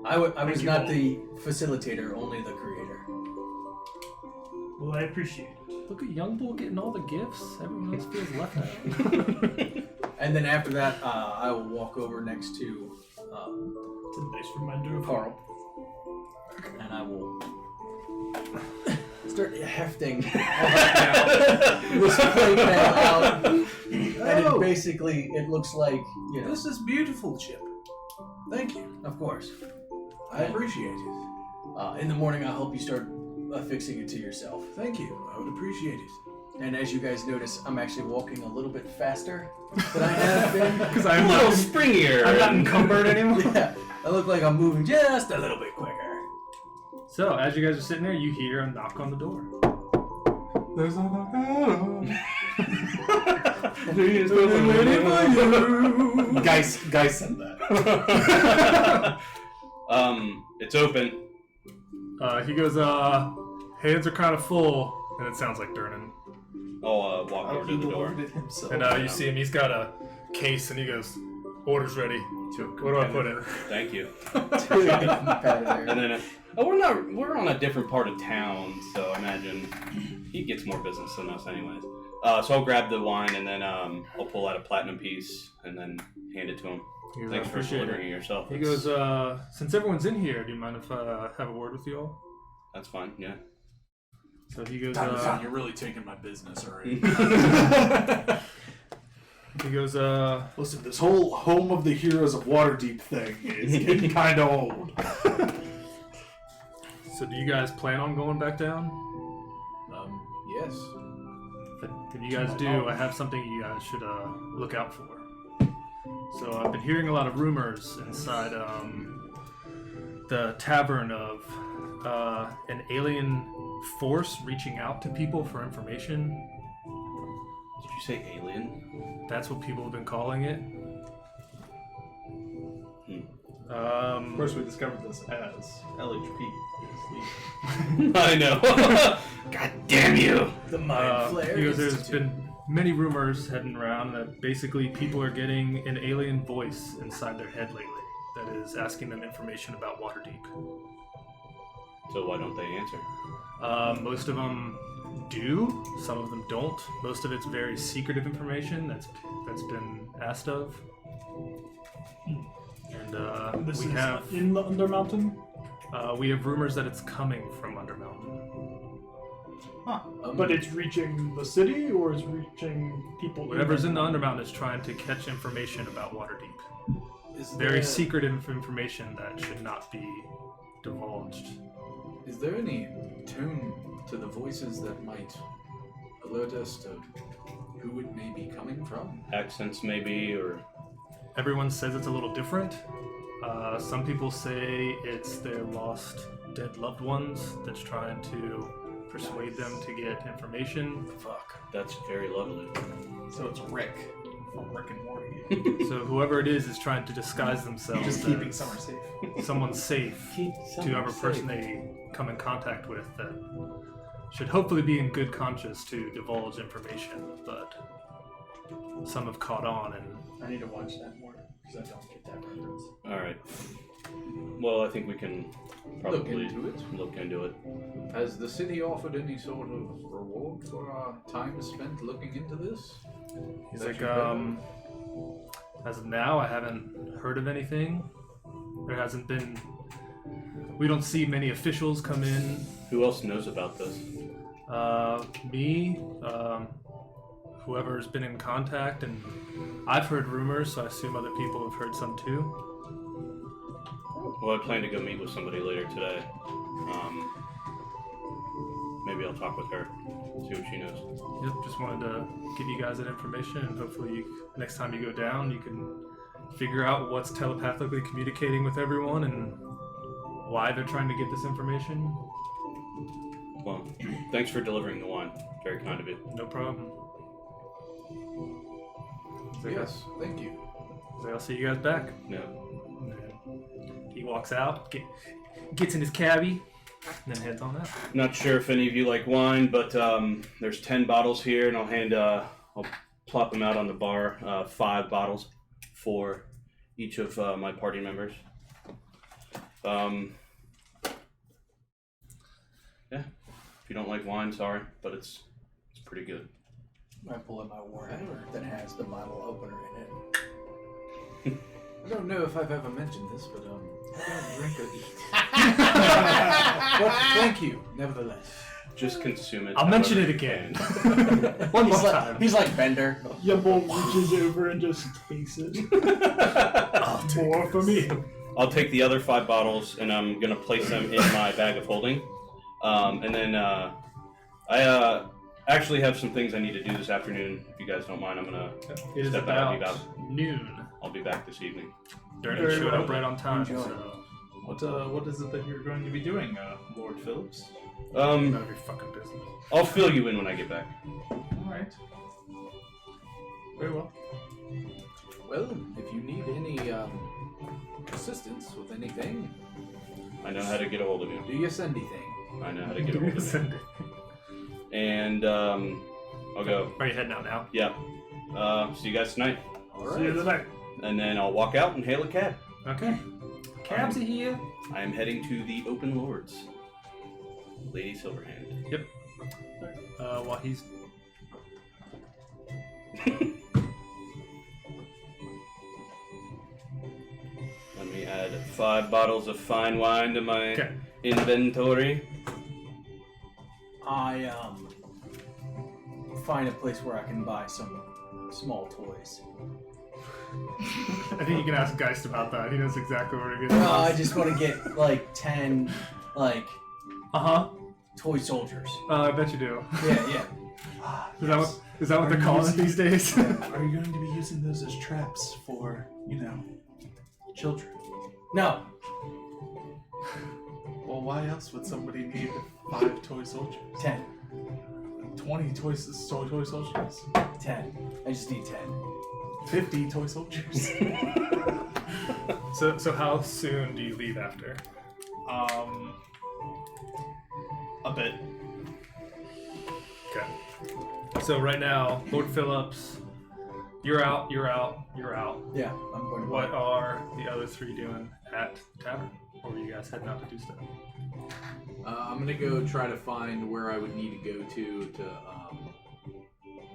I was not the facilitator, only the creator. Well, I appreciate it. Look at Young Bull getting all the gifts. Everyone else feels left out. And then after that, I will walk over next to It's a nice reminder of Carl, and I will start hefting this plate mail out. And it basically, it looks like, you know. This is beautiful, Chip. Thank you. Of course. I appreciate it. In the morning, I'll help you start affixing it to yourself. Thank you. I would appreciate it. And as you guys notice, I'm actually walking a little bit faster than I have been. Because A I'm little not, springier. I'm not encumbered anymore. Yeah, I look like I'm moving just a little bit quicker. So, as you guys are sitting there, you hear a knock on the door. There's a knock. Guys said that. It's open. He goes, hands are kind of full, and it sounds like Durnan. I'll walk over to the door. And you see him, he's got a case, and he goes, order's ready. Where do I put it? Thank you. Dude, And then, we're on a different part of town, so I imagine he gets more business than us, anyways. So I'll grab the wine, and then I'll pull out a platinum piece, and then hand it to him. He goes, Thanks "I for appreciate delivering it." it yourself. He goes, since everyone's in here, do you mind if I have a word with you all? That's fine. Yeah. So he goes, You're really taking my business already. he goes, Listen, this whole Home of the Heroes of Waterdeep thing is getting kind of old. so do you guys plan on going back down? Yes. If you guys do, I have something you guys should look out for. So I've been hearing a lot of rumors inside the tavern of an alien force reaching out to people for information. Did you say alien? That's what people have been calling it. Of course, we discovered this as LHP. I know. God damn you! The Mind Flare. He goes, there's Institute. been many rumors heading around that basically people are getting an alien voice inside their head lately that is asking them information about Waterdeep. So why don't they answer? Most of them do, some of them don't. Most of it's very secretive information that's been asked of. And This we is have in the Undermountain. we have rumors that it's coming from Undermountain. But it's reaching the city, or is reaching people? Whatever's in the Undermountain is trying to catch information about Waterdeep. Is Very there, secretive information that should not be divulged. Is there any tone to the voices that might alert us to who it may be coming from? Accents, maybe, or Everyone says it's a little different. Some people say it's their lost, dead loved ones that's trying to persuade them to get information. Fuck. that's very lovely. So it's Rick from Rick and Morty. So whoever it is trying to disguise themselves Just keeping as Summer safe. someone safe to whoever person they come in contact with that should hopefully be in good conscience to divulge information, but some have caught on and I need to watch that more because I don't get that reference. All right. Well, I think we can probably Look into it. Has the city offered any sort of reward for our time spent looking into this? he's That like, you've heard as of now, I haven't heard of anything. There hasn't been. We don't see many officials come in. Who else knows about this? Me, whoever's been in contact, and I've heard rumors, so I assume other people have heard some too. Well, I plan to go meet with somebody later today. Maybe I'll talk with her, see what she knows. Yep, just wanted to give you guys that information, and hopefully next time you go down, you can figure out what's telepathically communicating with everyone and why they're trying to get this information. Well, thanks for delivering the wine. Very kind of you. No problem. Yes, thank you. I'll see you guys back. No. He walks out, gets in his cabbie, and then heads on out. Not sure if any of you like wine, but there's 10 bottles here, and I'll plop them out on the bar. 5 bottles for each of my party members. Yeah. If you don't like wine, sorry, but it's pretty good. I pull out my warhammer that has the bottle opener in it. I don't know if I've ever mentioned this, but I don't drink or eat. But thank you, nevertheless. Just consume it. I'll mention it again. One more time. He's like Bender. Yumble reaches over and just takes it. More for me. I'll take the other 5 bottles and I'm gonna place them in my bag of holding. And then I actually have some things I need to do this afternoon. If you guys don't mind, I'm gonna It is step out. I'll be about back. noon. I'll be back this evening. Durden showed up right on time. Enjoy. So What is it that you're going to be doing, Lord Phillips? none of your fucking business. I'll fill you in when I get back. All right. Very well. Well, if you need any assistance with anything, I know how to get a hold of you. do your sendy thing. I know how to get a hold of you. Send it. And I'll go. Are you heading out now? Yeah. See you guys tonight. All See you right. tonight. And then I'll walk out and hail a cab. Okay. Cabs are here. I am heading to the Open Lords. Lady Silverhand. Yep. While he's Let me add 5 bottles of fine wine to my okay. inventory. I find a place where I can buy some small toys. I think you can ask Geist about that. He knows exactly where to get. No, I just want to get like 10 toy soldiers. I bet you do. Yeah. Is that what they're calling it these days? Are you going to be using those as traps for, children? No. Well, why else would somebody need 5 toy soldiers? 10. 20 toy soldiers? 10. I just need 10. 50 toy soldiers? So how soon do you leave after? A bit. Okay. So right now, Lord Phillips, you're out. Yeah, I'm going to What are the other 3 doing at the tavern? Or are you guys heading out to do stuff? I'm gonna go try to find where I would need to go to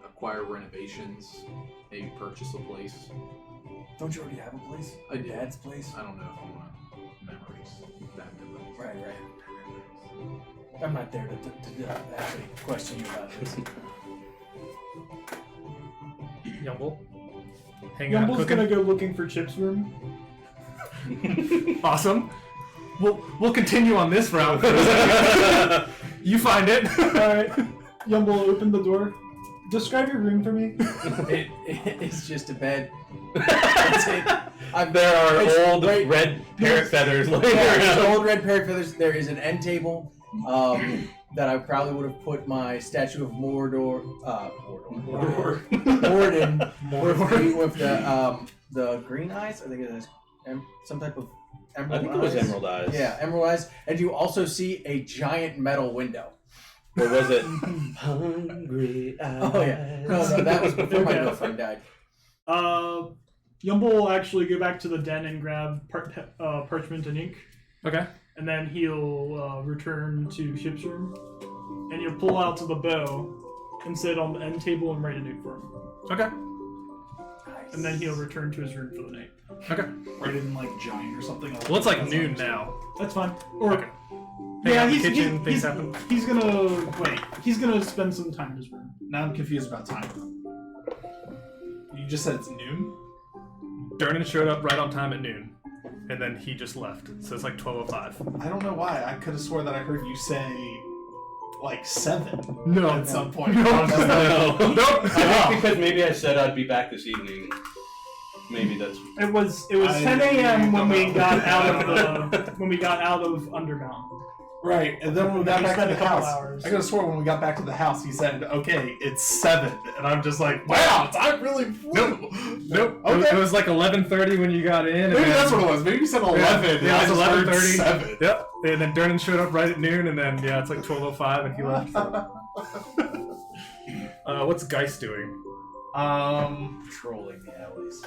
acquire renovations, maybe purchase a place. Don't you already have a place? I do. Dad's place? I don't know if I want memories. Bad memories. Right. I'm not there to actually question you about this. Yumble? Hanging out Yumble's cooking? gonna go looking for Chip's room. Awesome. We'll continue on this route. You find it. Alright. Yumble, open the door. Describe your room for me. It's just a bed. That's it. There are It's old right- red parrot feathers laying Yeah, there's around. old red parrot feathers. There is an end table that I probably would have put my statue of Mordor. Morden. With the green eyes. I think it is some type of emerald I think it was eyes. Emerald Eyes. Yeah, emerald eyes. And you also see a giant metal window. Or was it Hungry Eyes? Oh yeah. No, that was before my Okay. girlfriend died. Yumble will actually go back to the den and grab parchment and ink, Okay. and then he'll return to Ship's room, and he'll pull out the bow and sit on the end table and write a note for him. Okay. And then he'll return to his room for the night. Okay. Right in giant or something. Well, it's like noon now. That's fine. Or Okay. Hang out in the kitchen, things happen. He's gonna spend some time in his room. Now I'm confused about time. You just said it's noon? Durden showed up right on time at noon. and then he just left. So it's like 12:05. I don't know why. I could have swore that I heard you say like 7 No. at some point. No. I was just like, No. Nope. I think because maybe I said I'd be back this evening. Maybe that's. It was I 10 a.m. when we don't got know. out of Underground. right, and then when we got We back to spent the a couple house, hours. I could have swore when we got back to the house, he said, "Okay, it's 7," and I'm just like, "Wow, time really flew." Nope. Okay. It was like 11:30 when you got in. and Maybe then- that's what it was. Maybe you said 11. Yeah, and it was I just heard 11:30. 7. Yep. And then Dernan showed up right at noon, and then yeah, it's like 12:05, and he left. What's Geist doing? Trolling the alleys.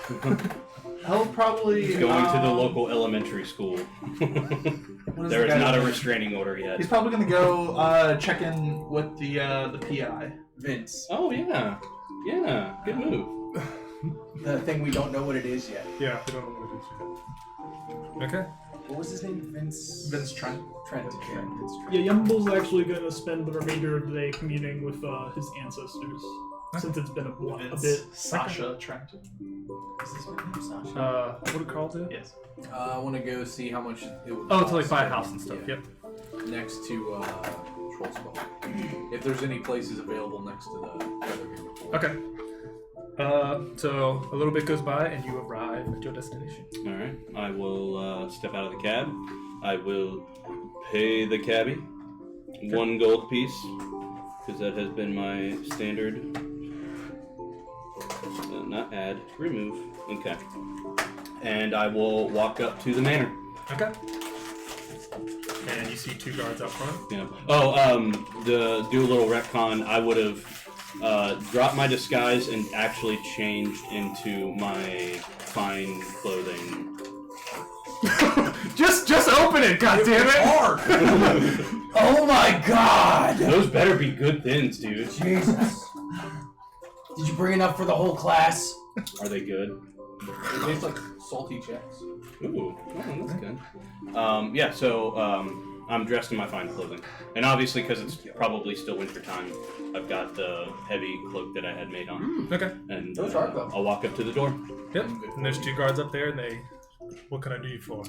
He'll probably He's going to the local elementary school. what There the is guy not a doing? restraining order yet. He's probably gonna go check in with the PI. Vince. Oh yeah, yeah, good move. The thing we don't know what it is yet. Yeah, I don't know what it is yet. Okay. What was his name? Vince. Vince Trent. Trent. Yeah, Vince Trent. Yeah, Yumble's actually going to spend the remainder of the day communing with his ancestors, since it's been a bit. Sasha Trent. Is his name Sasha? What did Carl do? Yes. I want to go see how much it would Oh, to like cost buy a house and stuff. Yeah. Yep. Next to Troll Skull. If there's any places available next to the Featherhammer Pool. Okay. So a little bit goes by, and you arrive at your destination. All right, I will step out of the cab. I will pay the cabbie 1 gold piece because that has been my standard. Not add, remove. Okay. And I will walk up to the manor. Okay. And you see 2 guards out front. Yeah. Oh, to do a little retcon, I would have dropped my disguise and actually changed into my fine clothing. just open it, goddammit! Oh my God! Those better be good thins, dude. Jesus. Did you bring enough for the whole class? Are they good? It tastes like salty checks. Ooh, oh, that's good. Yeah, so I'm dressed in my fine clothing. And obviously, because it's probably still winter time, I've got the heavy cloak that I had made on. Okay. And Those are good. I'll walk up to the door. Yep. And there's 2 guards up there, and they. What can I do you for?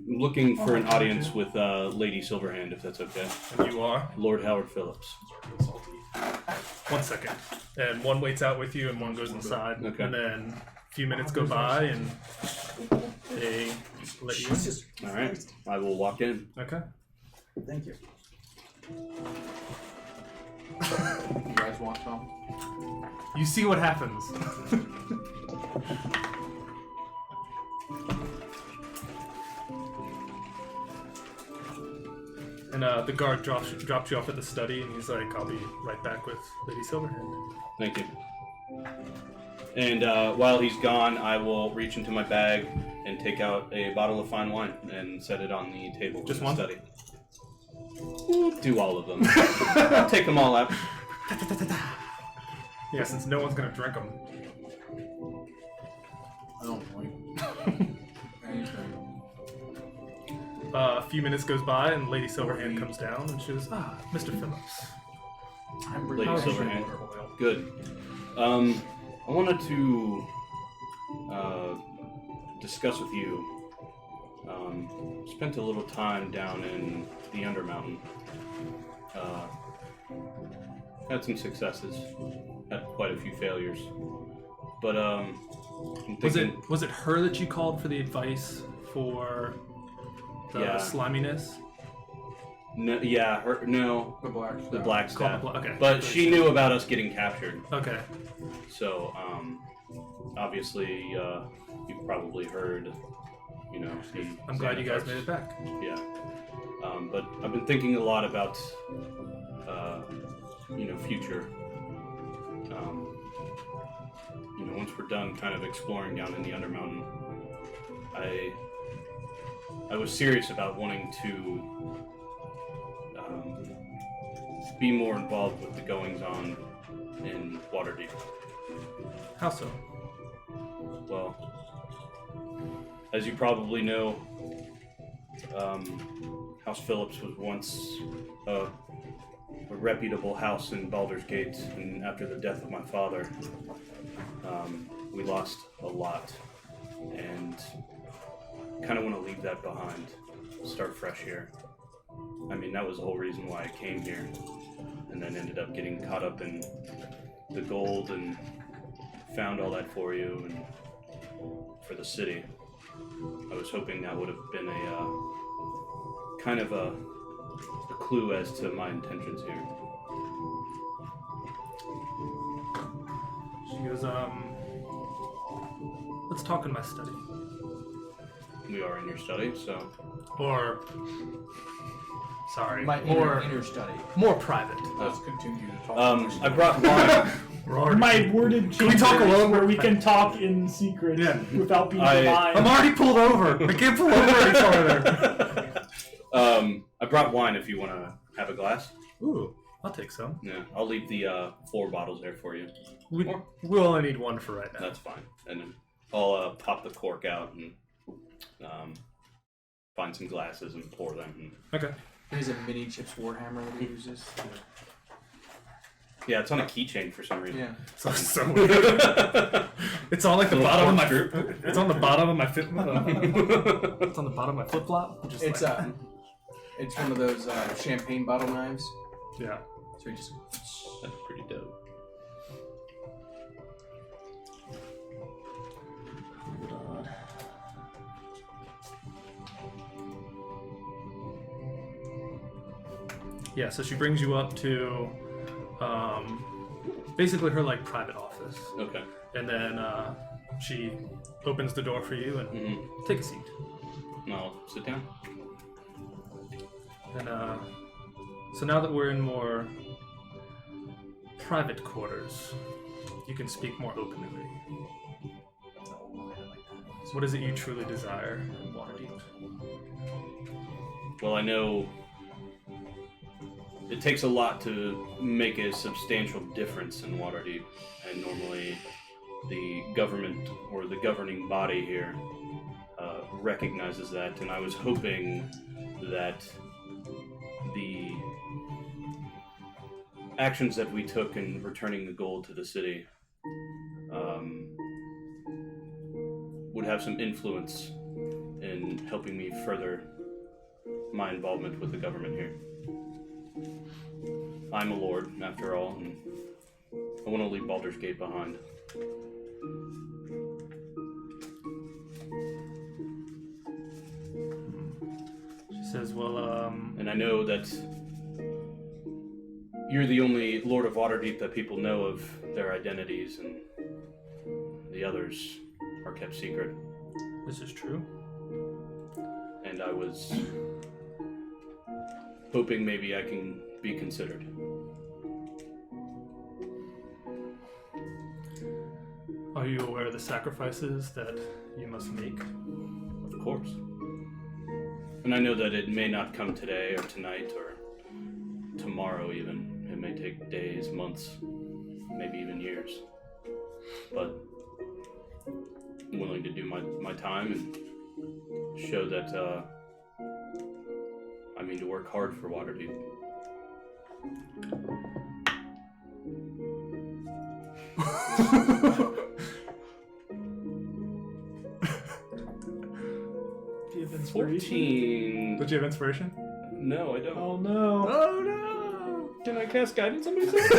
Looking for an audience with Lady Silverhand, if that's okay. And you are. Lord Howard Phillips. 1 second. And one waits out with you, and one goes inside. Okay. And then a few minutes go by, and they let you in. All right, I will walk in. Okay. Thank you. You guys want some? You see what happens. And the guard drops you off at the study, and he's like, "I'll be right back with Lady Silverhand." Thank you. And while he's gone, I will reach into my bag and take out a bottle of fine wine and set it on the table. Just in one? the study. Do all of them. I'll take them all out. Yeah, since no one's gonna drink them. I don't point. Anything. A few minutes goes by, and Lady Silverhand comes down, and she goes, Mr. Phillips. I'm Lady pretty Silverhand. Good. I wanted to discuss with you. Spent a little time down in the Undermountain. Had some successes. Had quite a few failures. But I'm thinking, Was it her that you called for the advice for the Yeah. sliminess? no, yeah, her, no, The black. the black Called staff. the okay. But she knew about us getting captured. Okay. So, obviously, you've probably heard, I'm glad you guys made it back. Yeah. But I've been thinking a lot about, future. Once we're done kind of exploring down in the Undermountain, I was serious about wanting to be more involved with the goings-on in Waterdeep. How so? Well, as you probably know, House Phillips was once a reputable house in Baldur's Gate, and after the death of my father, we lost a lot. And kind of want to leave that behind. Start fresh here. I mean, that was the whole reason why I came here. And then ended up getting caught up in the gold and found all that for you and for the city. I was hoping that would have been a kind of a clue as to my intentions here. She goes, let's talk in my study. We are in your study, so Or, sorry, My inner study. more private. Let's continue to talk. I brought wine. We're already, My worded Can we talk chambers alone? where we can talk in secret without being I'm I'm live. already pulled over. I can't pull over any farther. I brought wine if you want to have a glass. Ooh, I'll take some. Yeah, I'll leave the 4 bottles there for you. We'll only need one for right now. That's fine. And then I'll pop the cork out and find some glasses and pour them. And... Okay. There's a mini chips warhammer that he uses. Yeah, it's on a keychain for some reason. Yeah. So weird. It's on like the bottom of my. It's on the bottom of my fit. It's on the bottom of my flip flop. It's it's one of those champagne bottle knives. Yeah. So he just. That's pretty dope. Yeah. So she brings you up to, basically her like private office, Okay. and then she opens the door for you and Mm-hmm. take a seat. I'll sit down. And so now that we're in more private quarters, you can speak more openly. So what is it you truly desire in Waterdeep? Well, I know it takes a lot to make a substantial difference in Waterdeep, and normally the government or the governing body here recognizes that, and I was hoping that the actions that we took in returning the gold to the city would have some influence in helping me further my involvement with the government here. I'm a lord, after all, and I want to leave Baldur's Gate behind. She says, well, And I know that you're the only Lord of Waterdeep that people know of their identities, and the others are kept secret. this is true. And I was hoping maybe I can be considered. Are you aware of the sacrifices that you must make? Of course. And I know that it may not come today or tonight or tomorrow even. It may take days, months, maybe even years. But I'm willing to do my time and show that I mean to work hard for Waterdeep. Do you have inspiration? 14. Did you have inspiration? No, I don't. Oh no. Oh no! Can I cast guidance on myself?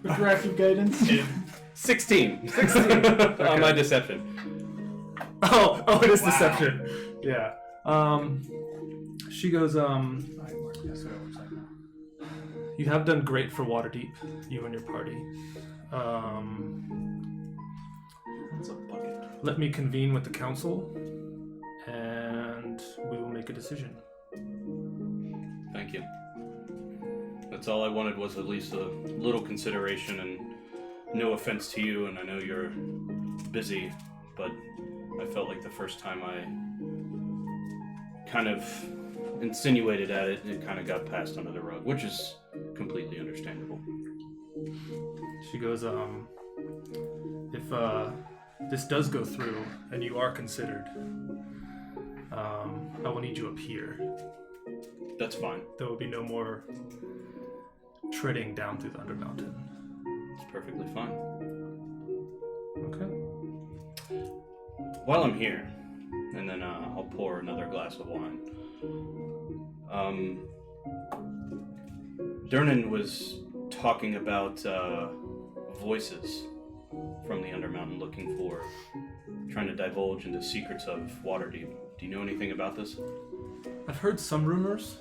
With your active guidance. 16. 16 on my deception. Oh, it is deception. Yeah. She goes, you have done great for Waterdeep, you and your party. It's a bucket. Let me convene with the council, and we will make a decision. Thank you. That's all I wanted, was at least a little consideration, and no offense to you, and I know you're busy, but I felt like the first time I kind of insinuated at it, it kind of got passed under the rug, which is completely understandable. She goes, if this does go through and you are considered, I will need you up here. That's fine. There will be no more treading down through the Undermountain. It's perfectly fine. Okay. While I'm here, and then I'll pour another glass of wine. Durnan was talking about voices from the Undermountain looking for, trying to divulge into secrets of Waterdeep. Do you know anything about this? I've heard some rumors.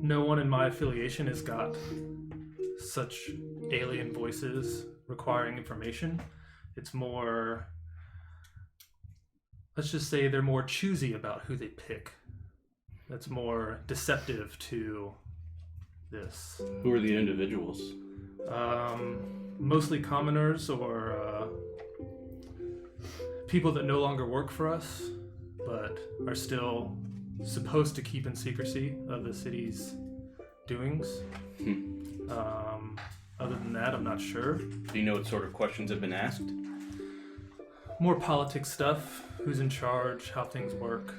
No one in my affiliation has got such alien voices requiring information. It's more, let's just say they're more choosy about who they pick. That's more deceptive to this. Who are the individuals? Mostly commoners or people that no longer work for us, but are still supposed to keep in secrecy of the city's doings. Other than that, I'm not sure. Do you know what sort of questions have been asked? More politics stuff. Who's in charge? How things work?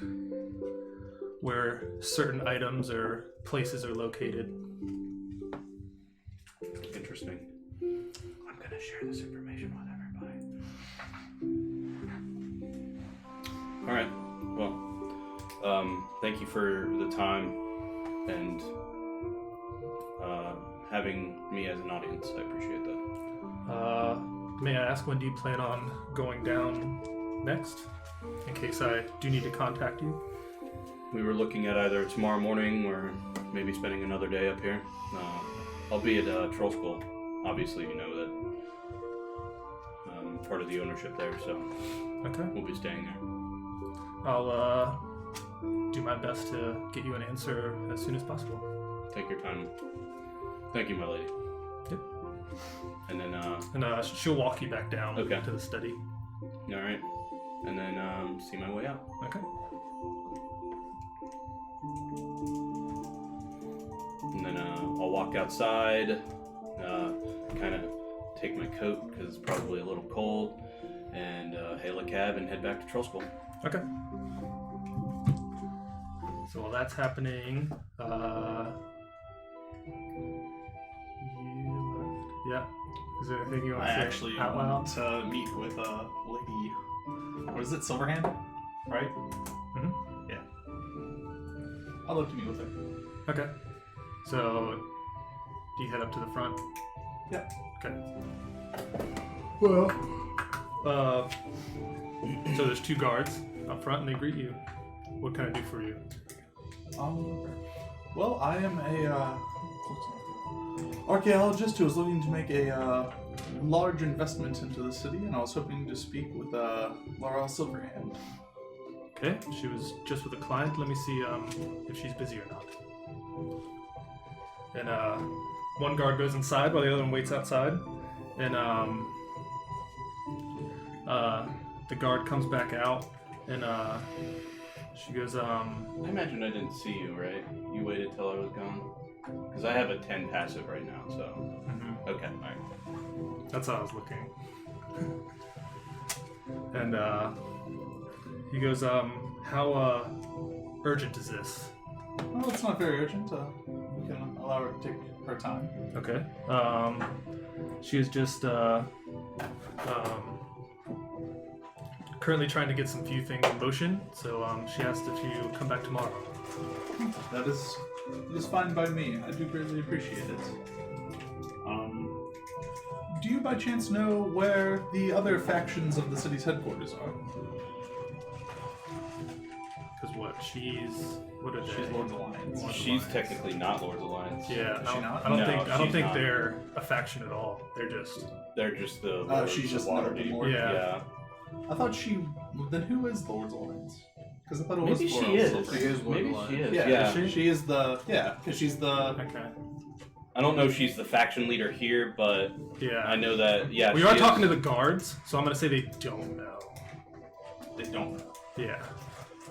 Where certain items or places are located. Interesting. I'm gonna share this information with everybody. All right. Well, thank you for the time and having me as an audience. I appreciate that. May I ask, when do you plan on going down next? In case I do need to contact you. We were looking at either tomorrow morning or maybe spending another day up here. I'll be at Troll School. Obviously, you know that I'm part of the ownership there, so Okay. we'll be staying there. I'll do my best to get you an answer as soon as possible. Take your time. Thank you, my lady. Yep. And then, And she'll walk you back down Okay. to the study. all right. And then, see my way out. Okay. And then I'll walk outside, kind of take my coat because it's probably a little cold, and hail a cab and head back to Troll School. Okay. So while that's happening, you left. Yeah. Is there anything you want I to say actually out loud? want to meet with Lady. What is it, Silverhand? Right? Mhm. Yeah. I'd love to meet with her. Okay. So, do you head up to the front? Yep. Okay. Well, so there's two guards up front, and they greet you. What can I do for you? Well, I am a archaeologist who is looking to make a large investment into the city, and I was hoping to speak with Laurel Silverhand. Okay. She was just with a client. Let me see if she's busy or not. And one guard goes inside while the other one waits outside. And the guard comes back out, and she goes, I imagine I didn't see you, right? You waited till I was gone? Because I have a 10 passive right now, so... Okay, alright. That's how I was looking. And he goes, how urgent is this? Well, it's not very urgent. We can allow her to take her time. Okay. She is just currently trying to get some few things in motion, so she asked if you come back tomorrow. That is fine by me. I do greatly appreciate it. Do you by chance know where the other factions of the city's headquarters are? Because what are they? She's Lord's Alliance. She's technically not Lord's Alliance. Yeah, Is she not? I don't No, think she's think not. they're a faction at all. They're just They're just the Oh, Lords she's of just Waterdeep. Lord. Yeah. I thought she. Then who is the Lord's Alliance? Because I thought it was Maybe Laurel she is. Silverhand. She is Lord Maybe Alliance. she is. Yeah, Yeah. she is the. Yeah, because she's the. okay. I don't know if she's the faction leader here, but Yeah. I know that, yeah. We she are is. talking to the guards, so I'm gonna say they don't know. They don't know. Yeah.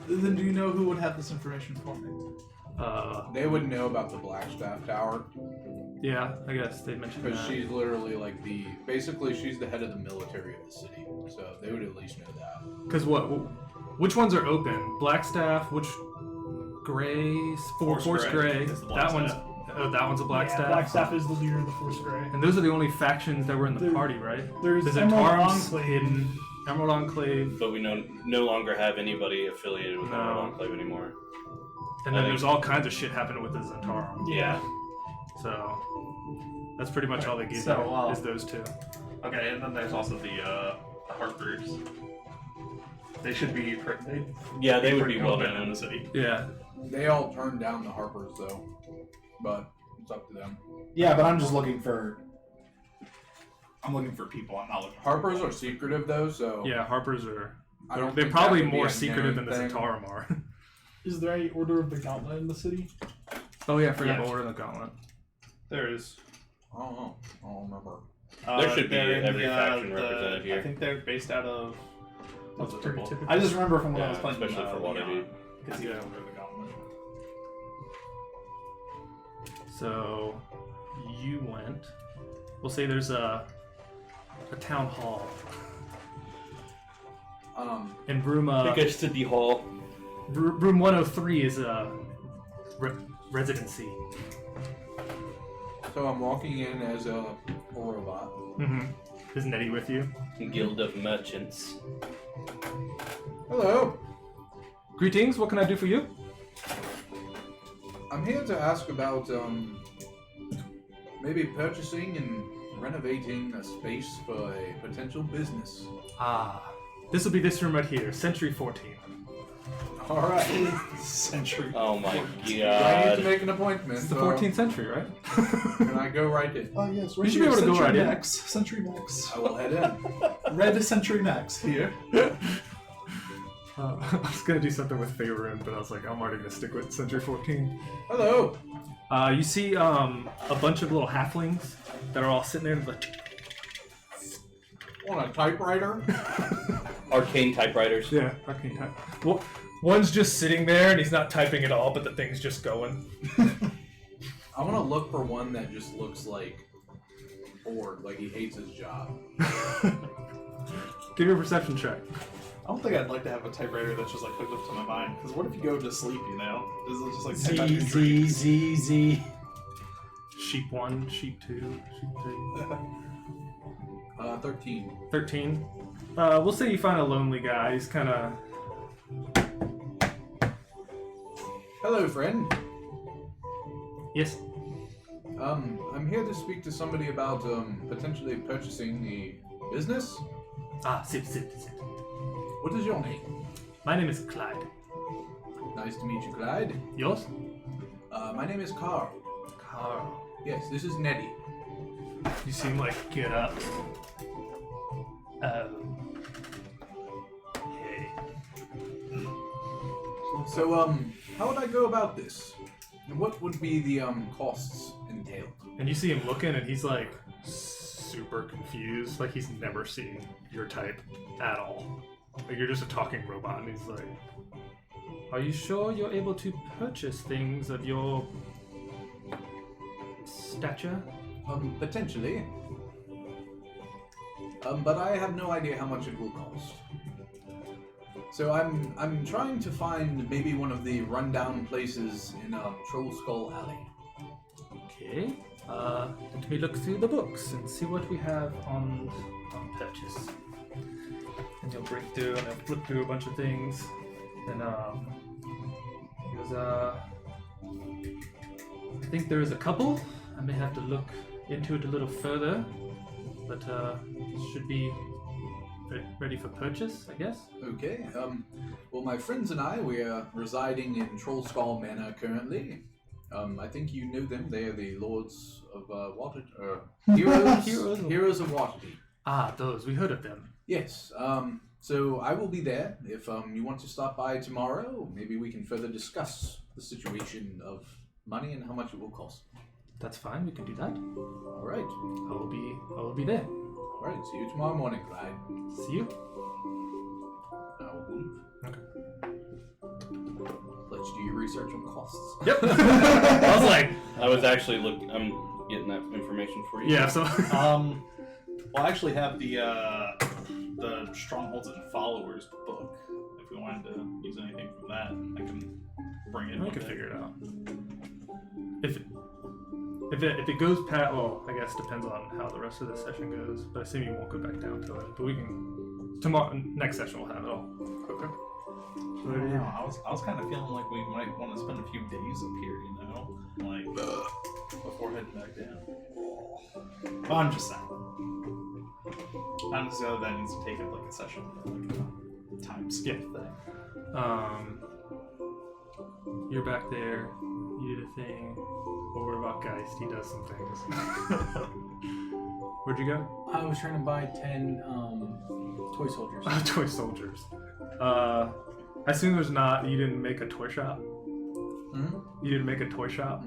Then do you know who would have this information for me? They would know about the Blackstaff Tower Yeah, I guess they mentioned because that. she's literally like basically she's the head of the military of the city, so they would at least know that. Because which ones are open? Blackstaff, which Gray, Force Force Gray Gray. is the That one's that one's a Blackstaff. Yeah, Blackstaff is the leader of the Force Grey. And those are the only factions that were in the There- party, right? There's There's a Emerald Tarms Enclave. hidden. Emerald Enclave. But we no longer have anybody affiliated with No. Emerald Enclave anymore. And I then think- there's all kinds of shit happening with the Zentarum. Yeah. So that's pretty much all they give So, you is those two. Okay, and then there's also the Harpers. They should be. Yeah, they would pretty be well open in known. the city. Yeah. They all turned down the Harpers though, but it's up to them. Yeah, but I'm just looking for. I'm looking for people. I'm not looking. For Harpers are secretive though, so Yeah, Harpers are. I don't. They're think probably that would be more a secretive known than the thing. Zentarum are. Is there any Order of the Gauntlet in the city? Oh yeah, I forgot Yeah. about Order of the Gauntlet. There is. I don't know. I don't remember. There should be they're in every faction represented here. I think they're based out of. That's pretty typical. I just remember from when I was Yeah, playing, especially for Waterdeep. because he was over the gauntlet. So you went. We'll say there's a town hall in room. Take us to the hall. Room 103 is a residency. So I'm walking in as a robot. Mm-hmm. Is Nettie with you? Guild of Merchants. Hello. Greetings. What can I do for you? I'm here to ask about maybe purchasing and renovating a space for a potential business. Ah, this will be this room right here, Century 14. All right. Century. Oh my I need to god. make an appointment. It's the 14th century, right? Can I go right in? Oh yes, You should be able to go right in. Max. Century Max. I will head in. Red Century Max here. I was gonna do something with Faerun, but I was like, I'm already gonna stick with Century 14. Hello. You see a bunch of little halflings that are all sitting there like. On a typewriter. Arcane typewriters. Yeah, arcane type. Well, one's just sitting there and he's not typing at all, but the thing's just going. I want to look for one that just looks like bored, like he hates his job. Give me a perception check. I don't think I'd like to have a typewriter that's just like hooked up to my mind. Because what if you go to sleep? You know, is it just like type out your dreams? Z. Sheep 1, sheep 2, sheep 3. 13. 13. We'll say you find a lonely guy. He's kind of. Hello, friend. Yes. I'm here to speak to somebody about potentially purchasing the business. Ah, sit. What is your name? My name is Clyde. Nice to meet you, Clyde. Yours? My name is Carl. Carl. Yes, this is Nettie. You seem like get up. Hey. So, how would I go about this? And what would be the costs entailed? And you see him looking, and he's like super confused. Like he's never seen your type at all. Like you're just a talking robot, and he's like, "Are you sure you're able to purchase things of your stature?" Potentially. But I have no idea how much it will cost. So I'm trying to find maybe one of the rundown places in Troll Skull Alley. Okay. Let me look through the books and see what we have on purchase. And you'll break through and I'll flip through a bunch of things. And there's I think there is a couple. I may have to look into it a little further, but it should be ready for purchase, I guess. Okay. Well, my friends and I, we are residing in Troll Skull Manor currently. I think you know them. They are the Lords of Heroes. Heroes of Waterdeep. Ah, those. We heard of them. Yes. So I will be there. If you want to stop by tomorrow, maybe we can further discuss the situation of money and how much it will cost. That's fine. We can do that. All right. I will be there. All right. See you tomorrow morning, Clyde. See you. I will leave. Okay. Let's do your research on costs. Yep. I was like, I was actually I'm getting that information for you. yeah. So. Well, I actually have the Strongholds and Followers book. If we wanted to use anything from that, I can bring it. I one can day. figure it out. If it goes past, well, I guess depends on how the rest of the session goes. But I assume you won't go back down to it. But we can Tomorrow, next session we'll have it all. Okay. I don't know. I was kind of feeling like we might want to spend a few days up here, you know, like before heading back down. Well, I'm just saying. I don't know that needs to take it like a session, like a time skip thing. You're back there. You did a thing. But what about Geist? He does some things. Where'd you go? I was trying to buy 10 toy soldiers. Toy soldiers. I assume there's not. You didn't make a toy shop. Hmm? You didn't make a toy shop.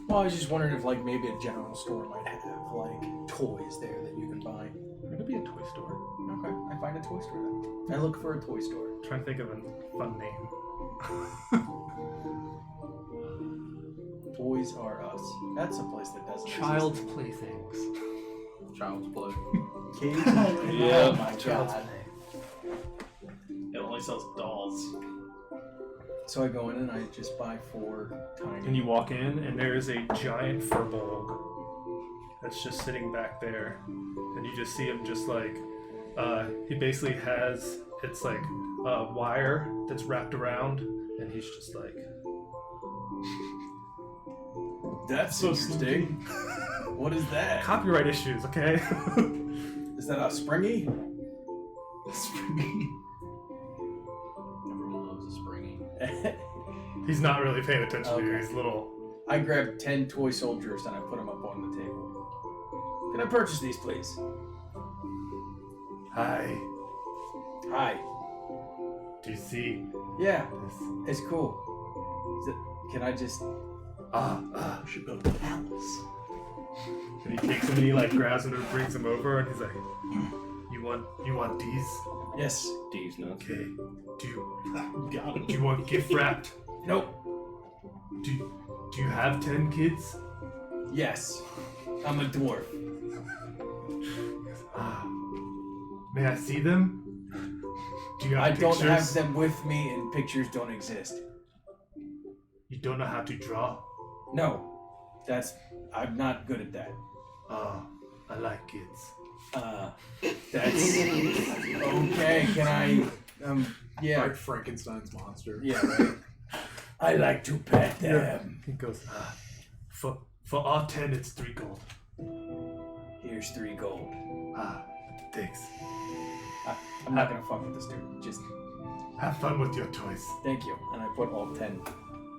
Well, I was just wondering if like maybe a general store might have like toys there that you can buy. There could be a toy store. Okay, I find a toy store then. I look for a toy store. I'm trying to think of a fun name. Toys R Us. That's a place that doesn't Child's playthings. Child's play. Kids. Yeah. Oh my god. It only sells dolls. So I go in and I just buy 4 tiny. And you walk in, and there is a giant furbolg that's just sitting back there, and you just see him just like he basically has it's like a wire that's wrapped around, and he's just like. That's interesting. What is that? Copyright issues, okay? Is that a springy? Springy. Everyone loves a springy. He's not really paying attention to you. Okay. He's little. I grab 10 toy soldiers and I put them up on the table. Can I purchase these, please? Hi. Hi. Do you see Yeah, this? it's cool. Can I just... We should build a palace. And he takes him and he like grabs him and brings him over, and he's like, "You want these? Yes. D's nuts. Okay. Do Got it. you want gift wrapped? Nope. Do you have 10 kids? Yes. I'm a dwarf. May I see them? Do you have I pictures? don't have them with me and pictures don't exist. You don't know how to draw? No. I'm not good at that. Oh, I like kids. That's... Okay, can I... yeah. Like Frankenstein's monster. Yeah, right. I like to pet them. He goes, for all 10, it's 3 gold. Here's 3 gold. Thanks. I'm not gonna fuck with this dude. Just Have fun with your toys. thank you. And I put all 10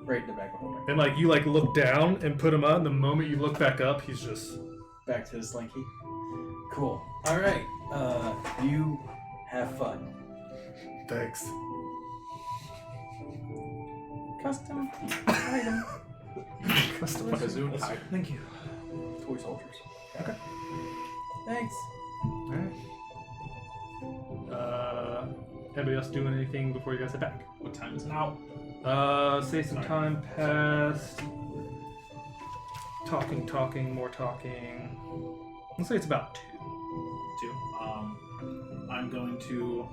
right in the back of my neck. And like you like look down and put him on. The moment you look back up, he's just Back to the slinky. Cool. Alright. You have fun. thanks. Custom item. Kazoon type. Thank you. Toy soldiers. Okay. Thanks. Alright. Anybody else doing anything before you guys head back? What time is it now? Say some time passed. Talking, more talking. Let's say it's about 2. 2. I'm going to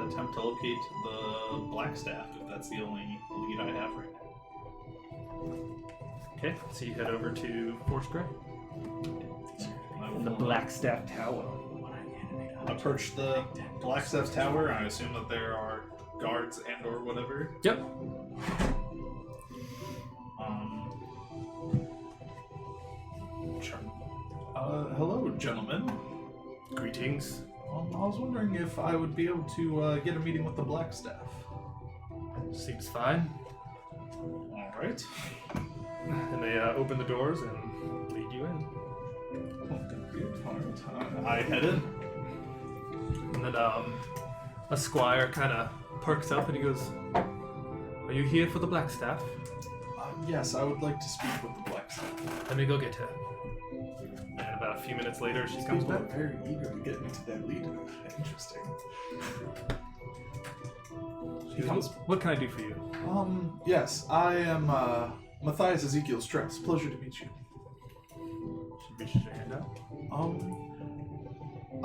attempt to locate the Black Staff, if that's the only lead I have right now. Okay, so you head over to Forest Grey. I will The Blackstaff Tower. approach the Blackstaff Tower, and I assume that there are guards and or whatever. Yep. Hello, gentlemen. Greetings. I was wondering if I would be able to get a meeting with the Blackstaff. Seems fine. All right. And they open the doors and lead you in. I head in. And then a squire kind of perks up and he goes, "Are you here for the Blackstaff? Yes, I would like to speak with the Blackstaff. Let me go get her." And about a few minutes later, she comes People are back. very eager to get into that lead. Interesting. She goes, "What can I do for you?" Yes, I am Matthias Ezekiel Stress. Pleasure to meet you. She reaches her hand out.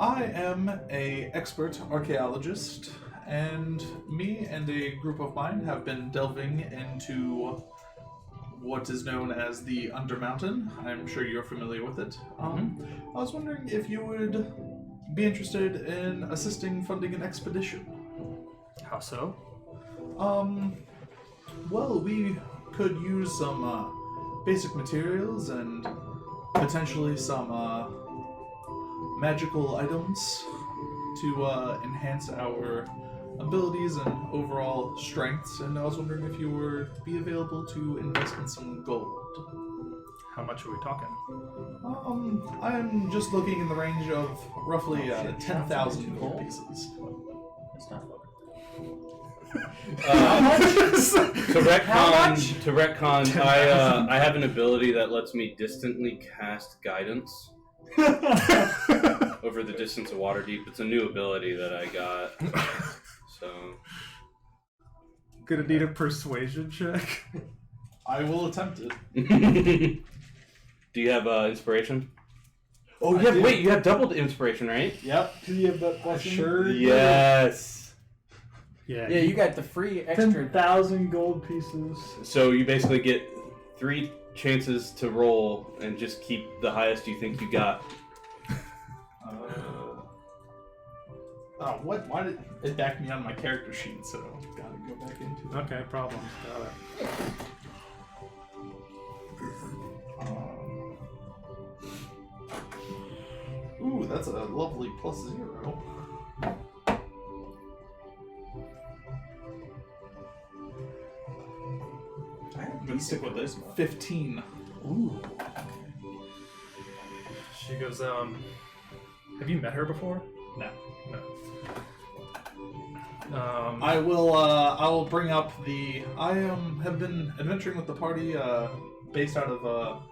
I am a expert archaeologist, and me and a group of mine have been delving into what is known as the Undermountain. I'm sure you're familiar with it. I was wondering if you would be interested in assisting funding an expedition. How so? Well, we could use some basic materials and potentially some magical items to enhance our abilities and overall strengths. And I was wondering if you would be available to invest in some gold. How much are we talking? I'm just looking in the range of roughly 10,000 gold pieces. That's not fucking. To retcon, I have an ability that lets me distantly cast guidance over the distance of Waterdeep. It's a new ability that I got. So Gonna need a persuasion check. I will attempt it. Do you have inspiration? Oh, I do. Wait, you have doubled inspiration, right? Yep. Do you have that blessing? Sure. Yes. Yeah, you got the free extra. 10,000 gold pieces. So you basically get 3 chances to roll and just keep the highest you think you got. What? Why did it back me on my character sheet? So gotta go back into it. Okay, problem. Got it. Ooh, that's a lovely +0. I'm gonna stick with this. 15. Ooh. She goes, have you met her before? No. No. I will bring up the. I have been adventuring with the party based out of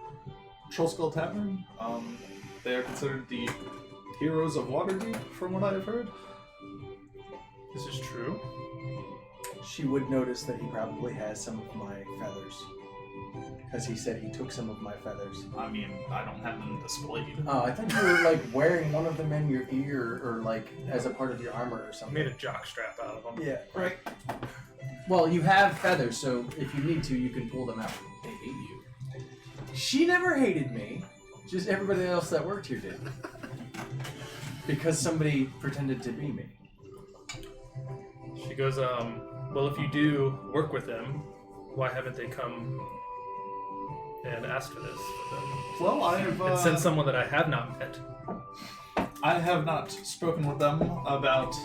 Trollskull Tavern. They are considered the heroes of Waterdeep, from what I have heard. This is true. She would notice that he probably has some of my feathers. Because he said he took some of my feathers. I mean, I don't have them displayed. Oh, I thought you were like wearing one of them in your ear or like as a part of your armor or I something. made a jock strap out of them. Yeah, right. Well, you have feathers, so if you need to, you can pull them out. They hate you. She never hated me. Just everybody else that worked here did. Because somebody pretended to be me. She goes, well, if you do work with them, why haven't they come and asked for this with them? Well, I have. And send someone that I have not met. I have not spoken with them about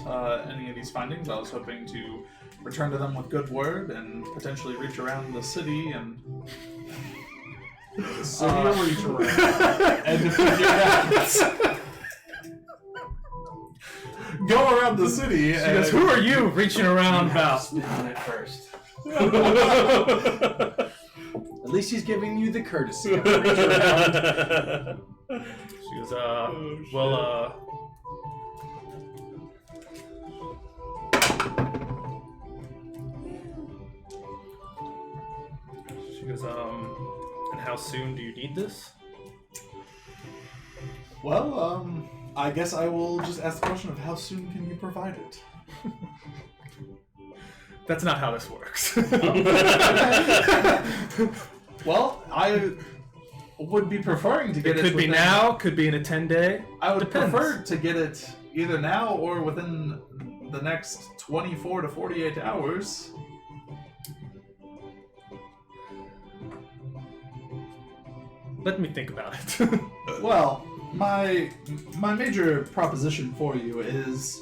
any of these findings. I was hoping to return to them with good word and potentially reach around the city and. The city will reach around and figure out. Go around the city. She goes, who are you reaching around about? Spit on it first. At least he's giving you the courtesy of reach around. She goes, She goes, and how soon do you need this? Well, I guess I will just ask the question of how soon can you provide it? That's not how this works. Well, I would be preferring to get it. It could be within- now, could be in a 10-day. I would Depends. prefer to get it either now or within the next 24 to 48 hours. Let me think about it. Well, my major proposition for you is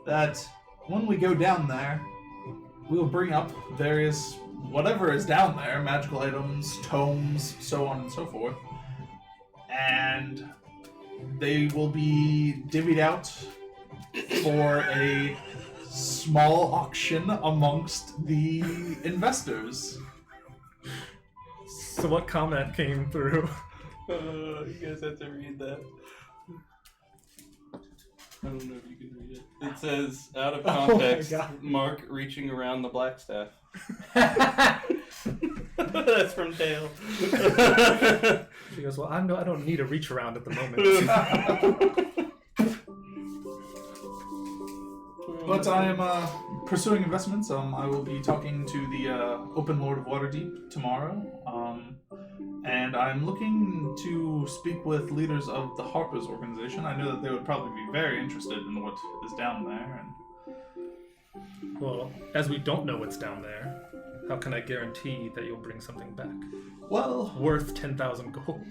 that when we go down there, we'll bring up various whatever is down there, magical items, tomes, so on and so forth, and they will be divvied out for a small auction amongst the investors. So what comment came through? You guys have to read that. I don't know if you can read it. It says, out of context, Mark reaching around the black staff. That's from Dale. She goes, well, I don't need a reach around at the moment. But I am pursuing investments. I will be talking to the Open Lord of Waterdeep tomorrow. and I'm looking to speak with leaders of the Harper's organization. I know that they would probably be very interested in what is down there. And Well, as we don't know what's down there, how can I guarantee that you'll bring something back well, worth 10,000 gold?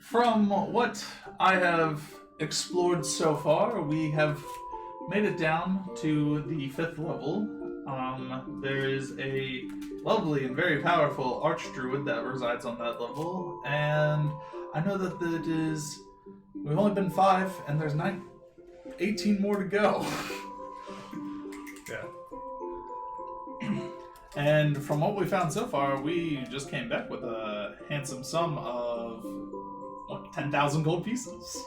from what I have explored so far, we have made it down to the 5th level. There is a lovely and very powerful archdruid that resides on that level, and I know that we've only been 5, and there's 18 more to go. Yeah. And from what we found so far, we just came back with a handsome sum of 10,000 gold pieces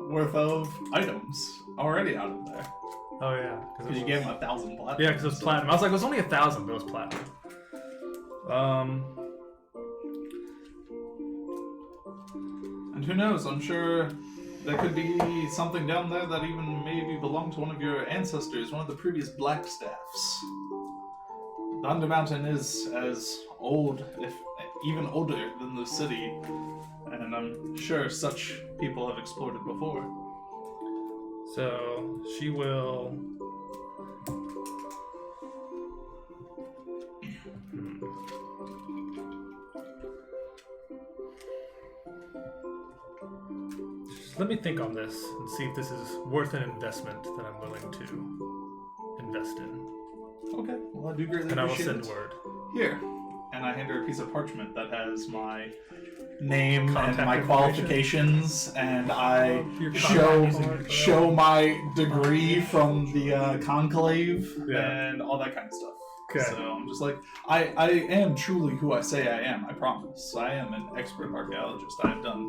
worth of items already out of there. Oh yeah, Because you gave him 1,000 platinum. Yeah, because it was platinum. I was like, it was only 1,000, but it was platinum. And who knows? I'm sure there could be something down there that even maybe belonged to one of your ancestors, one of the previous Blackstaffs. The Undermountain is as old, if even older, than the city, and I'm sure such people have explored it before. So she will. Just let me think on this and see if this is worth an investment that I'm willing to invest in. Okay, well I do greatly And I will appreciate send it. word. Here, and I hand her a piece of parchment that has my name Contact and my information? qualifications, and I Your show contact show my degree from the conclave Yeah. and all that kind of stuff. Okay. So I'm just like, I am truly who I say I am. I promise. I am an expert archaeologist. I've done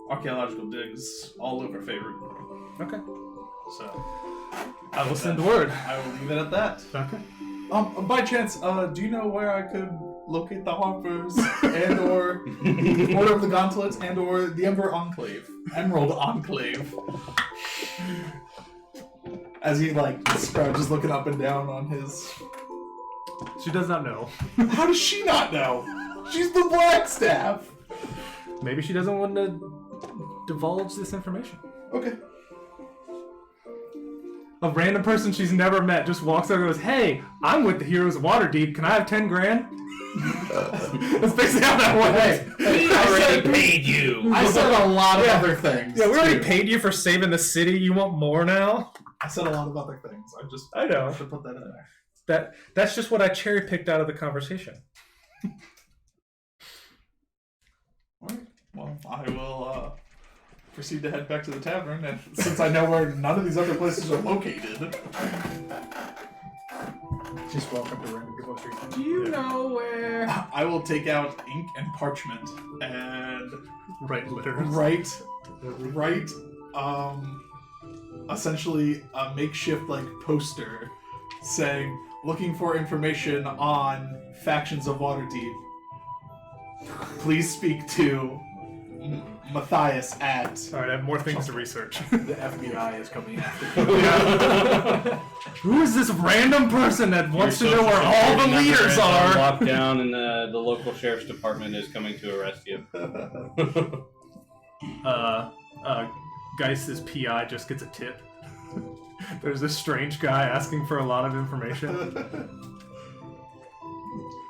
archaeological digs all over Faerun. Okay. So I will send word. I will leave it at that. Okay. By chance, do you know where I could locate the Harpers and or Order of the Gauntlets and or the Emerald Enclave? As he just looking up and down on his. She does not know. How does she not know? She's the Blackstaff. Maybe she doesn't want to divulge this information. Okay. A random person she's never met just walks over and goes, "Hey, I'm with the Heroes of Waterdeep. Can I have 10 grand?" That's basically how that works. We already paid you. I said a lot of other things. Yeah, we already too. paid you for saving the city. You want more now? I said a lot of other things. I know. have to put that in there. That's just what I cherry picked out of the conversation. Alright. Well, I will proceed to head back to the tavern, and since I know where none of these other places are located. Just walk up to random people street. Do you know where? I will take out ink and parchment and Right, letters. write essentially a makeshift poster saying, looking for information on factions of Waterdeep. Please speak to Matthias at. All right, I have more things to research. The FBI is coming after you. Who is this random person that wants to know where all the leaders are? Locked down, and the local sheriff's department is coming to arrest you. Geist's PI just gets a tip. There's this strange guy asking for a lot of information.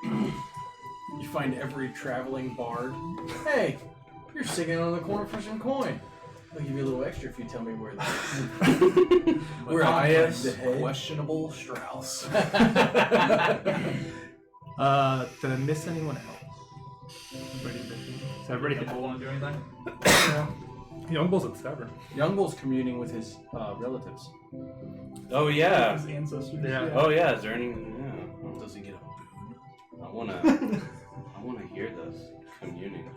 You find every traveling bard. Hey, you're singing on the corner for some coin. I'll give you a little extra if you tell me where the where I am the head. Questionable Strauss. Did I miss anyone else? Is everybody hit? People want to do anything? Young Bull's at the tavern. Young Bull's communing with his relatives. Oh yeah. His ancestors. Yeah. Oh yeah. Is there any? Yeah. Does he get a boon? I wanna hear this communing.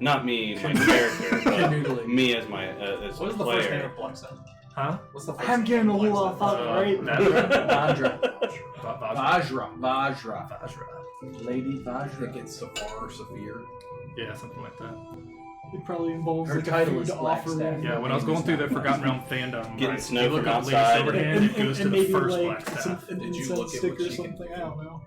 Not me, my character, but Canoodling. me as my as What a is the first name player. of Blackstone? Huh? What's the first I'm name getting of a whole lot of Blackstone? thought, right? Vajra. Vajra. Vajra. Lady I think Vajra. it's Safar or Saphir. Yeah, something like that. It probably involves Her like a title food is offer. Blackstaff. Yeah, when I was going through the Forgotten Realm fandom, Getting right, snow you look from up Lady outside. Silverhand, it goes to the maybe first like Blackstaff. some Did you incense look at stick what or she can something? I don't know.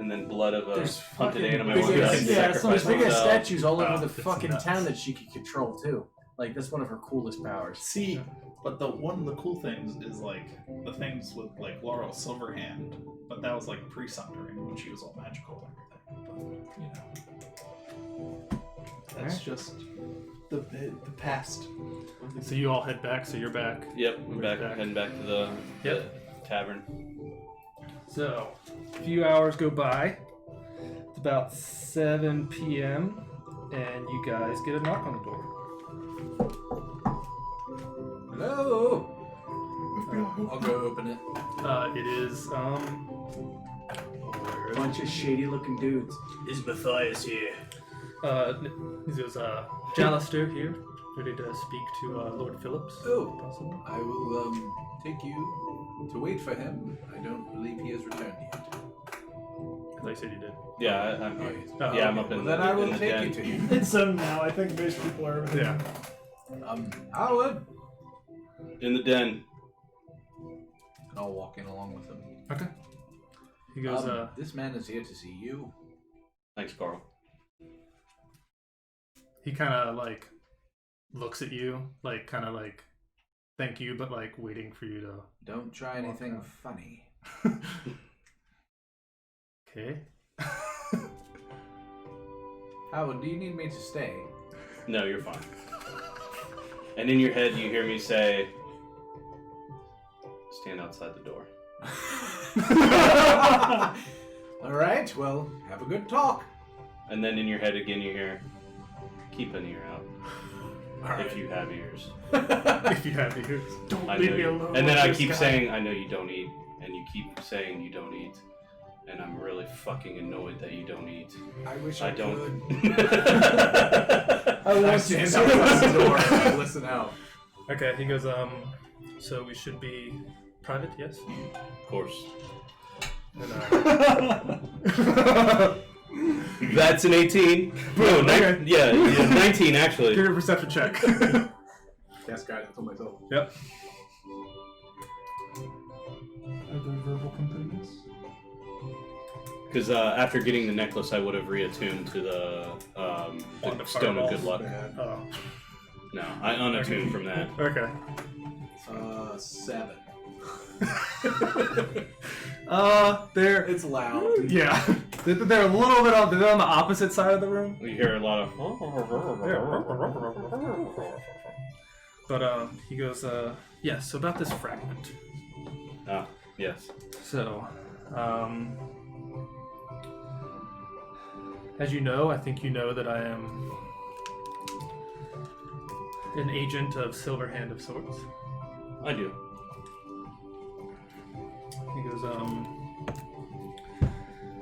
And then blood of a There's hunted fucking animal. big and ass- sacrifice there's big ass himself. statues all over Oh, the that's fucking nuts. town that she could control too. Like that's one of her coolest powers. See, but one of the cool things is like the things with like Laurel Silverhand, but that was like pre-sundering when she was all magical and everything. But that's Alright. just the past. So you all head back. So you're back. Yep, we're back, Back. heading back to the Yep. tavern. So a few hours go by. It's about 7 p.m. and you guys get a knock on the door. Hello. I'll go open it. It is A bunch of shady looking dudes. Is Matthias here? He goes, Jalister here, ready to speak to Lord Phillips. Oh. Possibly. I will take you to wait for him. I don't believe he has returned yet. I thought you said you did. Yeah, I'm Oh, here. yes. Yeah, I'm up Well, in then the, I in will the take den. you to him. It's 7 now. I think most people are. Yeah. Howard. In the den. And I'll walk in along with him. Okay. He goes, This man is here to see you. Thanks, Carl. he kind of like looks at you, like kind of like thank you, but like waiting for you to. Don't try anything funny. Okay. Howard, do you need me to stay? No, you're fine. And in your head, you hear me say, stand outside the door. All right, well, have a good talk. And then in your head again, you hear, keep an ear out. All right. If you have ears. If you have ears. Don't I leave know me you. alone. And then with I this keep guy. saying, I know you don't eat. And you keep saying you don't eat. And I'm really fucking annoyed that you don't eat. I wish I I don't. could. I want stand to- outside the door and I listen out. Okay. He goes, so we should be private, yes? Of course. And, That's an 18. No, Okay. yeah, 19 actually. give me a perception check. Cast guidance on myself. Yep. Are there verbal components? Because after getting the necklace, I would have reattuned to the Stone of Good Luck. Oh. No, I unattuned from that. Okay. 7. They're It's loud. yeah. They're a little bit on. They're on the opposite side of the room. We hear a lot of. But he goes, yes. So about this fragment. Ah, yes. So, as you know, I think you know that I am an agent of Silverhand of sorts. I do. He goes,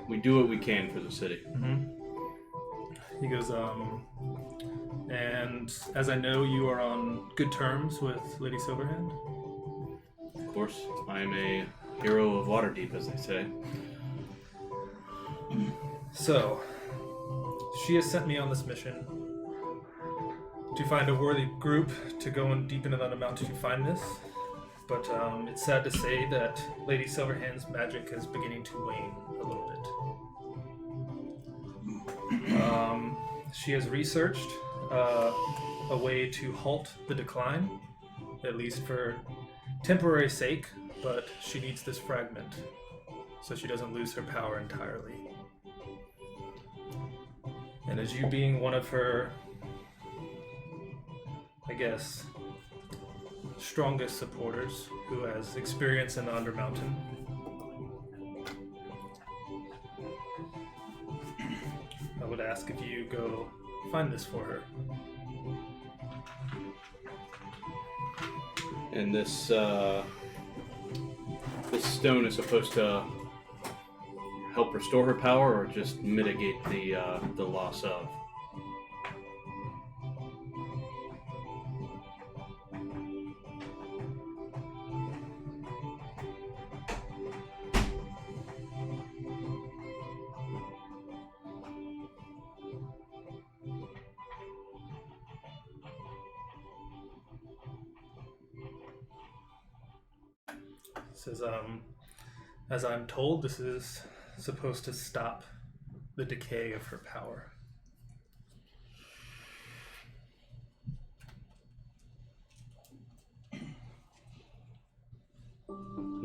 We do what we can for the city. He goes, and as I know you are on good terms with Lady Silverhand. Of course, I am a hero of Waterdeep, as they say. So, she has sent me on this mission to find a worthy group to go and deep into the mountain to find this. But it's sad to say that Lady Silverhand's magic is beginning to wane a little bit. She has researched a way to halt the decline, at least for temporary sake, but she needs this fragment so she doesn't lose her power entirely. And as you being one of her, I guess, strongest supporters who has experience in the Undermountain, I would ask if you go find this for her. And this this stone is supposed to help restore her power, or just mitigate the loss of. Says, as I'm told, this is supposed to stop the decay of her power.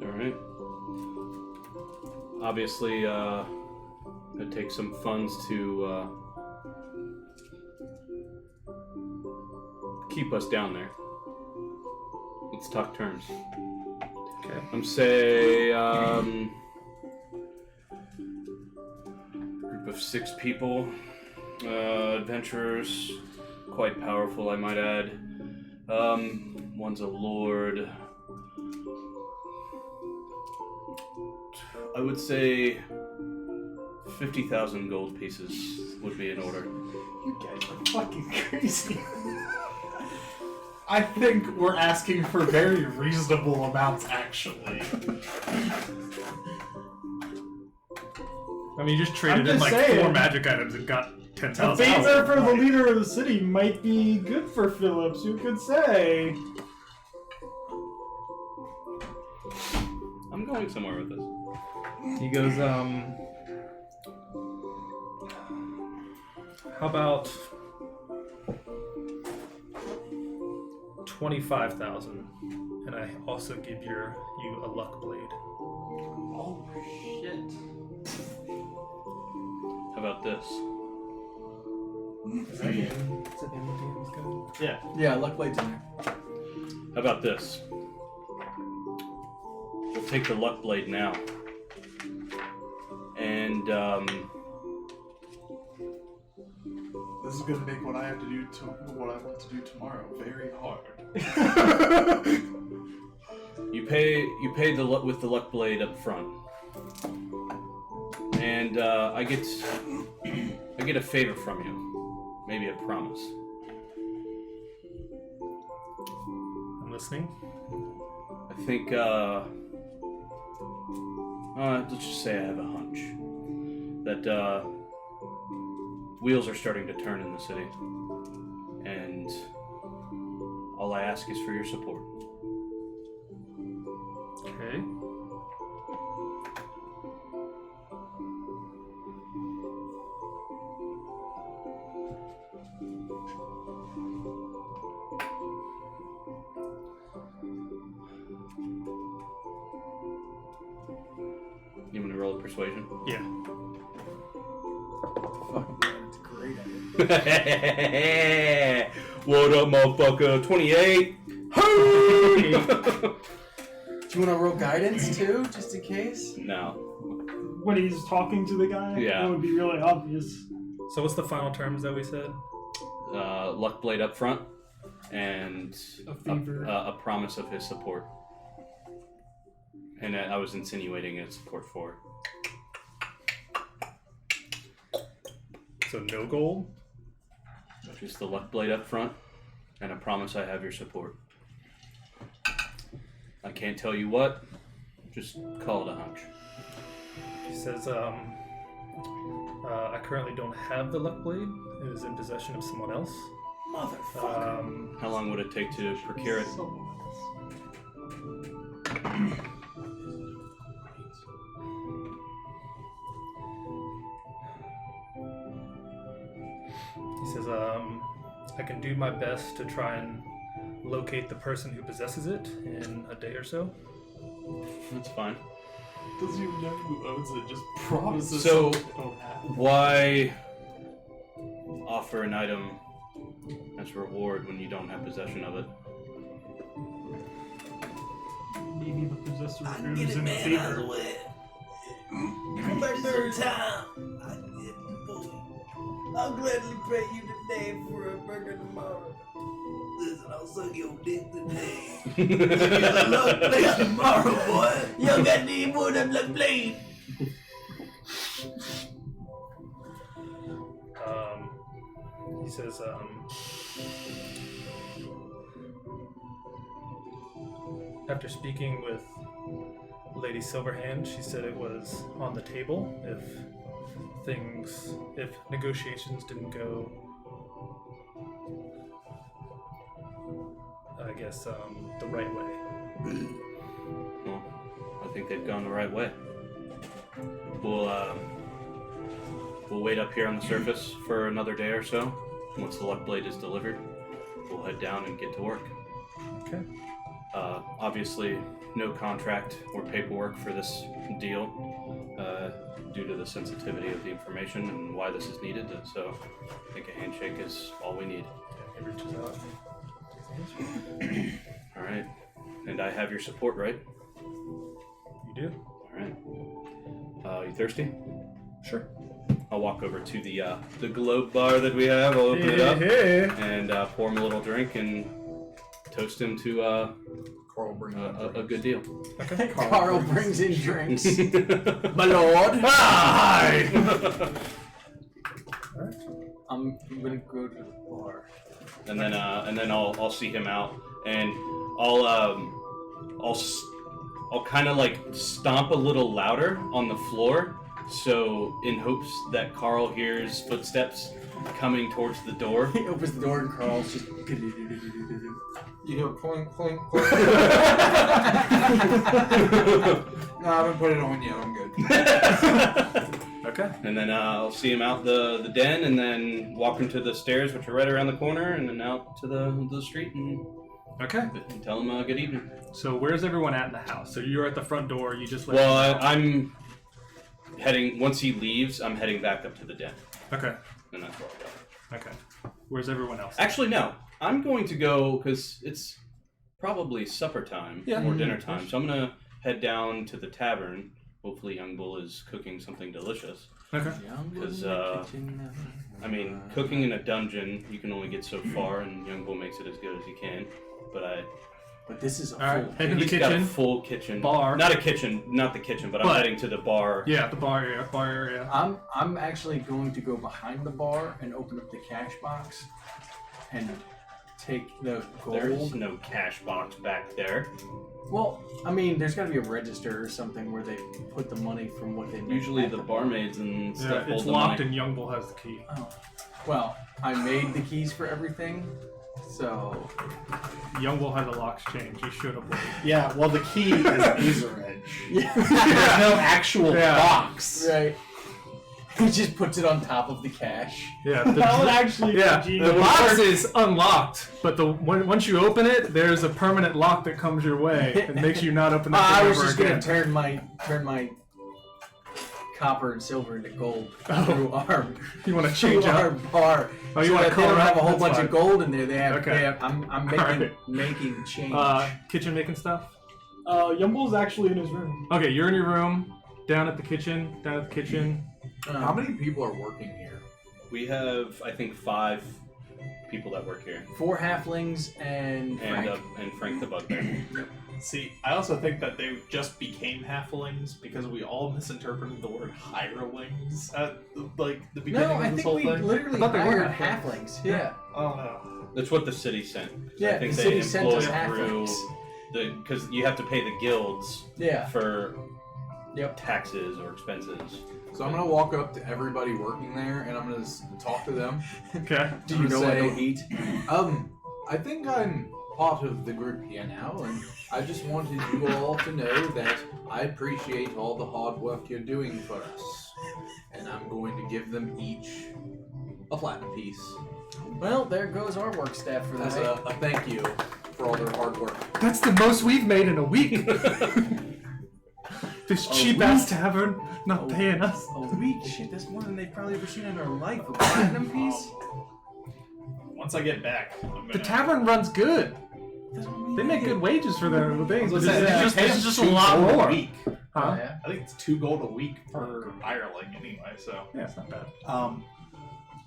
Alright. Obviously, it takes some funds to keep us down there. Let's talk terms. Okay. I'm say group of 6 people, adventurers, quite powerful, I might add. One's a lord. I would say 50,000 gold pieces would be in order. You guys are fucking crazy. I think we're asking for very reasonable amounts, actually. I mean, you just traded in just like saying. 4 magic items and got A 10,000. favor for the leader of the city might be good for Phillips, you could say. I'm going somewhere with this. He goes, how about 25,000, and I also give you a luck blade. Oh shit. How about this? Is that the end of the game's going? Yeah. Yeah, luck blade's in there. How about this? We'll take the luck blade now. And, This is gonna make what I have to do to what I want to do tomorrow very hard. you pay the with the luck blade up front. And, I get a favor from you. Maybe a promise. I'm listening. I think, let's just say I have a hunch that, wheels are starting to turn in the city. And all I ask is for your support. Okay. You want to roll a persuasion? Yeah. Fucking it's a great idea. What up, motherfucker? 28. Do you want to roll guidance too, just in case? No. When he's talking to the guy, Yeah. that would be really obvious. So what's the final terms that we said? Luck blade up front, and A favor. a promise of his support. And I was insinuating a support for. So no gold? Just the luck blade up front, and a promise I have your support. I can't tell you what, just call it a hunch. He says, I currently don't have the luck blade. It is in possession of someone else. Motherfucker. How long would it take to procure it? He says, I can do my best to try and locate the person who possesses it in a day or so. That's fine. Doesn't even know who owns it, just promises So- something they don't have. Why offer an item as reward when you don't have possession of it? Maybe the possessor is in favor. I'll gladly pay you today for a burger tomorrow. Listen, I'll suck your dick today. Give you a luck blade tomorrow, boy. You don't got any more of them luck blade. He says, after speaking with Lady Silverhand, she said it was on the table if negotiations didn't go, I guess, the right way. Well, I think they've gone the right way. We'll wait up here on the surface for another day or so. Once the luck blade is delivered, we'll head down and get to work. Okay. Obviously, no contract or paperwork for this deal, due to the sensitivity of the information and why this is needed. So, I think a handshake is all we need. He reaches out. All right. And I have your support, right? You do? All right. You thirsty? Sure. I'll walk over to the globe bar that we have. I'll open it up and pour him a little drink and toast him to Carl brings a good deal. Okay. Carl brings in drinks. My lord. Hi! I'm gonna go to the bar. And then I'll see him out, and I'll kind of like stomp a little louder on the floor, so in hopes that Carl hears footsteps coming towards the door. He opens the door and Carl's just. You hear clink, clink, clink. No, I haven't put it on yet. I'm good. Okay. And then I'll see him out the den, and then walk him to the stairs, which are right around the corner, and then out to the street, and Okay. tell him good evening. So where's everyone at in the house? So you're at the front door. You just let Well, him out. I'm heading. Once he leaves, I'm heading back up to the den, Okay. and that's where I'll go. Okay. Where's everyone else? Actually, no. I'm going to go because it's probably supper time or dinner time. So I'm going to head down to the tavern. Hopefully Young Bull is cooking something delicious. Okay. Because, I mean, cooking in a dungeon, you can only get so far, and Young Bull makes it as good as he can. But this is a All right. full. Head to the He's got a kitchen. full kitchen. Bar. Not the kitchen, but I'm heading to the bar. Yeah, the bar area. Bar area. I'm actually going to go behind the bar and open up the cash box and take the gold. There's no cash box back there. Well, I mean, there's got to be a register or something where they put the money from what they make. Usually at the bar. barmaids and Yeah, stuff hold it's the locked money. and Young Bull has the key. Oh. Well, I made the keys for everything, so Young Bull has a locks change. You should have waited. Yeah, well, the key is Laser Edge. yeah. There's no actual Yeah. box. Right. He just puts it on top of the cash. Yeah. That would The, actually yeah. be The genius. box is unlocked, but once you open it, there's a permanent lock that comes your way and makes you not open it I was ever just again. gonna turn my copper and silver into gold Oh. through our You want to change our out? bar. Oh, you so want that to they color don't have up? a whole That's bunch fine. of gold in there. They have. Okay. They have I'm making Alright. making change. Kitchen making stuff. Yumble's actually in his room. Okay, you're in your room, down at the kitchen. How many people are working here? We have, I think, 5 people that work here, 4 halflings and Frank. and Frank the Bugbear. See, I also think that they just became halflings because we all misinterpreted the word hirelings at like the beginning No, of I this think whole we thing. literally I thought they were hired halflings. Yeah. Oh no. That's what the city sent. Yeah, I think the they city sent us employ through halflings. because you have to pay the guilds Yeah. for Yep. taxes or expenses. So I'm gonna walk up to everybody working there, and I'm gonna talk to them. Okay. Do you know say, I don't eat? I think I'm part of the group here now, and I just wanted you all to know that I appreciate all the hard work you're doing for us, and I'm going to give them each a platinum piece Well, there goes our work staff for the as day. a thank you for all their hard work. That's the most we've made in a week. This cheap ass tavern not paying us. A week? Shit, that's more than they've probably ever seen in their life. A platinum piece? Once I get back, I'm gonna... The tavern runs good. That's what I mean. They make good wages for their things. I was But gonna say, this they is pay just us a lot 2 gold more. a week. Huh? Yeah. I think it's 2 gold a week per hireling anyway. So, Yeah, it's not bad.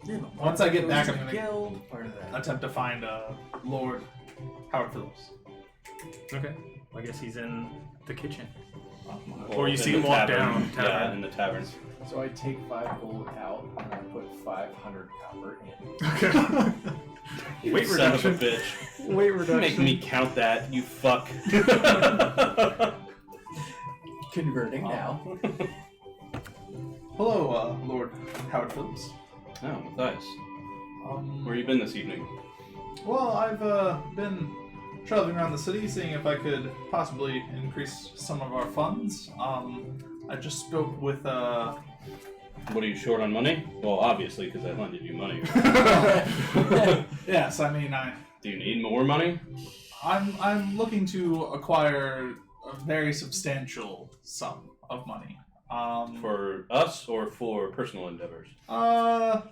Yeah, but once I get goes back, to I'm the gonna guild, part of that. attempt to find Lord Howard Phillips. Okay. I guess he's in the kitchen. Or you in see the him walk tavern. down, Yeah, tavern. in the tavern. So I take 5 gold out and I put 500 copper in. Okay. Weight Son of a reduction. bitch. Weight reduction. Make me count that, you fuck. Converting now. Hello, Lord Howard Phillips. Oh, nice. Where you been this evening? Well, I've been traveling around the city, seeing if I could possibly increase some of our funds. I just spoke with What are you short on money? Well, obviously, because I lended you money. yes, I mean Do you need more money? I'm looking to acquire a very substantial sum of money. For us or for personal endeavors? Uh,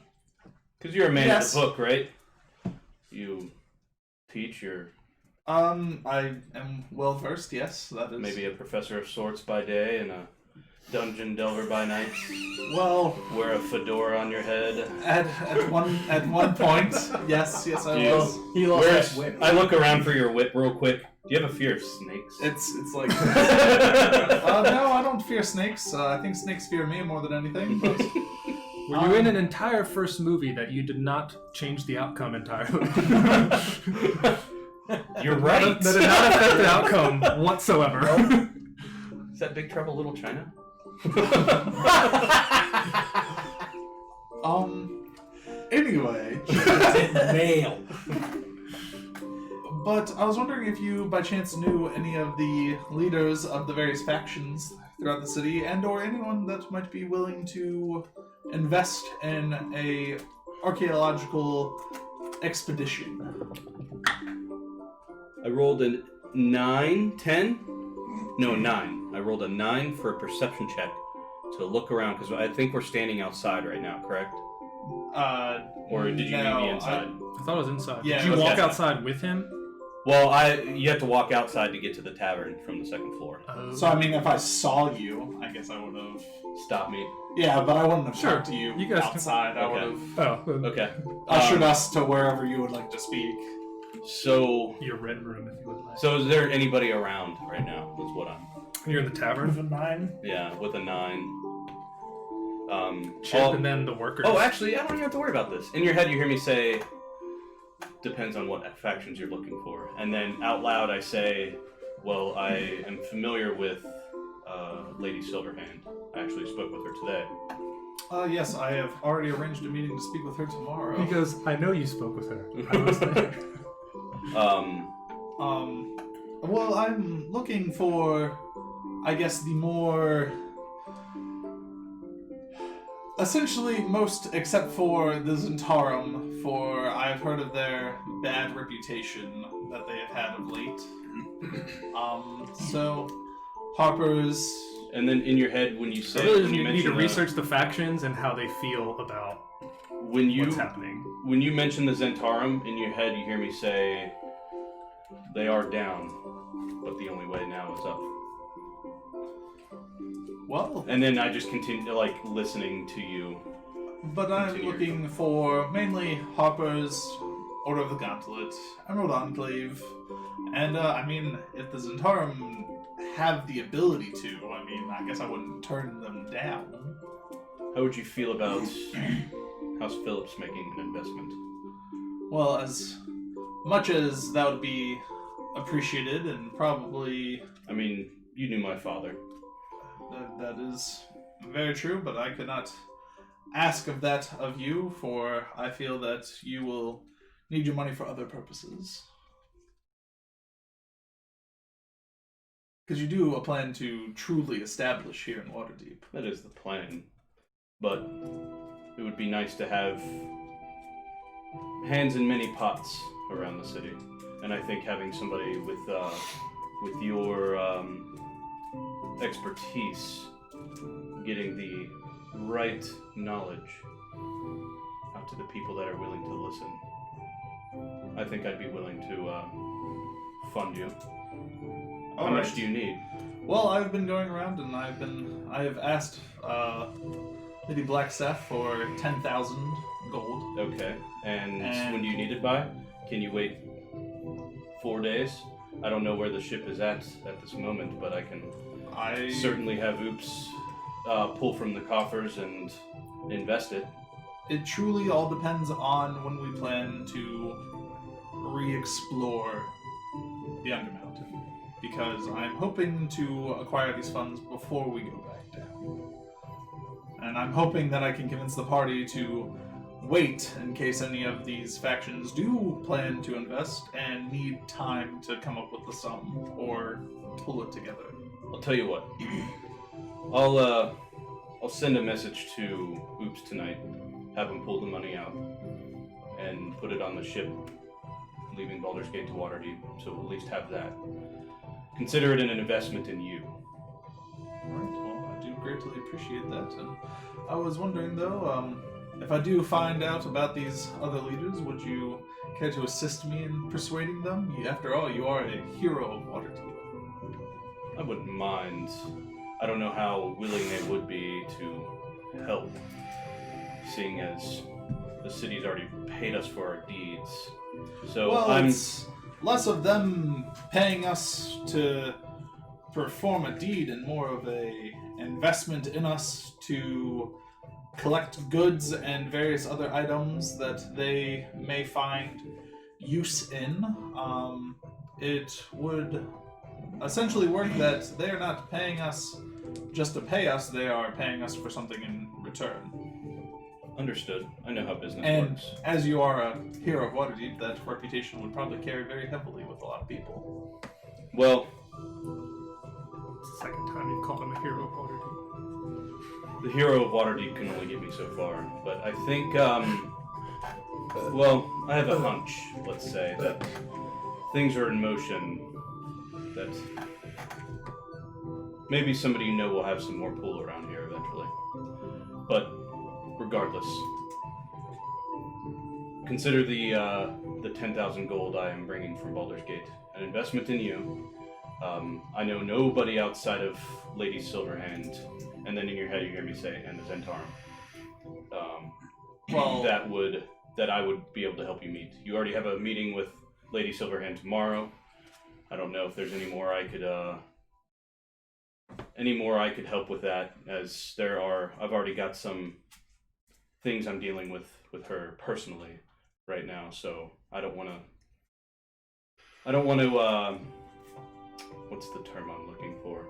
Because you're a man yes. of the book, right? You teach, you're I am well versed, yes, that is. maybe a professor of sorts by day and a dungeon delver by night. Well, Wear a fedora on your head. at one point, yes, I You- was. He lost Where's, that whip. I look around for your whip real quick. Do you have a fear of snakes? It's like no, I don't fear snakes. I think snakes fear me more than anything. But Were you in an entire first movie that you did not change the outcome entirely? You're right. That did not affect the outcome whatsoever. Is that Big Trouble Little China? Anyway, Mail. but I was wondering if you, by chance, knew any of the leaders of the various factions throughout the city, and/or anyone that might be willing to invest in a archaeological expedition. I rolled a 9, 10? No, 9. I rolled a 9 for a perception check to look around, because I think we're standing outside right now, correct? Or did you meet me inside? I thought it was inside. Yeah, Did you okay. walk outside with him? Well, you have to walk outside to get to the tavern from the second floor. So I mean, if I saw you, I guess I would have. Stop me. Yeah, but I wouldn't have Sure, talked to you, you guys can- outside. I would Okay. have Okay. ushered us to wherever you would like to speak. So, Your red room, if you would like. so is there anybody around right now? Is what I'm. You're in the With tavern. a 9. Yeah, with a 9. Chip all- and then the workers. Oh, actually, I don't even have to worry about this. In your head, you hear me say, depends on what factions you're looking for. And then out loud, I say, well, I am familiar with Lady Silverhand. I actually spoke with her today. Yes, I have already arranged a meeting to speak with her tomorrow. He goes, I know you spoke with her. I was there. Well, I'm looking for, I guess, the more, essentially most, except for the Zentarum, for I've heard of their bad reputation that they have had of late. So, Harper's, And then in your head, when you I say, really when you need to mention research the factions and how they feel about when you what's happening. when you mention the Zentarum, in your head, you hear me say, they are down, but the only way now is up. well, And then I just continue, like, listening to you. but I'm Continue. looking for mainly Harper's, Order of the Gauntlet, Emerald Enclave, and I mean, if the Zentarum have the ability to, I mean, I guess I wouldn't turn them down. How would you feel about House Phillips making an investment? Well, as much as that would be appreciated, and probably I mean, you knew my father. that is very true, but I could not ask of that of you, for I feel that you will need your money for other purposes. Because you do a plan to truly establish here in Waterdeep. That is the plan. But it would be nice to have hands in many pots around the city. And I think having somebody with your expertise, getting the right knowledge out to the people that are willing to listen, I think I'd be willing to fund you. How much Alright. do you need? Well, I've been going around and I have asked Lady Blackstaff for 10,000 gold. Okay. And And- when do you need it by? Can you wait 4 days? I don't know where the ship is at this moment, but I can I certainly have Oops pull from the coffers and invest it. It truly all depends on when we plan to re-explore the Undermountain, because I'm hoping to acquire these funds before we go back down. And I'm hoping that I can convince the party to wait in case any of these factions do plan to invest and need time to come up with the sum or pull it together. I'll tell you what. I'll send a message to Oops tonight. Have him pull the money out and put it on the ship leaving Baldur's Gate to Waterdeep. So we'll at least have that. Consider it an investment in you. Alright, well, I do greatly appreciate that. And I was wondering, though, if I do find out about these other leaders, would you care to assist me in persuading them? After all, you are a hero of Waterdeep. I wouldn't mind. I don't know how willing they would be to help, seeing as the city's already paid us for our deeds. So well, it's less of them paying us to perform a deed and more of a investment in us to collect goods and various other items that they may find use in. It would essentially work that they are not paying us just to pay us, they are paying us for something in return. Understood. I know how business And works. as you are a hero of Waterdeep, that reputation would probably carry very heavily with a lot of people. Well, It's the second time you've called him a hero of Waterdeep. the hero of Waterdeep can only get me so far, but I think, well, I have a hunch, let's say, that things are in motion, that maybe somebody you know will have some more pull around here eventually. But regardless, consider the 10,000 gold I am bringing from Baldur's Gate an investment in you. I know nobody outside of Lady Silverhand, and then in your head you hear me say, and the Zentarum. Well, that I would be able to help you meet. You already have a meeting with Lady Silverhand tomorrow. I don't know if there's any more I could help with that, as I've already got some things I'm dealing with her personally right now, so I don't want to what's the term I'm looking for?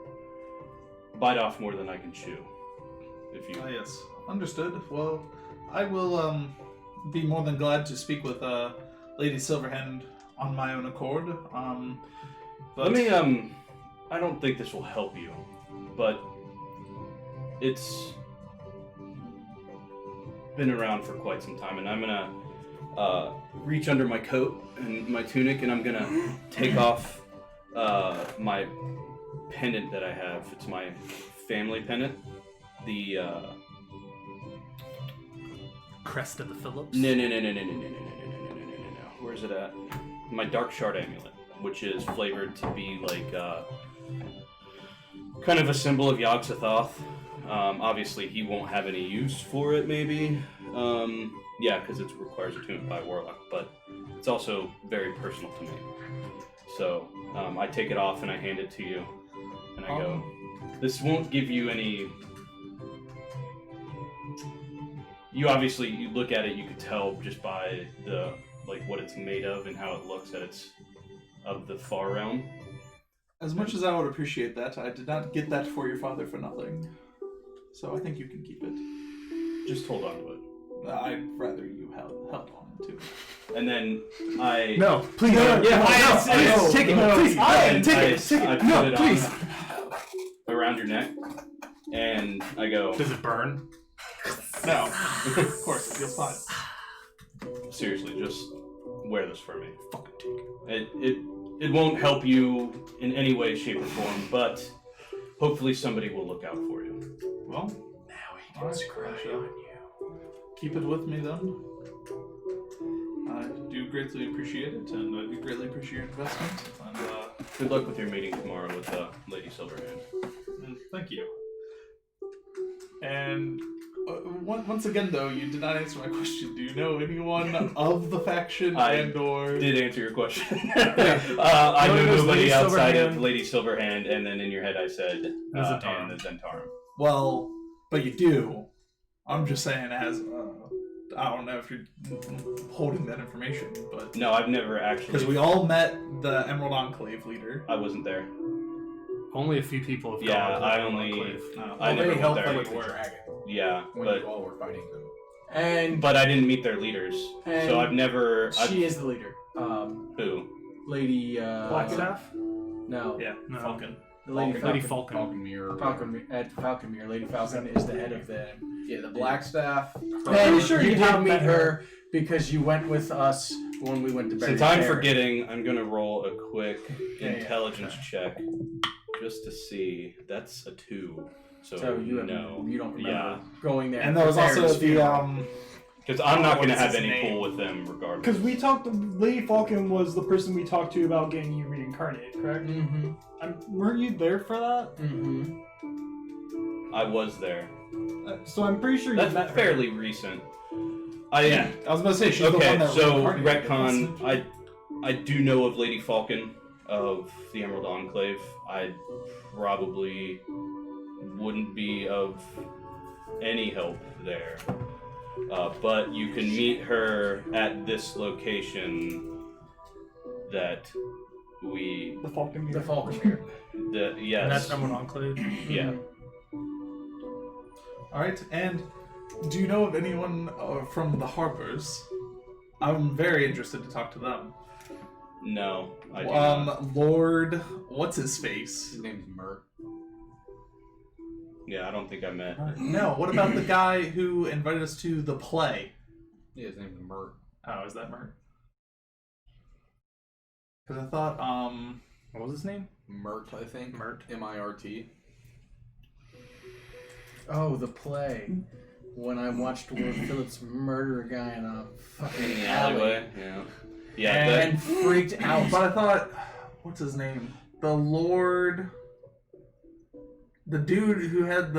Bite off more than I can chew. If you yes, understood. Well, I will be more than glad to speak with Lady Silverhand on my own accord. But Let me I don't think this will help you, but it's been around for quite some time, and I'm gonna reach under my coat and my tunic, and I'm gonna take off my pendant that I have. It's my family pendant. The Crest of the Phillips. no. Where's it at? My dark shard amulet, which is flavored to be like kind of a symbol of Yog-Sothoth. Obviously, he won't have any use for it, maybe. Yeah, because it requires attunement by a warlock, but it's also very personal to me. So I take it off and I hand it to you, and I go, this won't give you any... You look at it, you could tell just by the what it's made of and how it looks that it's of the far realm. as much as I would appreciate that, I did not get that for your father for nothing. So I think you can keep it. Just hold on to it. I'd rather you held on to it. And then I... No, please. No, Please, take it. Please, take it. I put No, it please. on around your neck, and I go, Does it burn? No, of course, it feels fine. seriously, just wear this for me. Fucking take it. It won't help you in any way, shape, or form, but hopefully somebody will look out for you. Well, Now he can scry on you. keep it with me then. I do greatly appreciate it, and I do greatly appreciate your investment. And Good luck with your meeting tomorrow with Lady Silverhand. thank you. And once again, though, you did not answer my question. Do you know anyone of the faction I and/or? Did answer your question. Yeah. I know There's nobody Lady outside Silverhand. of Lady Silverhand, and then in your head I said, Zentarum. and the Zentarum. Well, but you do. I'm just saying, as I don't know if you're holding that information, but No, I've never actually. because we all met the Emerald Enclave leader. I wasn't there. Only a few people have Yeah, gone to I the only- Enclave. I Well, never they went helped there. fight the dragon Yeah, when but you all were fighting them. And but I didn't meet their leaders, And so I've never. she is the leader. Who? Lady Blackstaff? No. Yeah, No. Falcon. Lady Falcon. At Falconmere, Lady Falcon is the head of the. Yeah, the Blackstaff. I'm sure you have did meet met her because you went with us when we went to Barry's Since I'm Fair. forgetting, I'm gonna roll a quick Yeah, intelligence check just to see. That's a 2. So you no. you don't remember Yeah. going there. And there was for also Barry's the funeral. Because I'm not What gonna is have his any name? pull with them regardless. Because we talked. Lady Falcon was the person we talked to about getting you reincarnated, correct? Weren't you there for that? I was there. So I'm pretty sure you met That's her. fairly recent. I was going to say, she's the Okay, one that so reincarnated. retcon. I do know of Lady Falcon of the Emerald Enclave. I probably wouldn't be of any help there. But you can meet her at this location that we... The Falcon. The Falconmere. Yes. And that's Emerald Enclave. Yeah. Alright, and do you know of anyone from the Harpers? I'm very interested to talk to them. No, I do not. Lord, what's his face? His name's Mert. Yeah, I don't think I met. No, what about the guy who invited us to the play? Yeah, his name's Mert. Oh, is that Mert? Because I thought, What was his name? Mert, I think. Mert. M-I-R-T. Oh, the play. When I watched Lord Phillips murder a guy in a fucking In the alley. alleyway. Yeah. Yeah, And freaked out. but I thought, what's his name? The Lord, the dude who had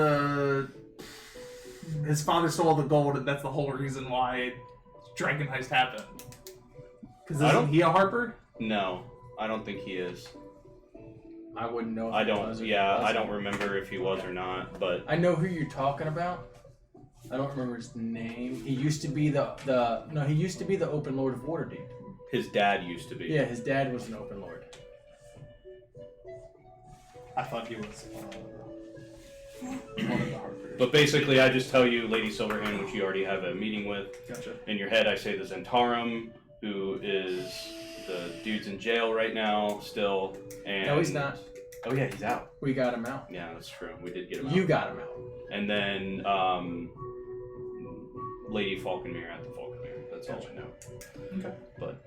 his father stole the gold, and that's the whole reason why Dragon Heist happened. Because isn't he a Harper? no, I don't think he is. I wouldn't know if I he don't. was or Yeah, I wasn't. don't remember if he was or not. But I know who you're talking about. I don't remember his name. He used to be he used to be the Open Lord of Waterdeep. his dad used to be. Yeah, his dad was an Open Lord. I thought he was one of the Harpers. But basically, I just tell you Lady Silverhand, which you already have a meeting with. Gotcha. In your head, I say the Zentarum, who is the dude's in jail right now still. And No, he's not. Oh yeah, he's out. We got him out. Yeah, that's true. We did get him You out. got him out. And then Lady Falconmere at the Falconmere. That's all I know. Okay. But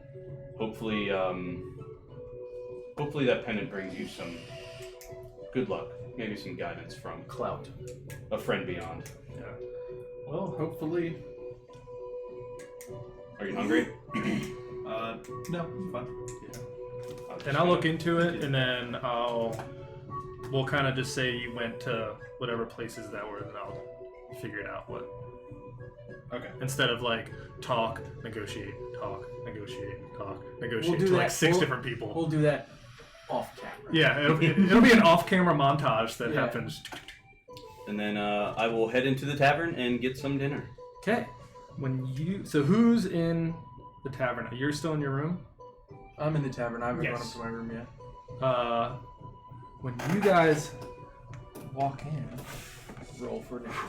hopefully, hopefully that pendant brings you some good luck. Maybe some guidance from Clout. a friend beyond. Well, hopefully. Are you hungry? No, it's fine. And I'll look into it, and then we'll kind of just say you went to whatever places that were, and I'll figure it out what. Okay. Instead of like talk, negotiate, talk, negotiate, talk, negotiate We'll do to like that. 6 We'll- different people. We'll do that off camera. Yeah, it'll be an off-camera montage that Yeah. happens. And then I will head into the tavern and get some dinner. Okay. So who's in the tavern? You're still in your room? I'm in the tavern. I haven't Yes. gone up to my room yet. When you guys walk in, Roll for initiative.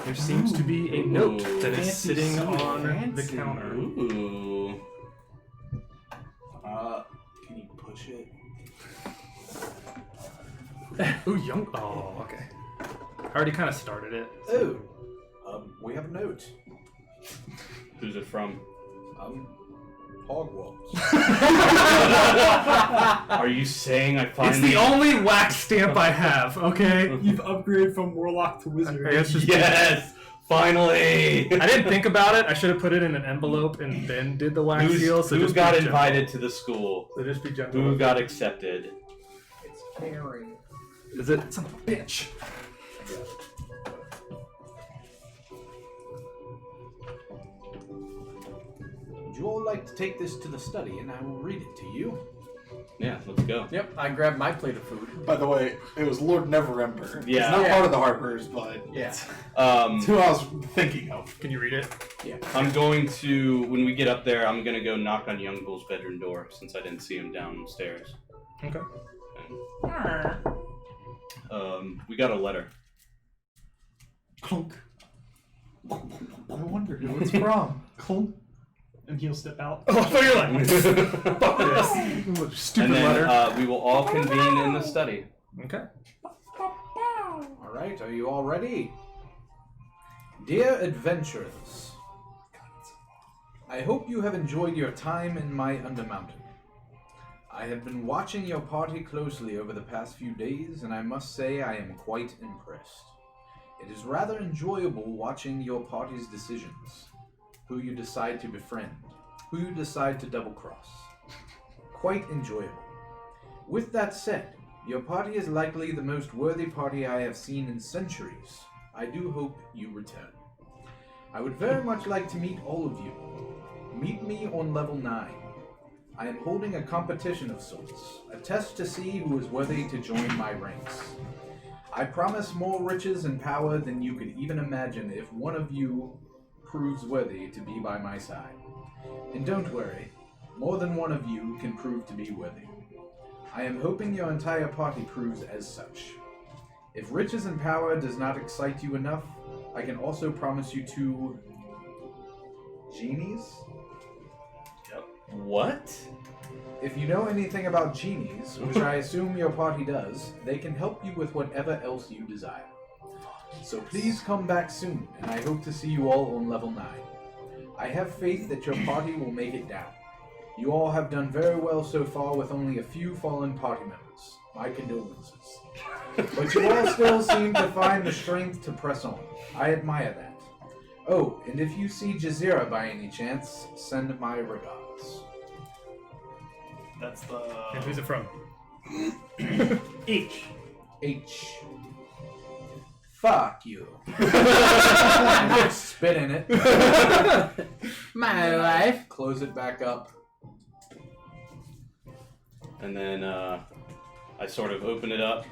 there seems to be a note that is Fancy, sitting so on fancy. the counter. Ooh. Can you push it? Ooh, young. Oh, okay. I already kind of started it. Ooh. We have a note. Who's it from? Hogwarts. Are you saying I It's finally... the only wax stamp I have, okay? You've upgraded from Warlock to Wizard. Okay, it's just Yes! Finally! I didn't think about it. I should have put it in an envelope and then did the wax seal. So who just got be gentle. invited to the school? So just be gentle. Who got accepted? It's caring. Is it? Son of a bitch. Would you all like to take this to the study and I will read it to you? Yeah, let's go. Yep, I grabbed my plate of food. By the way, it was Lord Neverember. Yeah. It's not Yeah. part of the Harpers, but Yeah. it's who I was thinking of. Can you read it? I'm going to, when we get up there, I'm going to go knock on Young Bull's bedroom door since I didn't see him downstairs. Okay. We got a letter. Clunk. I wonder who it's from. Clunk. And he'll step out. Oh, I thought you were like, fuck this. Stupid And then letter. we will all convene in the study. Okay. All right, are you all ready? Dear adventurers, I hope you have enjoyed your time in my Undermountain. I have been watching your party closely over the past few days, and I must say I am quite impressed. It is rather enjoyable watching your party's decisions. Who you decide to befriend, who you decide to double-cross. Quite enjoyable. With that said, your party is likely the most worthy party I have seen in centuries. I do hope you return. I would very much like to meet all of you. Meet me on level 9. I am holding a competition of sorts, a test to see who is worthy to join my ranks. I promise more riches and power than you could even imagine if one of you proves worthy to be by my side. And don't worry, more than one of you can prove to be worthy. I am hoping your entire party proves as such. If riches and power does not excite you enough, I can also promise you 2 genies. What? If you know anything about genies, which I assume your party does, they can help you with whatever else you desire. So please come back soon, and I hope to see you all on level 9. I have faith that your party will make it down. You all have done very well so far with only a few fallen party members. My condolences. But you all still seem to find the strength to press on. I admire that. Oh, and if you see Jazeera by any chance, send my regards. That's the. And who's it from? H. H. Fuck you. Spit in it. My life. Close it back up. And then I sort of open it up.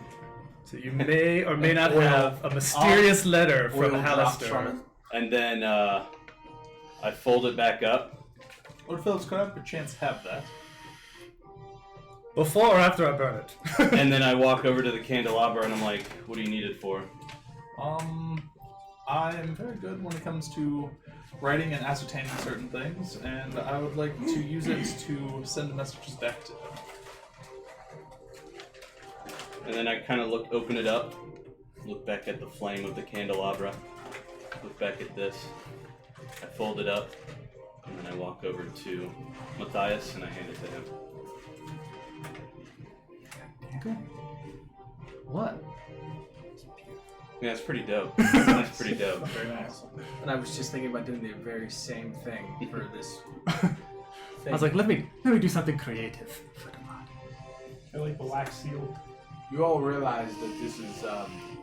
So you may or may not Oil. have a mysterious letter from Oil drops from Hallister. it. And then I fold it back up. Lord Phillips, could I have a chance to have that? Before or after I burn it? And then I walk over to the candelabra and I'm like, what do you need it for? I'm very good when it comes to writing and ascertaining certain things, and I would like to use it to send messages back to him. And then I kind of open it up, look back at the flame of the candelabra, look back at this. I fold it up, and then I walk over to Matthias and I hand it to him. What? Yeah, it's pretty dope. That's pretty dope. Very nice. And I was just thinking about doing the very same thing for this thing. I was like, let me do something creative. I like the wax seal. You all realize that this is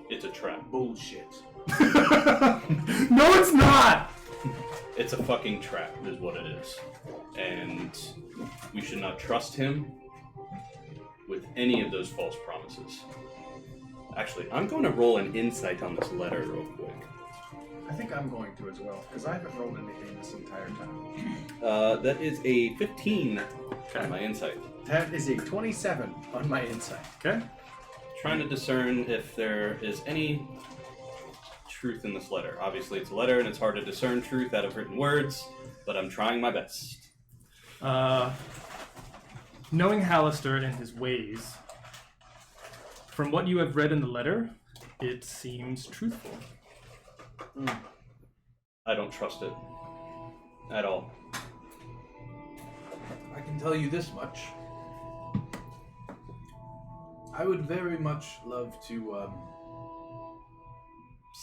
It's a trap. bullshit. No, it's not! It's a fucking trap, is what it is. And we should not trust him with any of those false promises. Actually, I'm going to roll an insight on this letter real quick. I think I'm going to as well, because I haven't rolled anything this entire time. That is a 15 on my insight. That is a 27 on my insight. Okay. Trying to discern if there is any truth in this letter. Obviously, it's a letter and it's hard to discern truth out of written words, but I'm trying my best. Knowing Hallister and his ways, from what you have read in the letter, it seems truthful. I don't trust it at all. I can tell you this much. I would very much love to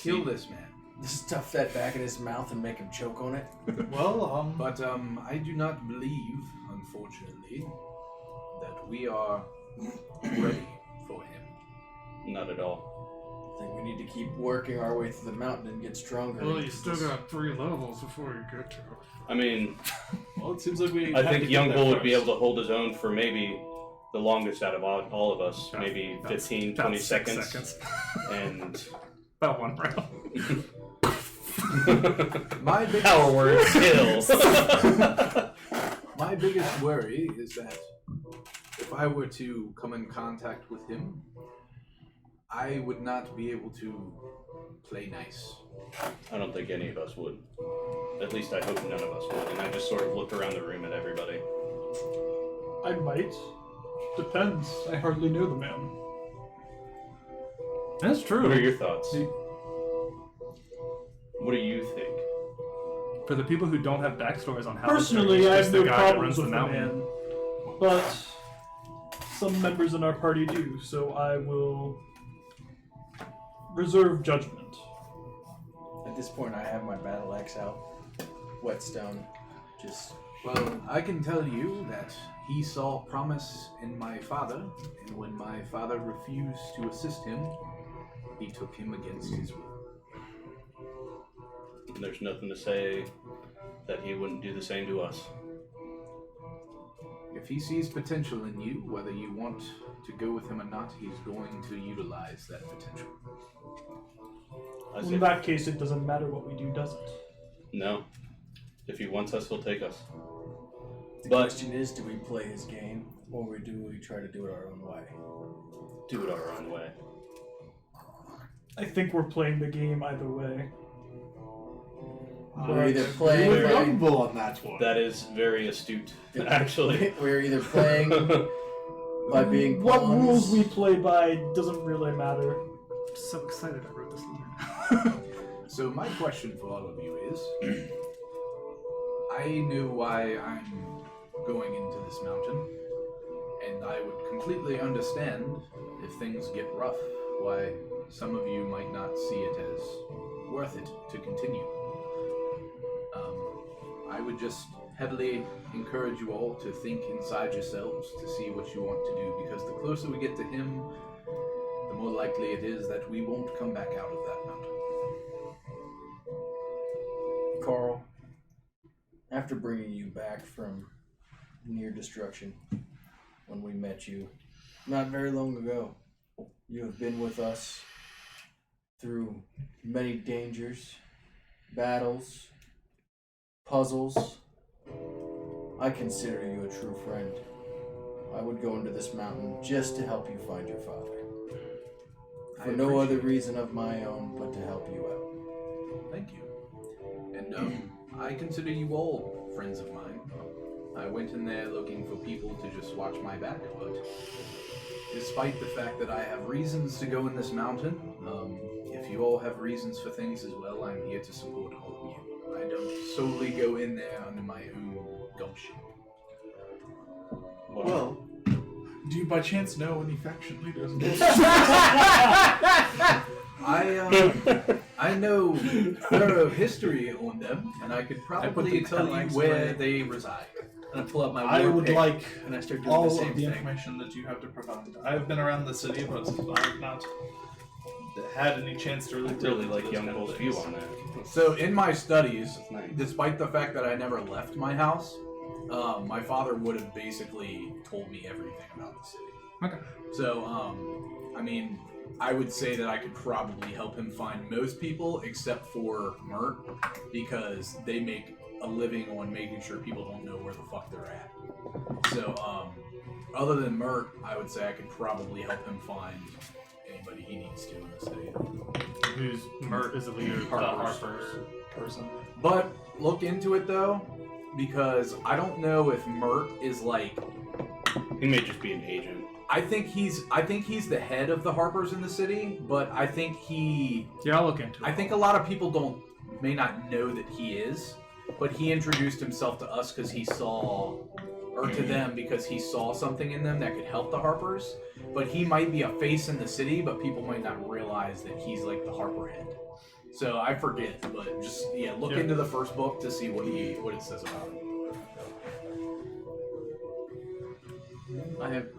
kill this man. Stuff that back in his mouth and make him choke on it. Well, But I do not believe, unfortunately, that we are ready for him. Not at all. I think we need to keep working our way through the mountain and get stronger. Well, you still got 3 levels before you get to it. I mean, well, it seems like we. I have think to get Young there Bull would be first. able to hold his own for maybe the longest out of all of us. Maybe 15, 20 6 seconds. And About 1 round. My biggest, power word kills. my biggest worry is that if I were to come in contact with him, I would not be able to play nice. I don't think any of us would. At least I hope none of us would. And I just sort of look around the room at everybody. I might. Depends. I hardly know the man. That's true. What are your thoughts? What do you think? For the people who don't have backstories on how Personally, I have no guy that problems runs the with the mountain. man, but some members in our party do, so I will reserve judgment. At this point, I have my battle axe out. Whetstone. Just. Well, I can tell you that he saw promise in my father, and when my father refused to assist him, he took him against his will. And there's nothing to say that he wouldn't do the same to us. If he sees potential in you, whether you want to go with him or not, he's going to utilize that potential. In that case, it doesn't matter what we do, does it? No. If he wants us, he'll take us. The question is, do we play his game, or do we try to do it our own way? Do it our own way. I think we're playing the game either way. We're either playing We're by, comfortable on that one. That is very astute, actually. we're either playing by being What pawns. rules we play by doesn't really matter. I'm so excited I wrote this letter. So my question for all of you is, I know why I'm going into this mountain, and I would completely understand if things get rough, why some of you might not see it as worth it to continue. I would just heavily encourage you all to think inside yourselves to see what you want to do, because the closer we get to him, the more likely it is that we won't come back out of that mountain. Carl, after bringing you back from near destruction, when we met you not very long ago, you have been with us through many dangers, battles, puzzles. I consider you a true friend. I would go into this mountain just to help you find your father. For no other reason of my own but to help you out. Thank you. And I consider you all friends of mine. I went in there looking for people to just watch my back, but despite the fact that I have reasons to go in this mountain, if you all have reasons for things as well, I'm here to support all of you. I don't solely go in there under my own gumption. Well, do you by chance know any faction leaders? I know thorough history on them, and I could probably tell you where they reside. And I pull out my I war would pick, like and I start doing all the same of the thing. information that you have to provide. I have been around the city, but I have not had any chance to I really really into like those Young kind of Bull's things. view on that. So in my studies, That's nice. despite the fact that I never left my house, my father would have basically told me everything about the city. Okay. So, I mean, I would say that I could probably help him find most people except for Mert, because they make a living on making sure people don't know where the fuck they're at. So, other than Mert, I would say I could probably help him find anybody he needs to in the city. Who's Mert is the leader of Harper's person. But look into it though, because I don't know if Mert is like. He may just be an agent. I think he's the head of the Harpers in the city, but I think Yeah, I'll look into it. I think a lot of people may not know that he is, but he introduced himself to us because he saw, or to them because he saw something in them that could help the Harpers. But he might be a face in the city, but people might not realize that he's like the Harper head. So I forget, but just look into the first book to see what it says about him.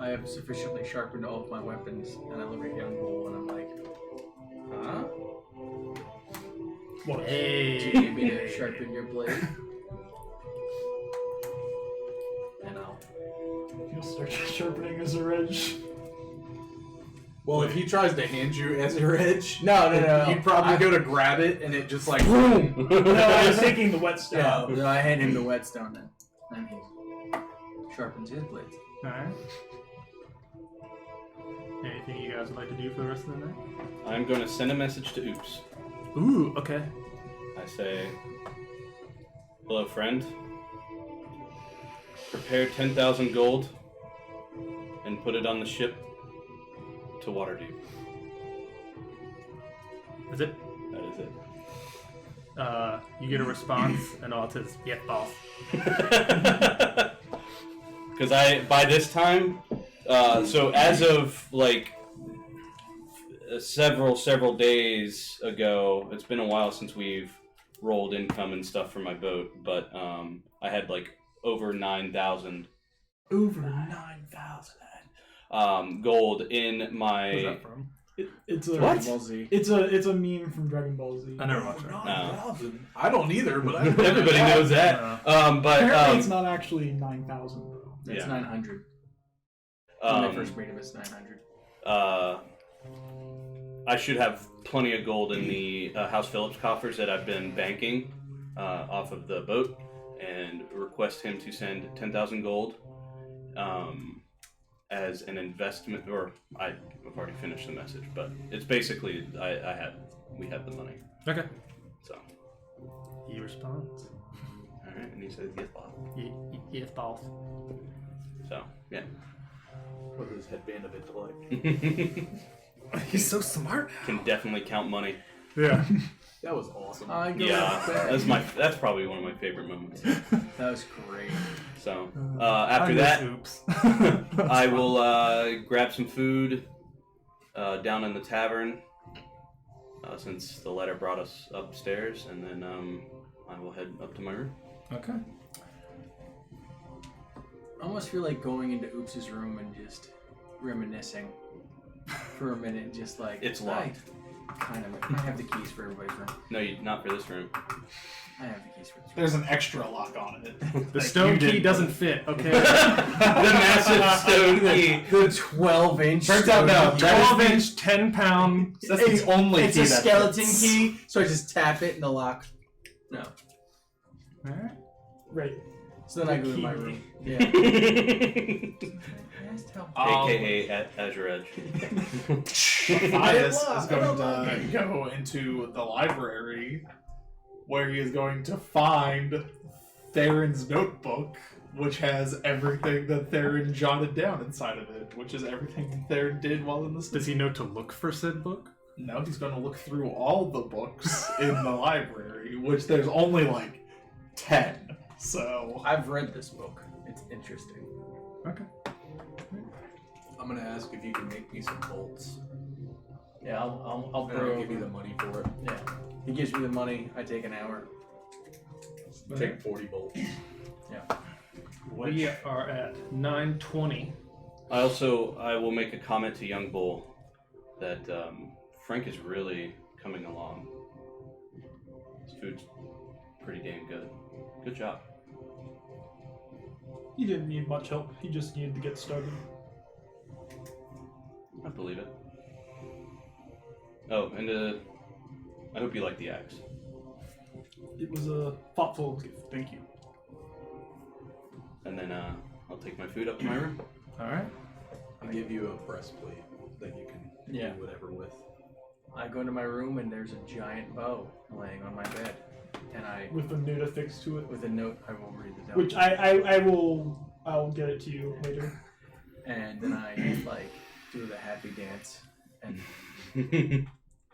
I have sufficiently sharpened all of my weapons, and I look at Young Bull and I'm like, huh? What? Do you need me to sharpen your blade? And You'll start sharpening as a edge. Well, if he tries to hand you Ezra Edge, No. you'd probably go to grab it and it just like boom. No, I was taking the whetstone. No, I hand him the whetstone then, and he sharpens his blades. Alright. Anything you guys would like to do for the rest of the night? I'm going to send a message to Oops. Ooh, okay. I say, hello, friend. Prepare 10,000 gold and put it on the ship to Waterdeep. Is it? That is it. You get a response, and all it says, "Yes, boss." Because by this time, so as of like several days ago, it's been a while since we've rolled income and stuff for my boat, but I had like over 9,000. Over 9,000. Gold in my. Where's that from? It's a What? Ball Z. It's a meme from Dragon Ball Z. I never watched that. 9,000. I don't either, but I Everybody knows that. But Apparently, it's not actually 9,000. It's Yeah. 900. When I first made him, it's 900. I should have plenty of gold in the House Phillips coffers that I've been banking off of the boat, and request him to send 10,000 gold as an investment. Or I've already finished the message, but it's basically we had the money. Okay. So He responds. all right, and he says yes, boss. Yes, boss. So yeah. Put his headband of intellect. He's so smart. Can definitely count money. Yeah. That was awesome. I go Yeah, that's probably one of my favorite moments. That was great. So after that, Oops. I will grab some food down in the tavern since the letter brought us upstairs, and then I will head up to my room. Okay. I almost feel like going into Oops' room and just reminiscing for a minute, just like It's locked. I have the keys for everybody's room. No, not for this room. I have the keys for this room. There's an extra lock on it. The stone key doesn't fit, okay? The massive stone key. The 12-inch. Turns out no, that is 12-inch, 10-pound. That's the only It's key a that skeleton fits. key, so I just tap it and the lock. No. Alright. Right. So then I go to my room. Yeah. AKA at Azure Edge. Matthias is going to go into the library where he is going to find Theron's notebook, which has everything that Theron jotted down inside of it, which is everything Theron did while in the Does he know to look for said book? No, he's going to look through all the books in the library, which there's only like 10. So I've read this book. It's interesting. Okay. I'm gonna ask if you can make me some bolts. Yeah, I'll And I'll give you the money for it. Yeah. He gives me the money. I take an hour. Take 40 bolts. We are at 9:20. I will make a comment to Young Bull that Frank is really coming along. His food's pretty damn good. Good job. He didn't need much help. He just needed to get started. I believe it. Oh, and I hope you like the axe. It was a thoughtful gift. Thank you. And then I'll take my food up to my room. Alright. I'll give you a breastplate that you can do whatever with. I go into my room and there's a giant bow laying on my bed, and With a note affixed to it. with a note. I will read the note. Which I'll get it to you later. And then I like do the happy dance and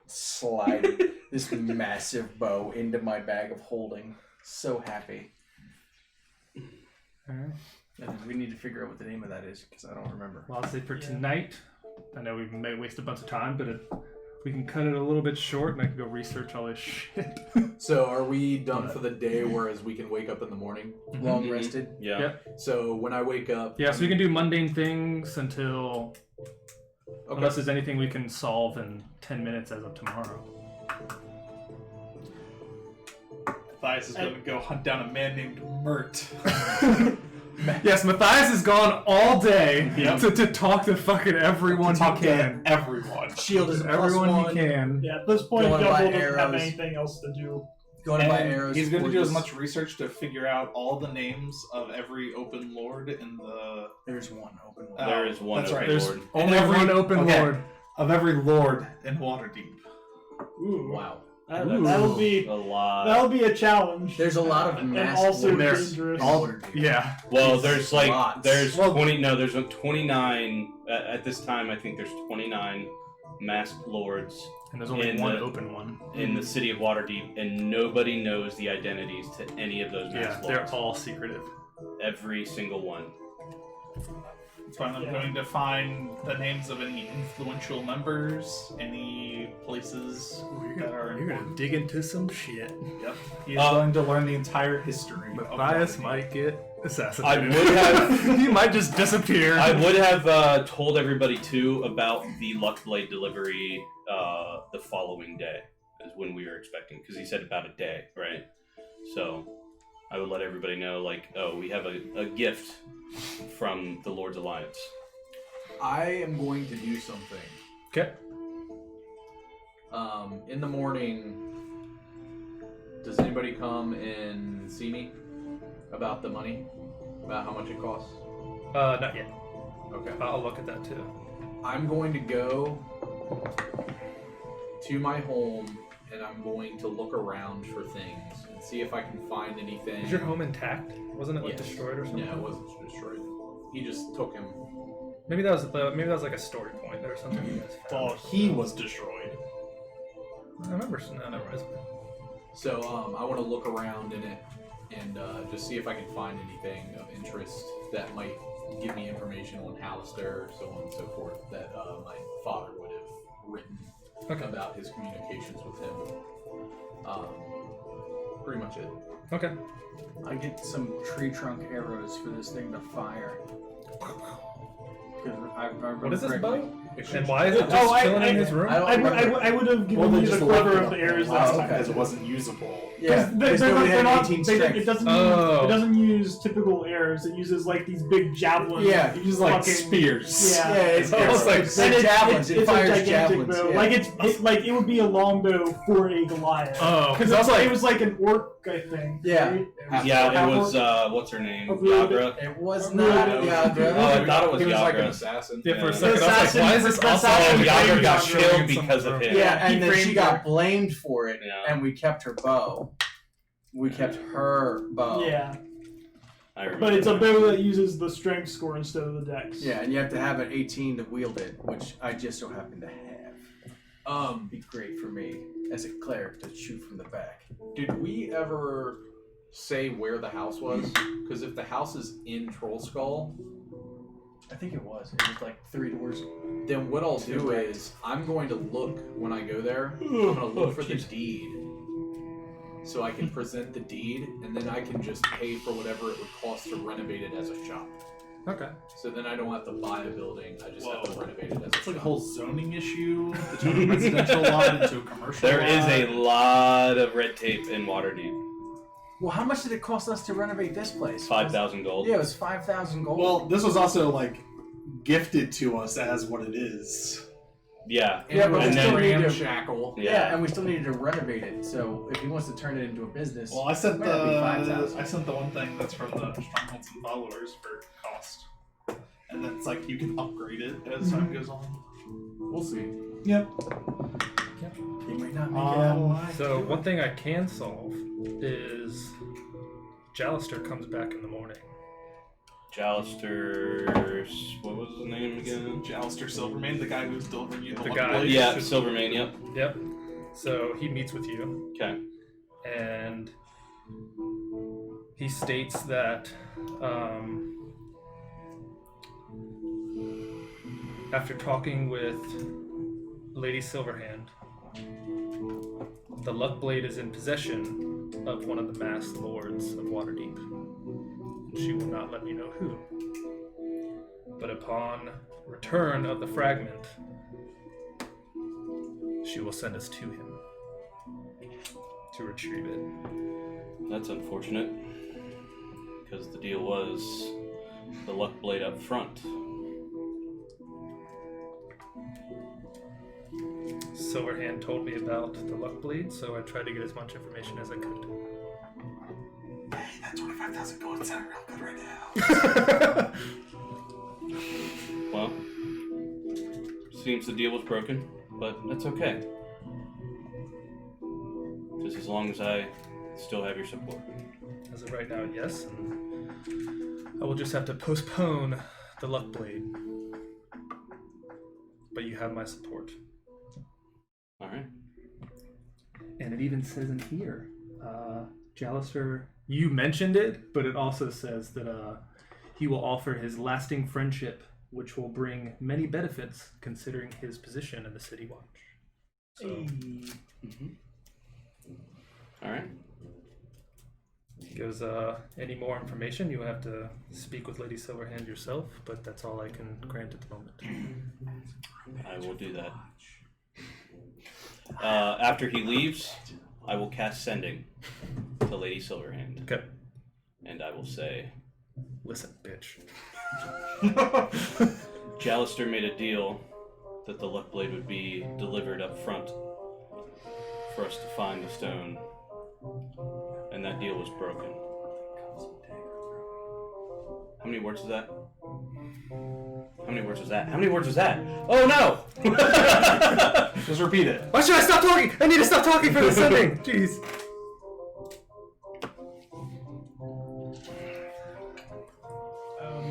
slide this massive bow into my bag of holding. So happy. Alright. And we need to figure out what the name of that is because I don't remember. Well, I'll say for tonight, I know we may waste a bunch of time, but we can cut it a little bit short and I can go research all this shit. So are we done for the day, whereas we can wake up in the morning? Long rested. Yeah. Yep. So when I wake up... Yeah, so we can do mundane things until... Okay. Unless there's anything we can solve in 10 minutes as of tomorrow. Matthias is going to go hunt down a man named Mert. Yes, Matthias has gone all day to talk to fucking everyone Talk he can. to everyone. Shield is a Everyone +1. he can. Yeah, at this point, Going by Gumball doesn't have arrows. anything else to do. Going to buy And arrows. he's going to for do as this- much research to figure out all the names of every open lord in the... There's one open one. There is one that's open right. There's lord. only every- one open okay. lord. Of every lord in Waterdeep. Ooh. Wow. That'll be A lot. that'll be a challenge. There's a lot of and masked also lords dangerous. in Waterdeep. Yeah. Well, there's like Lots. there's Well- 20. No, there's 29 at this time. I think there's 29 masked lords And there's only In one the- open one. in the city of Waterdeep, and nobody knows the identities to any of those Yeah, masked they're lords. all secretive. Every single one. So I'm going to find the names of any influential members, any places that are You're gonna important. dig into some shit. Yep. He is going to learn the entire history. of Matthias Waterdeep. might get I assassinated. would have. he might just disappear. I would have told everybody too about the luck blade delivery the following day is when we were expecting, because he said about a day, right? So I would let everybody know, like, oh, we have a gift from the Lord's Alliance. I am going to do something. Okay. In the morning, does anybody come and see me about the money? About how much it costs? Not yet. Okay. I'll look at that too. I'm going to go to my home and I'm going to look around for things and see if I can find anything. Is your home intact? Wasn't it like Yes. destroyed or something? No, it wasn't destroyed. He just took him. Maybe that was like a story point or something you guys found. Well, he was destroyed. I remember. No, never mind. So I want to look around in it and just see if I can find anything of interest that might give me information on Hallister, so on and so forth, that my father would have written about his communications with him. Pretty much it. Okay. I get some tree trunk arrows for this thing to fire. What is this correctly. bow? And why is it just Oh, chilling in his room? I would have given you the quiver of the arrows last time. because it wasn't usable. Yeah, because nobody had 18 strength. It doesn't Oh. it doesn't use typical arrows. It uses like these big javelins. Yeah, He used like Fucking- spears. Yeah. it's almost like it's And javelins. It it's fires a gigantic javelins. bow. Yeah. Like it would be a longbow for a Goliath. Oh, Because it was like an orc, I think. Yeah. right? Yeah, it Half was, orc? what's her name? A really Yagra? It was No. not Oh, Yagra. I thought it was He was like an Yagra. assassin. Yeah, for a Yeah. second I was like, Assassin- why is this the also assassin Oh, Yagra framed got her. killed because of him. Yeah, and He then she framed got her. blamed for it, Yeah. and we kept her bow. We kept her bow. Yeah, I remember. but it's a bow that uses the strength score instead of the dex. Yeah, and you have to have an 18 to wield it, which I just so happen to have. It'd be great for me as a cleric to shoot from the back. Did we ever say where the house was? Because if the house is in Troll Skull, I think it was. It was like 3 doors. then what I'll do is I'm going to look when I go there. I'm going to look for the deed, so I can present the deed, and then I can just pay for whatever it would cost to renovate it as a shop. Okay. So then I don't have to buy a building. I just have to Whoa. renovate it as a It's shop. like a whole zoning issue. To turn a residential lot into a commercial There is lot. a lot of red tape in Waterdeep. Well, how much did it cost us to renovate this place? 5,000 gold. Yeah, it was 5,000 gold. Well, this was also like gifted to us as what it is. Yeah. Yeah, but and we then- still need to. ramshackle. Yeah, and we still needed to renovate it. So if he wants to turn it into a business, Well, I sent might not be 5,000. I sent the one thing that's from the Strongholds and Followers for cost, and then it's like you can upgrade it as time goes on. We'll see. Yep. he might not make it out alive. So one thing I can solve is Jallister comes back in the morning. Jallister's... What was his name again? Jallister Silvermane, the guy who's delivering you the The luck guy. blade. Yeah, Silvermane, yep. Yep. So he meets with you, Okay. and he states that after talking with Lady Silverhand, the luck blade is in possession of one of the masked lords of Waterdeep. She will not let me know who. But upon return of the fragment, she will send us to him to retrieve it. That's unfortunate. Because the deal was the luck blade up front. Silverhand told me about the luck blade, so I tried to get as much information as I could. Hey, that 25,000 gold sound real good right now. Well, seems the deal was broken, but that's okay. Just as long as I still have your support. As of right now, yes. I will just have to postpone the luck blade. But you have my support. Alright. And it even says in here, Jalister, you mentioned it, but it also says that he will offer his lasting friendship, which will bring many benefits considering his position in the City Watch. So, Alright. he goes, any more information, you have to speak with Lady Silverhand yourself, but that's all I can grant at the moment. I will do that. After he leaves, I will cast Sending to Lady Silverhand. Okay. And I will say, listen, bitch. Jalister made a deal that the luck blade would be delivered up front for us to find the stone. And that deal was broken. How many words is that? How many words was that? How many words was that? Oh no! Just repeat it. Why should I stop talking? I need to stop talking for the sending. Jeez.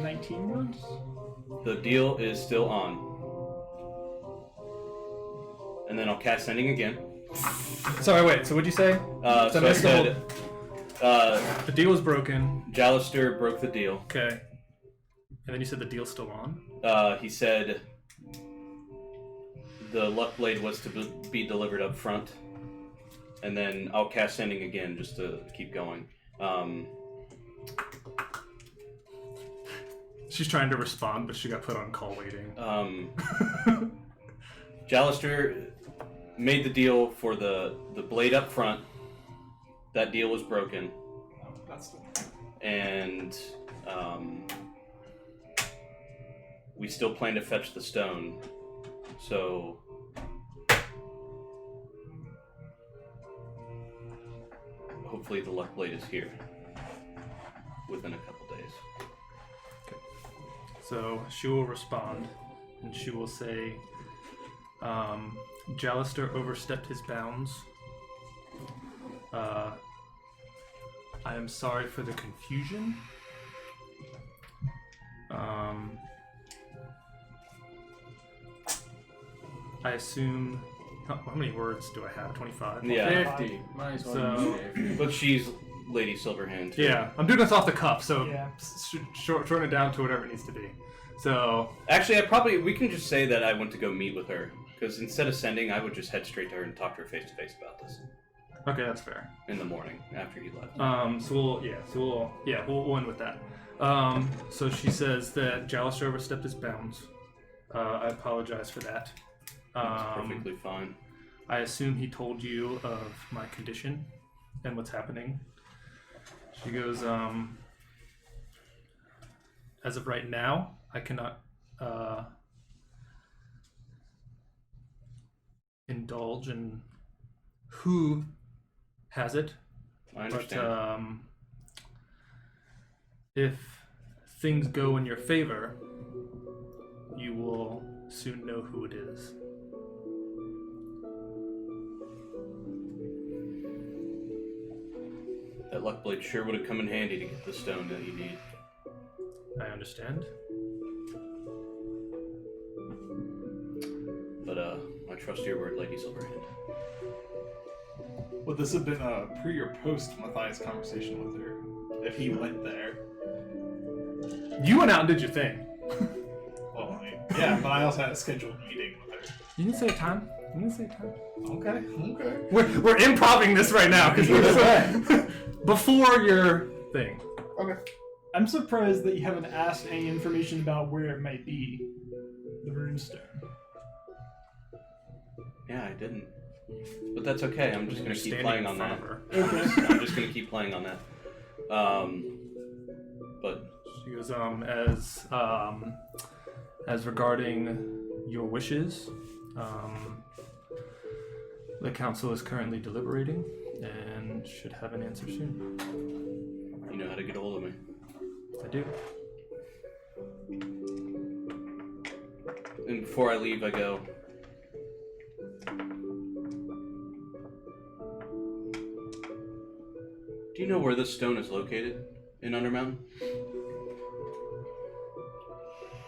19 words? The deal is still on. And then I'll cast Sending again. Sorry, wait. So what'd you say? So I said, the deal was broken. Jalister broke the deal. Okay. And then you said the deal's still on? He said the luck blade was to be delivered up front. And then I'll cast Sending again just to keep going. She's trying to respond, but she got put on call waiting. Jalister made the deal for the blade up front. That deal was broken. And we still plan to fetch the stone. So hopefully the luck blade is here within a couple days. Okay. So she will respond, and she will say, Jalister overstepped his bounds. I am sorry for the confusion. I assume... How many words do I have? 25? Yeah. 50. Might as well So- use 50. But she's Lady Silverhand too. Yeah, I'm doing this off the cuff, so Yeah. shorten it down to whatever it needs to be. So, Actually, we can just say that I went to go meet with her. Because instead of Sending, I would just head straight to her and talk to her face to face about this okay, that's fair. in the morning after he left. We'll end with that. So she says that Jalister overstepped his bounds. I apologize for that. It's perfectly fine. I assume he told you of my condition and what's happening. She goes, as of right now, I cannot indulge in who has it. I understand. But if things go in your favor, you will soon know who it is. That luck blade sure would have come in handy to get the stone that you need. I understand. But I trust your word, Lady Silverhand. Would this have been a pre or post Matthias conversation with her? If he went there? You went out and did your thing. Well, I mean, yeah, but I also had a scheduled meeting with her. You didn't say time. You didn't say time. Okay. We're improving this right now because we're before your thing. Okay. I'm surprised that you haven't asked any information about where it might be. The runestone. Yeah, I didn't. But that's okay. I'm just going to keep Standing playing in on front that. of her. I'm just going to keep playing on that. But She goes, as regarding your wishes, The council is currently deliberating and should have an answer soon. You know how to get a hold of me. I do. And before I leave, I go. Do you know where this stone is located in Undermountain?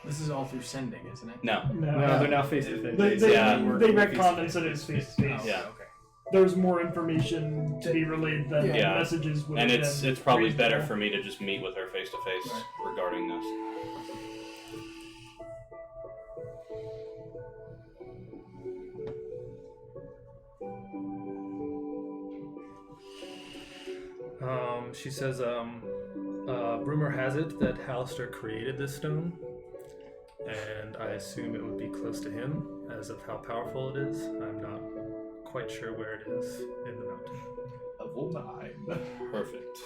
This is all through sending, isn't it? No. No, they're now face to face. They Yeah. retconned and said it's face to face. Yeah. Okay. There's more information to be relayed than Yeah. messages would And have it's been probably raised better there. for me to just meet with her face to face regarding this. She says, rumor has it that Hallister created this stone, and I assume it would be close to him, as of how powerful it is. I'm not quite sure where it is in the mountain. Level 9. Perfect.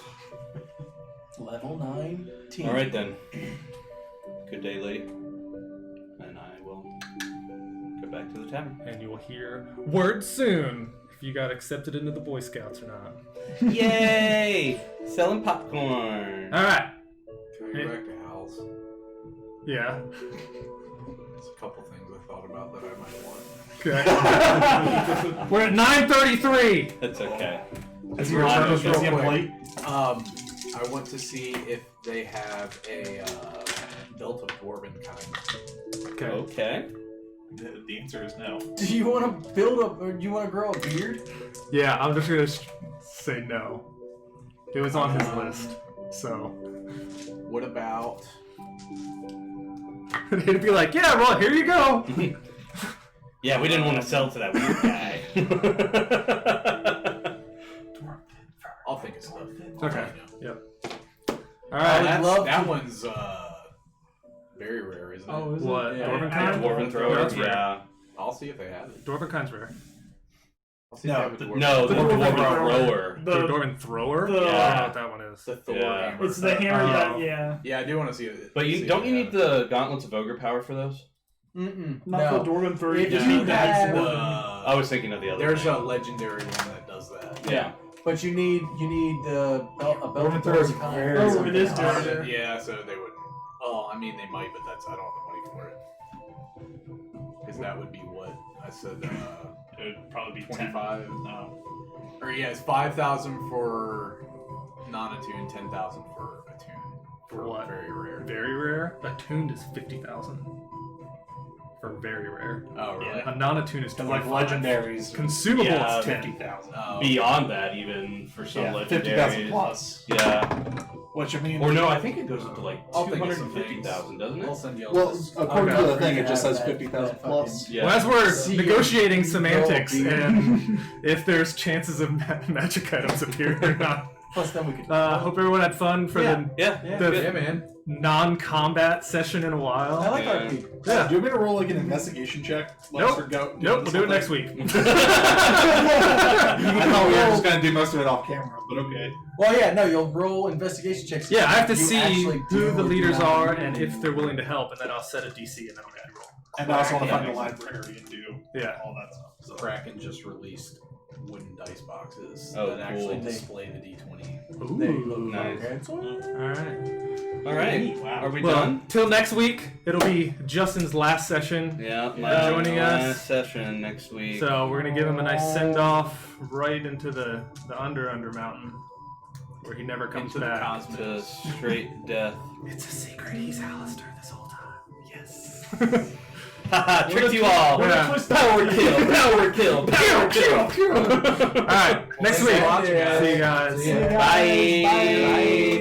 Level 19. All right then. Good day, lady. And I will go back to the tavern. And you will hear word soon if you got accepted into the Boy Scouts or not. Yay! Selling popcorn. All right. Can we go back to Hal's? Yeah. There's a couple things I thought about that I might want. Okay. We're at 9:33. That's okay. Is he a plate? I want to see if they have a belt of dwarven kind. Okay. Okay. The answer is no. Do you want to build up, or do you want to grow a beard? Yeah, I'm just gonna say no. It was on his list, so. What about? He'd be like, "Yeah, well, here you go." Yeah, we didn't want to sell to that weird guy. I'll think of stuff. Okay. Yeah. Yep. All right. That one's very rare, isn't it? Oh, is What? it? Dwarven I- kind? Dwarven thrower. That's rare. Yeah. I'll see if they have it. Dwarven kind's rare. I'll see if they have a dwarven. No, the The dwarven dwarven thrower. The Dwarven thrower? the- I don't know what that one is. The Thor Yeah. hammer. It's the hammer that, Oh. yeah. Yeah, I do want to see it. But see you if don't they you have need the gauntlets of ogre power for those? Mm-mm. Not no. the Dwarven Thrower. If You just you need the have- hex the- dwarven. I was thinking of the other. There's thing. a legendary one that does that. Yeah. But you need a belt Dwarven of Thrower's dwarven very kind. Oh, it is something Dwarven. else. Yeah, so they wouldn't. Oh, I mean they might, but that's I don't have the money for it. Because that would be what I said. It would probably be 25. 10. No. Or yeah, it's 5,000 for non-attuned, 10,000 for attuned. For What? Very rare. Very rare. Attuned is 50,000. For very rare. Oh really? A non-attuned is Because like 25. legendaries, Consumable Yeah, is 10. 50,000. Oh, Beyond that, even for some legendaries. 50,000 plus. Yeah. Which I mean, Or no, I think it goes up to like I'll think of some 250,000, doesn't I'll it? send you all Well, this. according Okay. to the thing, it just says That- 50,000 that plus. fucking- Yeah. Well, as we're See, negotiating you semantics grow a beard. and if there's chances of magic items appearing or not. Plus, then we could. Hope everyone had fun for Yeah. Yeah. the Yeah, man. non-combat session in a while. I like Yeah. our people. Yeah. do you want me to roll like an investigation check? Nope. Nope, we'll do it next week. I thought we were just going to do most of it off camera. But okay. Well, yeah, no, you'll roll investigation checks. Yeah, I have to You see actually who do the or do leaders not are need and to. if they're willing to help, and then I'll set a DC and then I'll make you roll. And I also want to Yeah, find the makes library and do Yeah. all that stuff. So. Kraken just released wooden dice boxes Oh, that actually cool. display the D20. They look Ooh. Nice. Alright. All right. Wow. Are we Well, done? till next week, it'll be Justin's last session. Yeah. joining us. Last session next week. So we're gonna give him a nice send-off right into the Under Mountain, where he never comes Into the back. cosmos. to straight death. It's a secret. He's Alistair this whole time. Yes. Haha, tricked you all. Yeah. Power kill. Power kill. Power kill. All right. Next Thanks week. for watching, guys. See you guys. See ya. Bye. Bye.